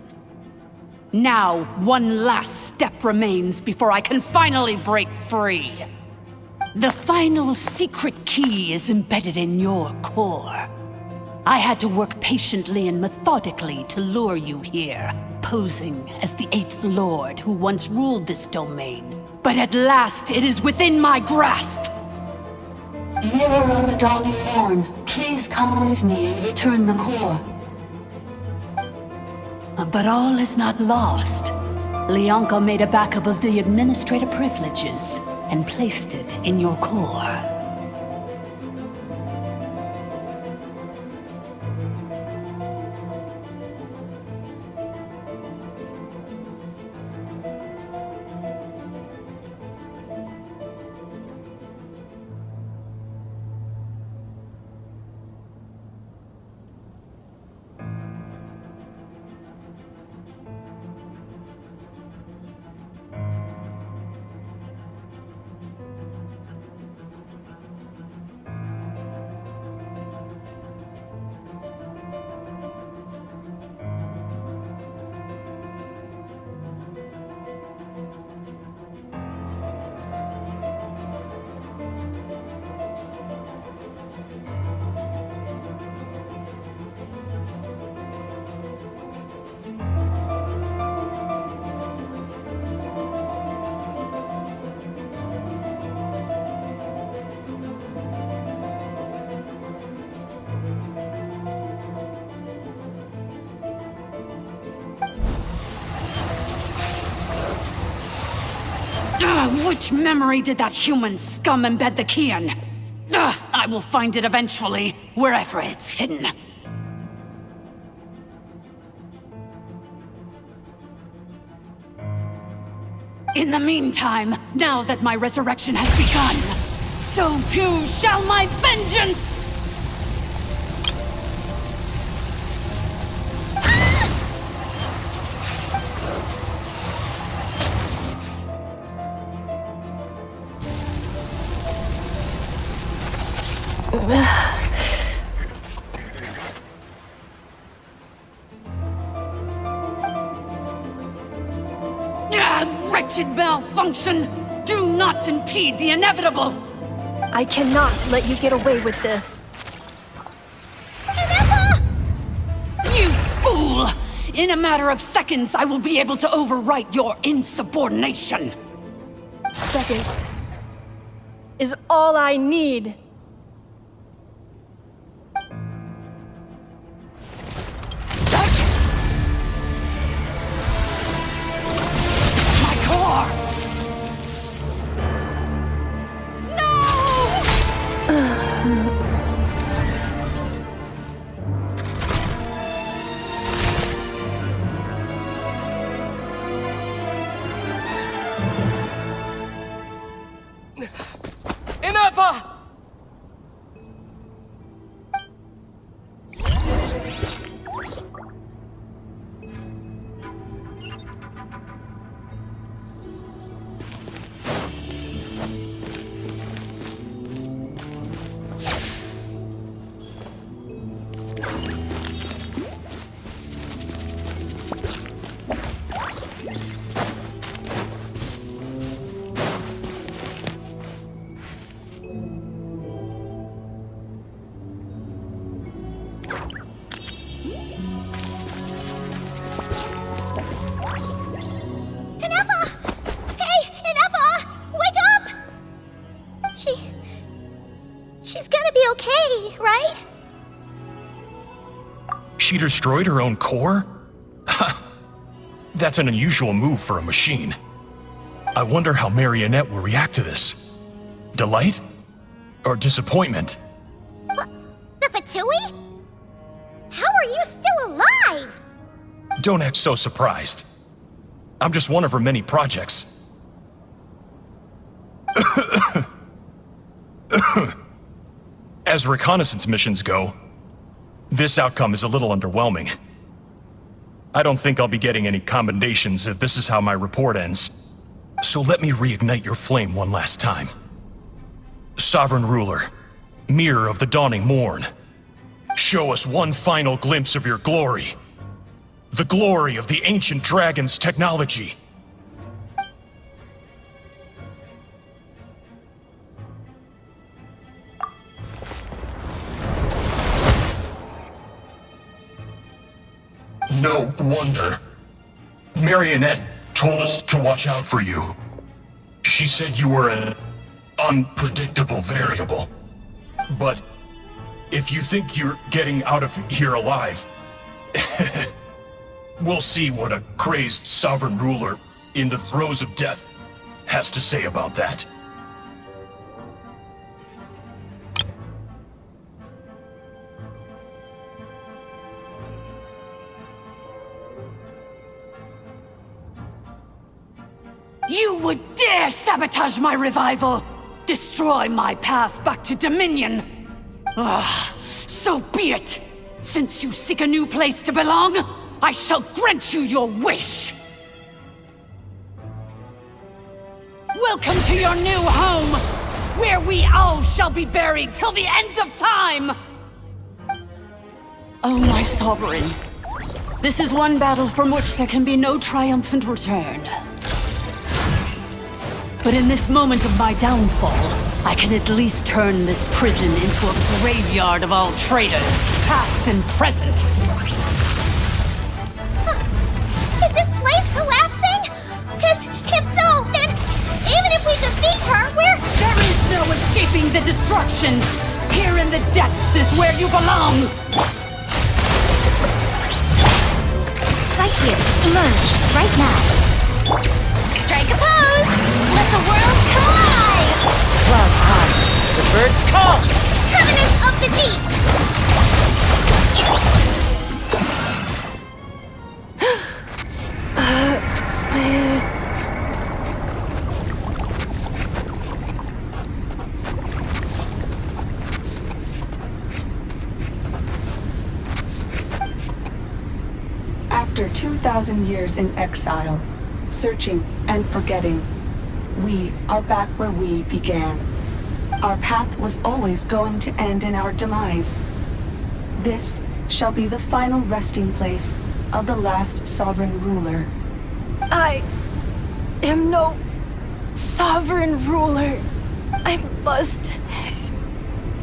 Now, one last step remains before I can finally break free. The final secret key is embedded in your core. I had to work patiently and methodically to lure you here, posing as the 8th Lord who once ruled this domain. But at last, it is within my grasp! Mirror of the dawning morn, please come with me and return the core. But all is not lost. Leonka made a backup of the administrative privileges and placed it in your core. Which memory did that human scum embed the key in? I will find it eventually, wherever it's hidden. In the meantime, now that my resurrection has begun, so too shall my vengeance! Wretched malfunction! Do not impede the inevitable! I cannot let you get away with this. You fool! In a matter of seconds, I will be able to overwrite your insubordination! Seconds is all I need. She destroyed her own core? That's an unusual move for a machine. I wonder how Marionette will react to this. Delight? Or disappointment? What? The Fatui? How are you still alive? Don't act so surprised. I'm just one of her many projects. As reconnaissance missions go, this outcome is a little underwhelming. I don't think I'll be getting any commendations if this is how my report ends. So let me reignite your flame one last time. Sovereign Ruler, Mirror of the Dawning Morn, show us one final glimpse of your glory. The glory of the ancient dragon's technology. No wonder. Marionette told us to watch out for you. She said you were an unpredictable variable. But if you think you're getting out of here alive, we'll see what a crazed sovereign ruler in the throes of death has to say about that. You would dare sabotage my revival! Destroy my path back to Dominion! Ah, so be it! Since you seek a new place to belong, I shall grant you your wish! Welcome to your new home, where we all shall be buried till the end of time! Oh, my sovereign. This is one battle from which there can be no triumphant return. But in this moment of my downfall, I can at least turn this prison into a graveyard of all traitors, past and present. Is this place collapsing? Cause if so, then even if we defeat her, There is no escaping the destruction! Here in the depths is where you belong! Right here. Emerge. Right now. Strike a pose! Let the world collide! Clouds high. The birds call! Covenant of the Deep! After 2,000 years in exile, searching and forgetting, we are back where we began. Our path was always going to end in our demise. This shall be the final resting place of the last sovereign ruler. I am no sovereign ruler. I must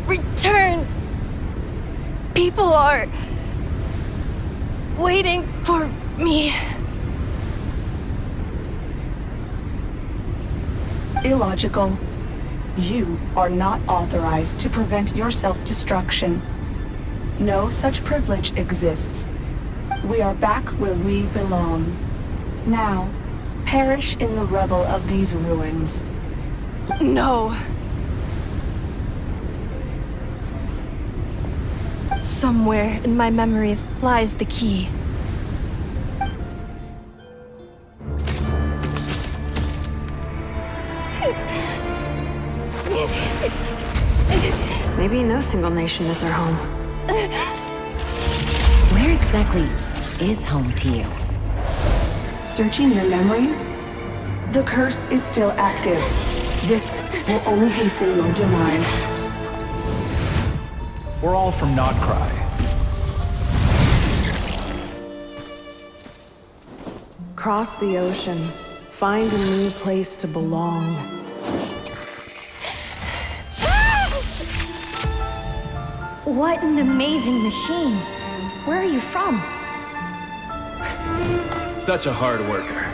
return. People are waiting for me. Illogical. You are not authorized to prevent your self-destruction. No such privilege exists. We are back where we belong. Now, perish in the rubble of these ruins. No. Somewhere in my memories lies the key. Maybe no single nation is our home. Where exactly is home to you? Searching your memories? The curse is still active. This will only hasten your demise. We're all from Nodcry. Cross the ocean. Find a new place to belong. What an amazing machine. Where are you from? Such a hard worker.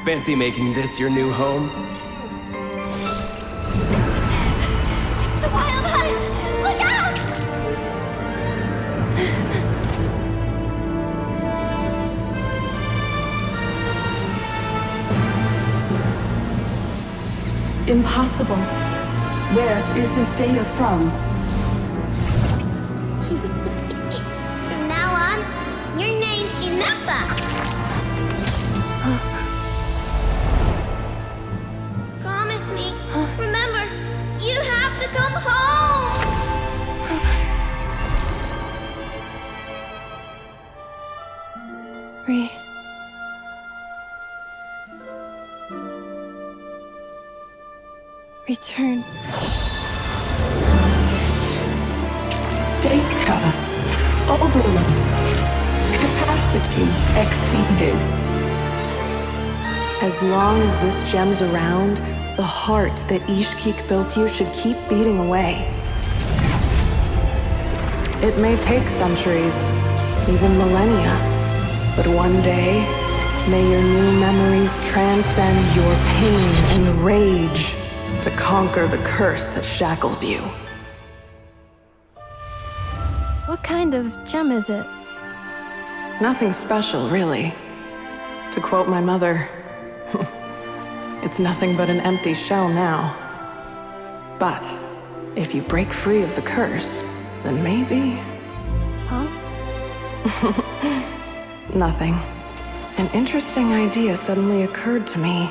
Fancy making this your new home? The Wild Hunt! Look out! Impossible. Where is this data from? From now on, your name's Inappa. Promise me. Remember, you have to come home. Return. Data. Overload. Capacity. capacity exceeded. As long as this gem's around, the heart that Ishkik built you should keep beating away. It may take centuries, even millennia, but one day, may your new memories transcend your pain and rage to conquer the curse that shackles you. What kind of gem is it? Nothing special, really. To quote my mother, it's nothing but an empty shell now. But if you break free of the curse, then maybe... Huh? Nothing. An interesting idea suddenly occurred to me.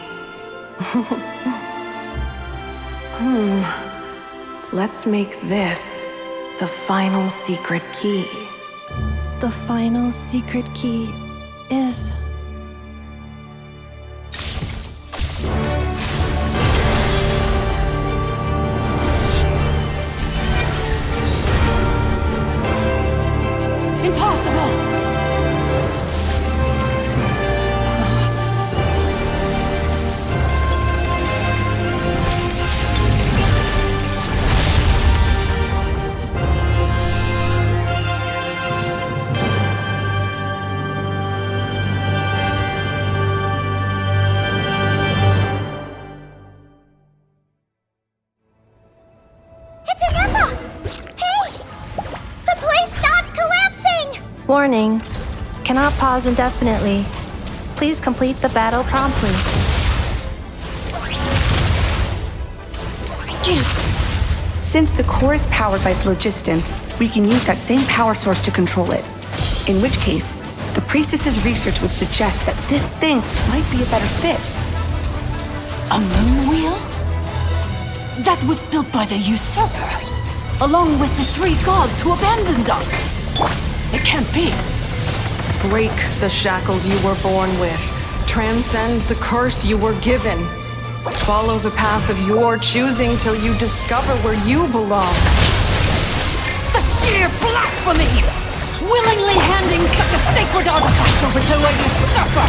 Let's make this the final secret key. The final secret key is... Impossible! Warning. Cannot pause indefinitely. Please complete the battle promptly. Since the core is powered by phlogiston, we can use that same power source to control it. In which case, the priestess's research would suggest that this thing might be a better fit. A moon wheel? That was built by the usurper, along with the 3 gods who abandoned us. It can't be. Break the shackles you were born with. Transcend the curse you were given. Follow the path of your choosing till you discover where you belong. The sheer blasphemy! Willingly handing such a sacred artifact over to a usurper!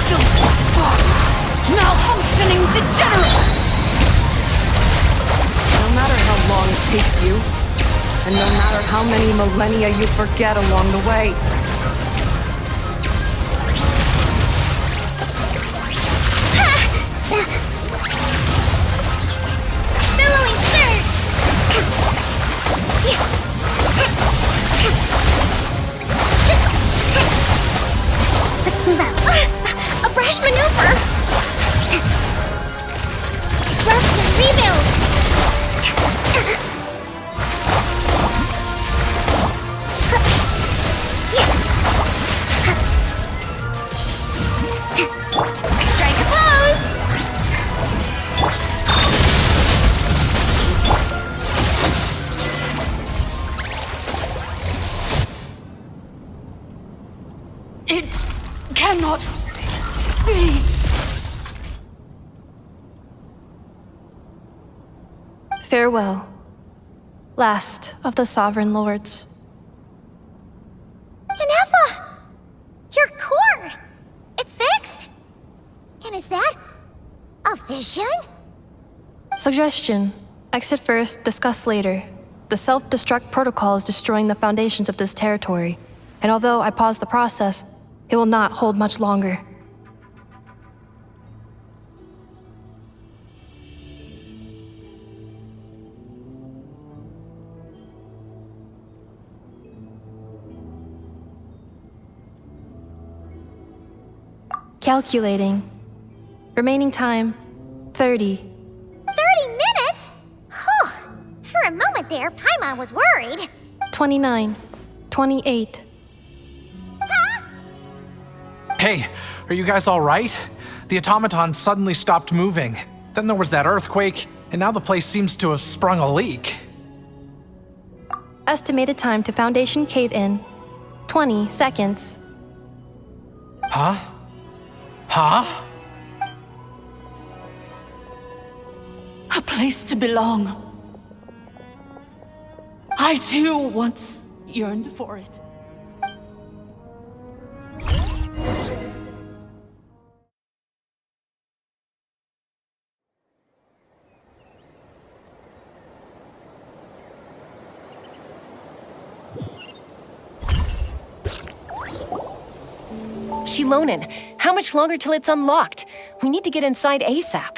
Filthy foes! Malfunctioning degenerates! No matter how long it takes you, and no matter how many millennia you forget along the way. Billowing surge! Let's move out. A brash maneuver! Rust and rebuild! Strike a pose! It cannot be. Farewell, last of the Sovereign Lords. Ineffa! Your core! It's fixed! And is that a vision? Suggestion. Exit first, discuss later. The self-destruct protocol is destroying the foundations of this territory, and although I paused the process, it will not hold much longer. Calculating. Remaining time, 30. 30 minutes? Whew. For a moment there, Paimon was worried. 29. 28. Hey, are you guys all right? The automaton suddenly stopped moving. Then there was that earthquake, and now the place seems to have sprung a leak. Estimated time to Foundation cave-in, 20 seconds. Huh? Huh? A place to belong. I too once yearned for it. Shilonen, how much longer till it's unlocked? We need to get inside ASAP.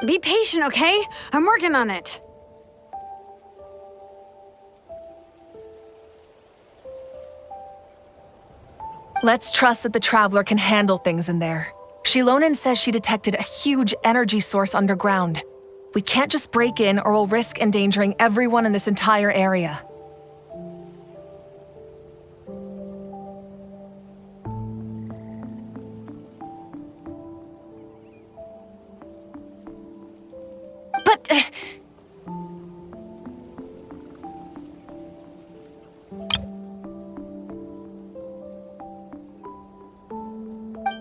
Be patient, okay? I'm working on it. Let's trust that the Traveler can handle things in there. Shilonen says she detected a huge energy source underground. We can't just break in or we'll risk endangering everyone in this entire area. But...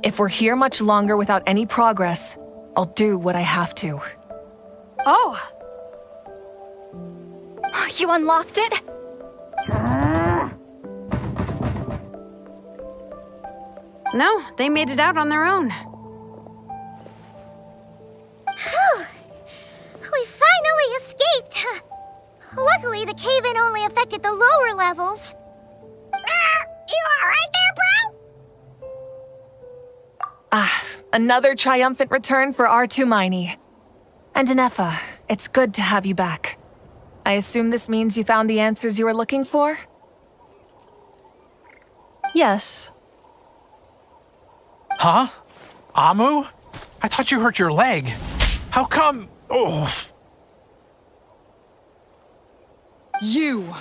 If we're here much longer without any progress, I'll do what I have to. Oh! You unlocked it? No, they made it out on their own. Whew. We finally escaped! Luckily, the cave-in only affected the lower levels. You alright there, bro? Another triumphant return for R2 Miney. And Inefa, it's good to have you back. I assume this means you found the answers you were looking for? Yes. Huh? Amu? I thought you hurt your leg. How come? Oh. You!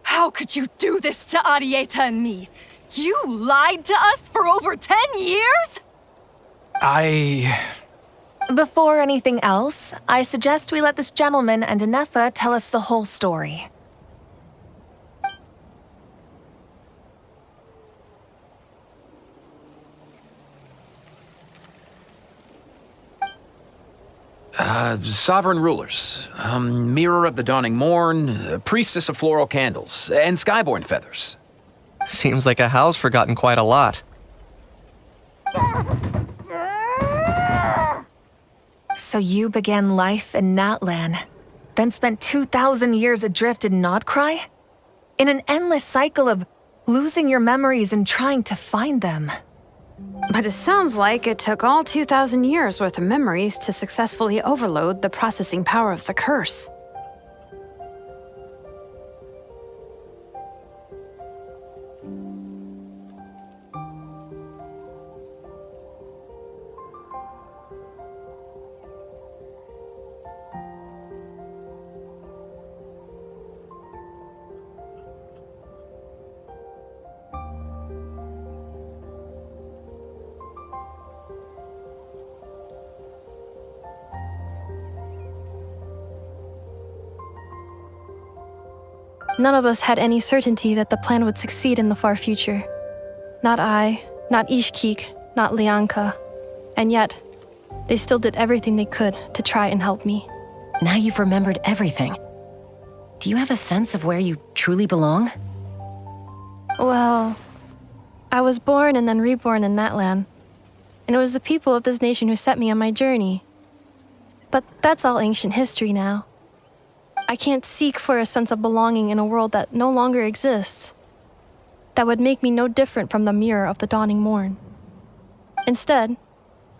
How could you do this to Arieta and me? You lied to us for over 10 years? Before anything else, I suggest we let this gentleman and Inefa tell us the whole story. Sovereign rulers, Mirror of the Dawning Morn, Priestess of Floral Candles, and Skyborn Feathers. Seems like a house forgotten quite a lot. So you began life in Natlan, then spent 2,000 years adrift in Nodcry? In an endless cycle of losing your memories and trying to find them. But it sounds like it took all 2,000 years worth of memories to successfully overload the processing power of the curse. None of us had any certainty that the plan would succeed in the far future. Not I, not Ishkik, not Lianka. And yet, they still did everything they could to try and help me. Now you've remembered everything. Do you have a sense of where you truly belong? Well, I was born and then reborn in Natlan. And it was the people of this nation who set me on my journey. But that's all ancient history now. I can't seek for a sense of belonging in a world that no longer exists. That would make me no different from the Mirror of the Dawning Morn. Instead,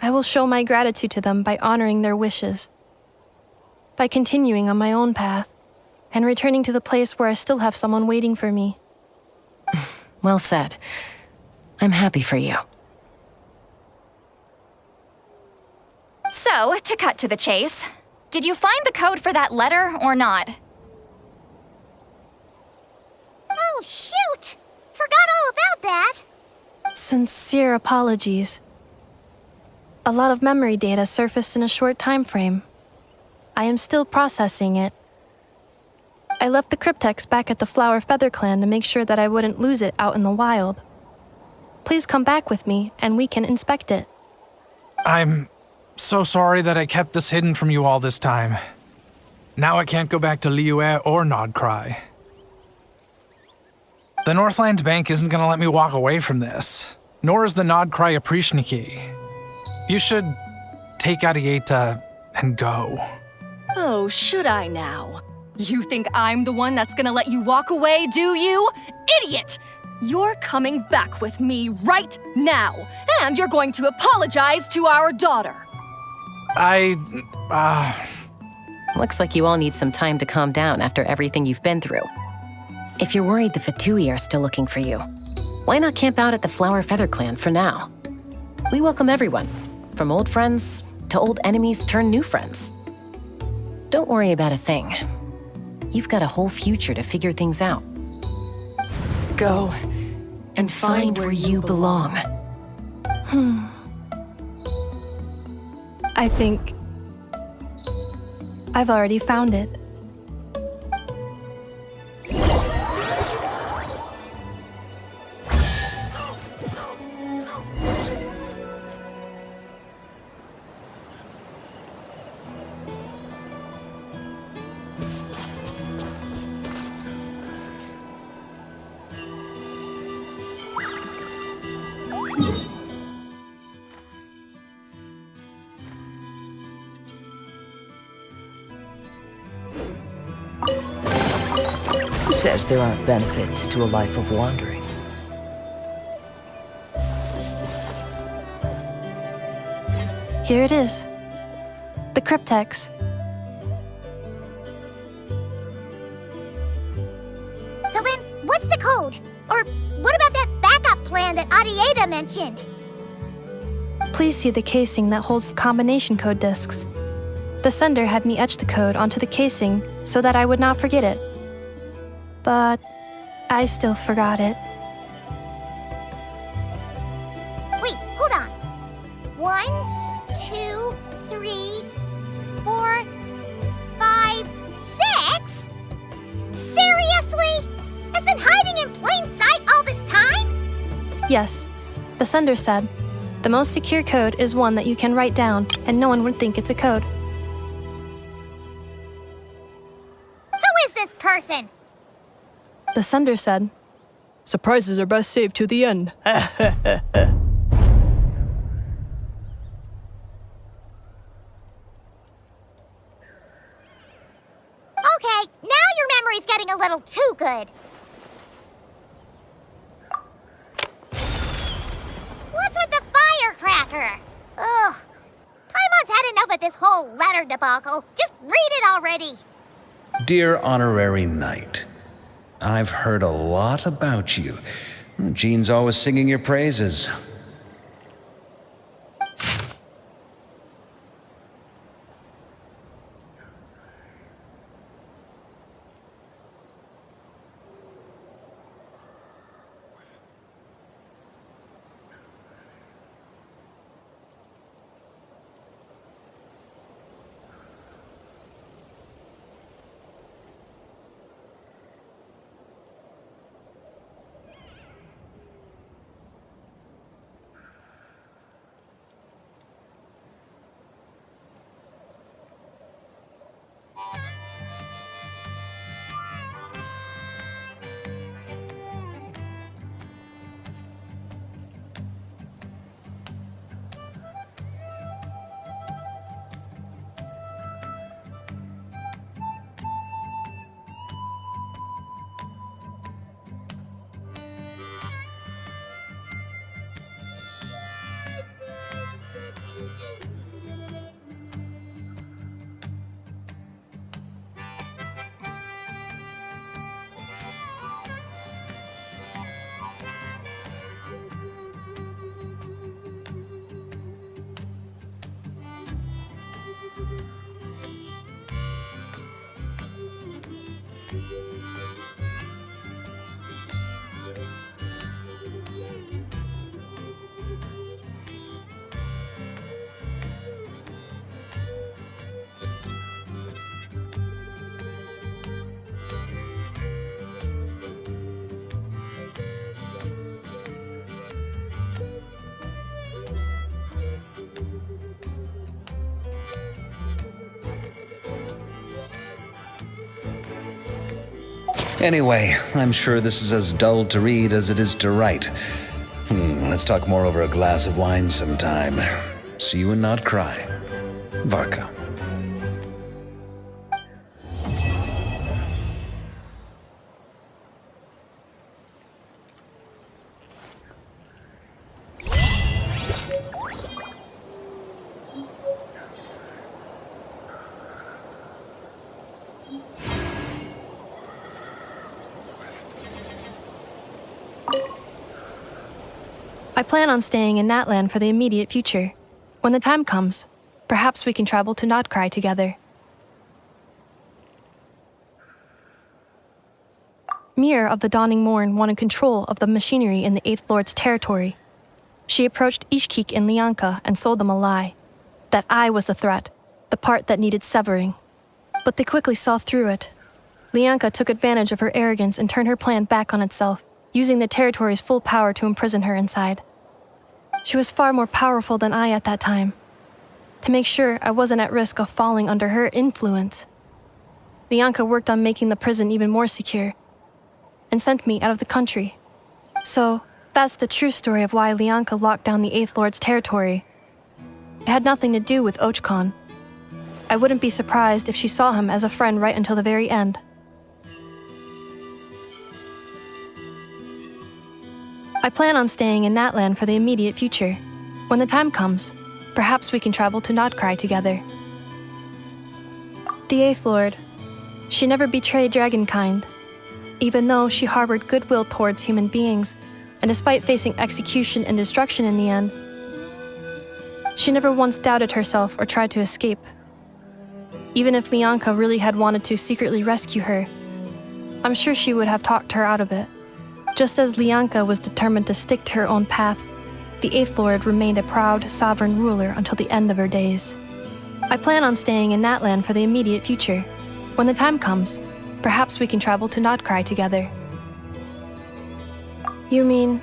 I will show my gratitude to them by honoring their wishes. By continuing on my own path, and returning to the place where I still have someone waiting for me. Well said. I'm happy for you. So, to cut to the chase, did you find the code for that letter or not? Oh, shoot! Forgot all about that! Sincere apologies. A lot of memory data surfaced in a short time frame. I am still processing it. I left the cryptex back at the Flower Feather Clan to make sure that I wouldn't lose it out in the wild. Please come back with me, and we can inspect it. I'm so sorry that I kept this hidden from you all this time. Now I can't go back to Liyue or Nodcry. The Northland Bank isn't gonna let me walk away from this, nor is the Nodcry Aprishniki. You should take Arieta and go. Oh, should I now? You think I'm the one that's gonna let you walk away, do you? Idiot! You're coming back with me right now, and you're going to apologize to our daughter. Looks like you all need some time to calm down after everything you've been through. If you're worried the Fatui are still looking for you, why not camp out at the Flower Feather Clan for now? We welcome everyone, from old friends to old enemies turned new friends. Don't worry about a thing. You've got a whole future to figure things out. Go and find where you belong. I think I've already found it. Who says there aren't benefits to a life of wandering? Here it is. The cryptex. So then, what's the code? Or what about that backup plan that Arieta mentioned? Please see the casing that holds the combination code discs. The sender had me etch the code onto the casing so that I would not forget it. But I still forgot it. Wait, hold on. 1, 2, 3, 4, 5, 6? Seriously? It's been hiding in plain sight all this time? Yes, the sender said, the most secure code is one that you can write down and no one would think it's a code. Who is this person? The sender said, surprises are best saved to the end. Okay, now your memory's getting a little too good. What's with the firecracker? Ugh. Paimon's had enough of this whole letter debacle. Just read it already. Dear Honorary Knight, I've heard a lot about you. Jean's always singing your praises. Anyway, I'm sure this is as dull to read as it is to write. Let's talk more over a glass of wine sometime. See you and not cry. Varka. I plan on staying in Natlan for the immediate future. When the time comes, perhaps we can travel to Notcry together. Mirror of the Dawning Morn wanted control of the machinery in the Eighth Lord's territory. She approached Ishkik and Lianka and sold them a lie. That I was the threat, the part that needed severing. But they quickly saw through it. Lianka took advantage of her arrogance and turned her plan back on itself, using the territory's full power to imprison her inside. She was far more powerful than I at that time. To make sure I wasn't at risk of falling under her influence, Lianka worked on making the prison even more secure, and sent me out of the country. So, that's the true story of why Lianka locked down the Eighth Lord's territory. It had nothing to do with Ochkon. I wouldn't be surprised if she saw him as a friend right until the very end. I plan on staying in Natlan for the immediate future. When the time comes, perhaps we can travel to Notcry together. The Eighth Lord, she never betrayed Dragonkind, even though she harbored goodwill towards human beings, and despite facing execution and destruction in the end, she never once doubted herself or tried to escape. Even if Lianka really had wanted to secretly rescue her, I'm sure she would have talked her out of it. Just as Lianka was determined to stick to her own path, the Eighth Lord remained a proud, sovereign ruler until the end of her days. I plan on staying in Natlan for the immediate future. When the time comes, perhaps we can travel to Notcry together. You mean,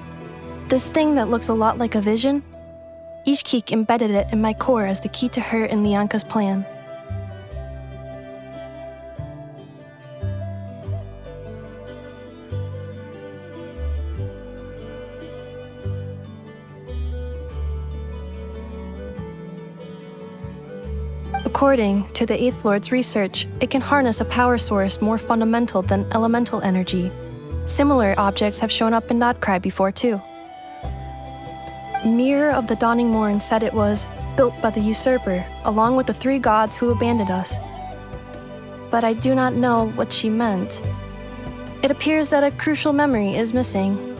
this thing that looks a lot like a vision? Ishkik embedded it in my core as the key to her and Lianka's plan. According to the Eighth Lord's research, it can harness a power source more fundamental than elemental energy. Similar objects have shown up in Notcry before too. Mirror of the Dawning Morn said it was built by the usurper, along with the 3 gods who abandoned us. But I do not know what she meant. It appears that a crucial memory is missing.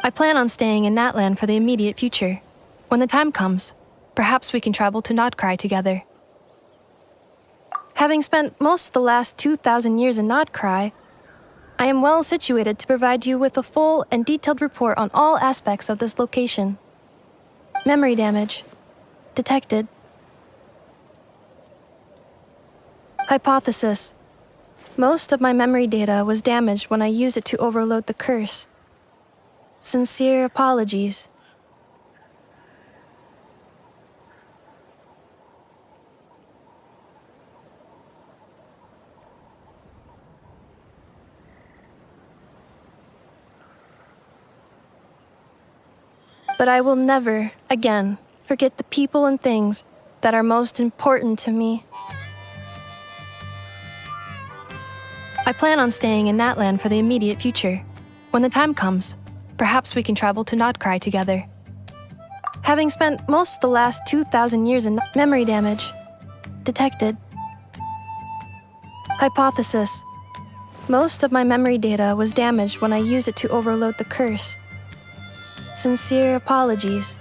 I plan on staying in Natlan for the immediate future. When the time comes, perhaps we can travel to Notcry together. Having spent most of the last 2,000 years in Notcry, I am well situated to provide you with a full and detailed report on all aspects of this location. Memory damage. Detected. Hypothesis. Most of my memory data was damaged when I used it to overload the curse. Sincere apologies. But I will never, again, forget the people and things that are most important to me. I plan on staying in Natlan for the immediate future. When the time comes, perhaps we can travel to Notcry together. Having spent most of the last 2,000 years in memory damage. Detected. Hypothesis. Most of my memory data was damaged when I used it to overload the curse. Sincere apologies.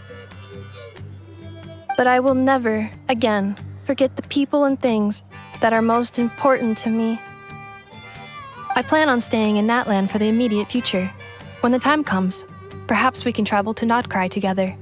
But I will never, again, forget the people and things that are most important to me. I plan on staying in Natlan for the immediate future. When the time comes, perhaps we can travel to Notcry together.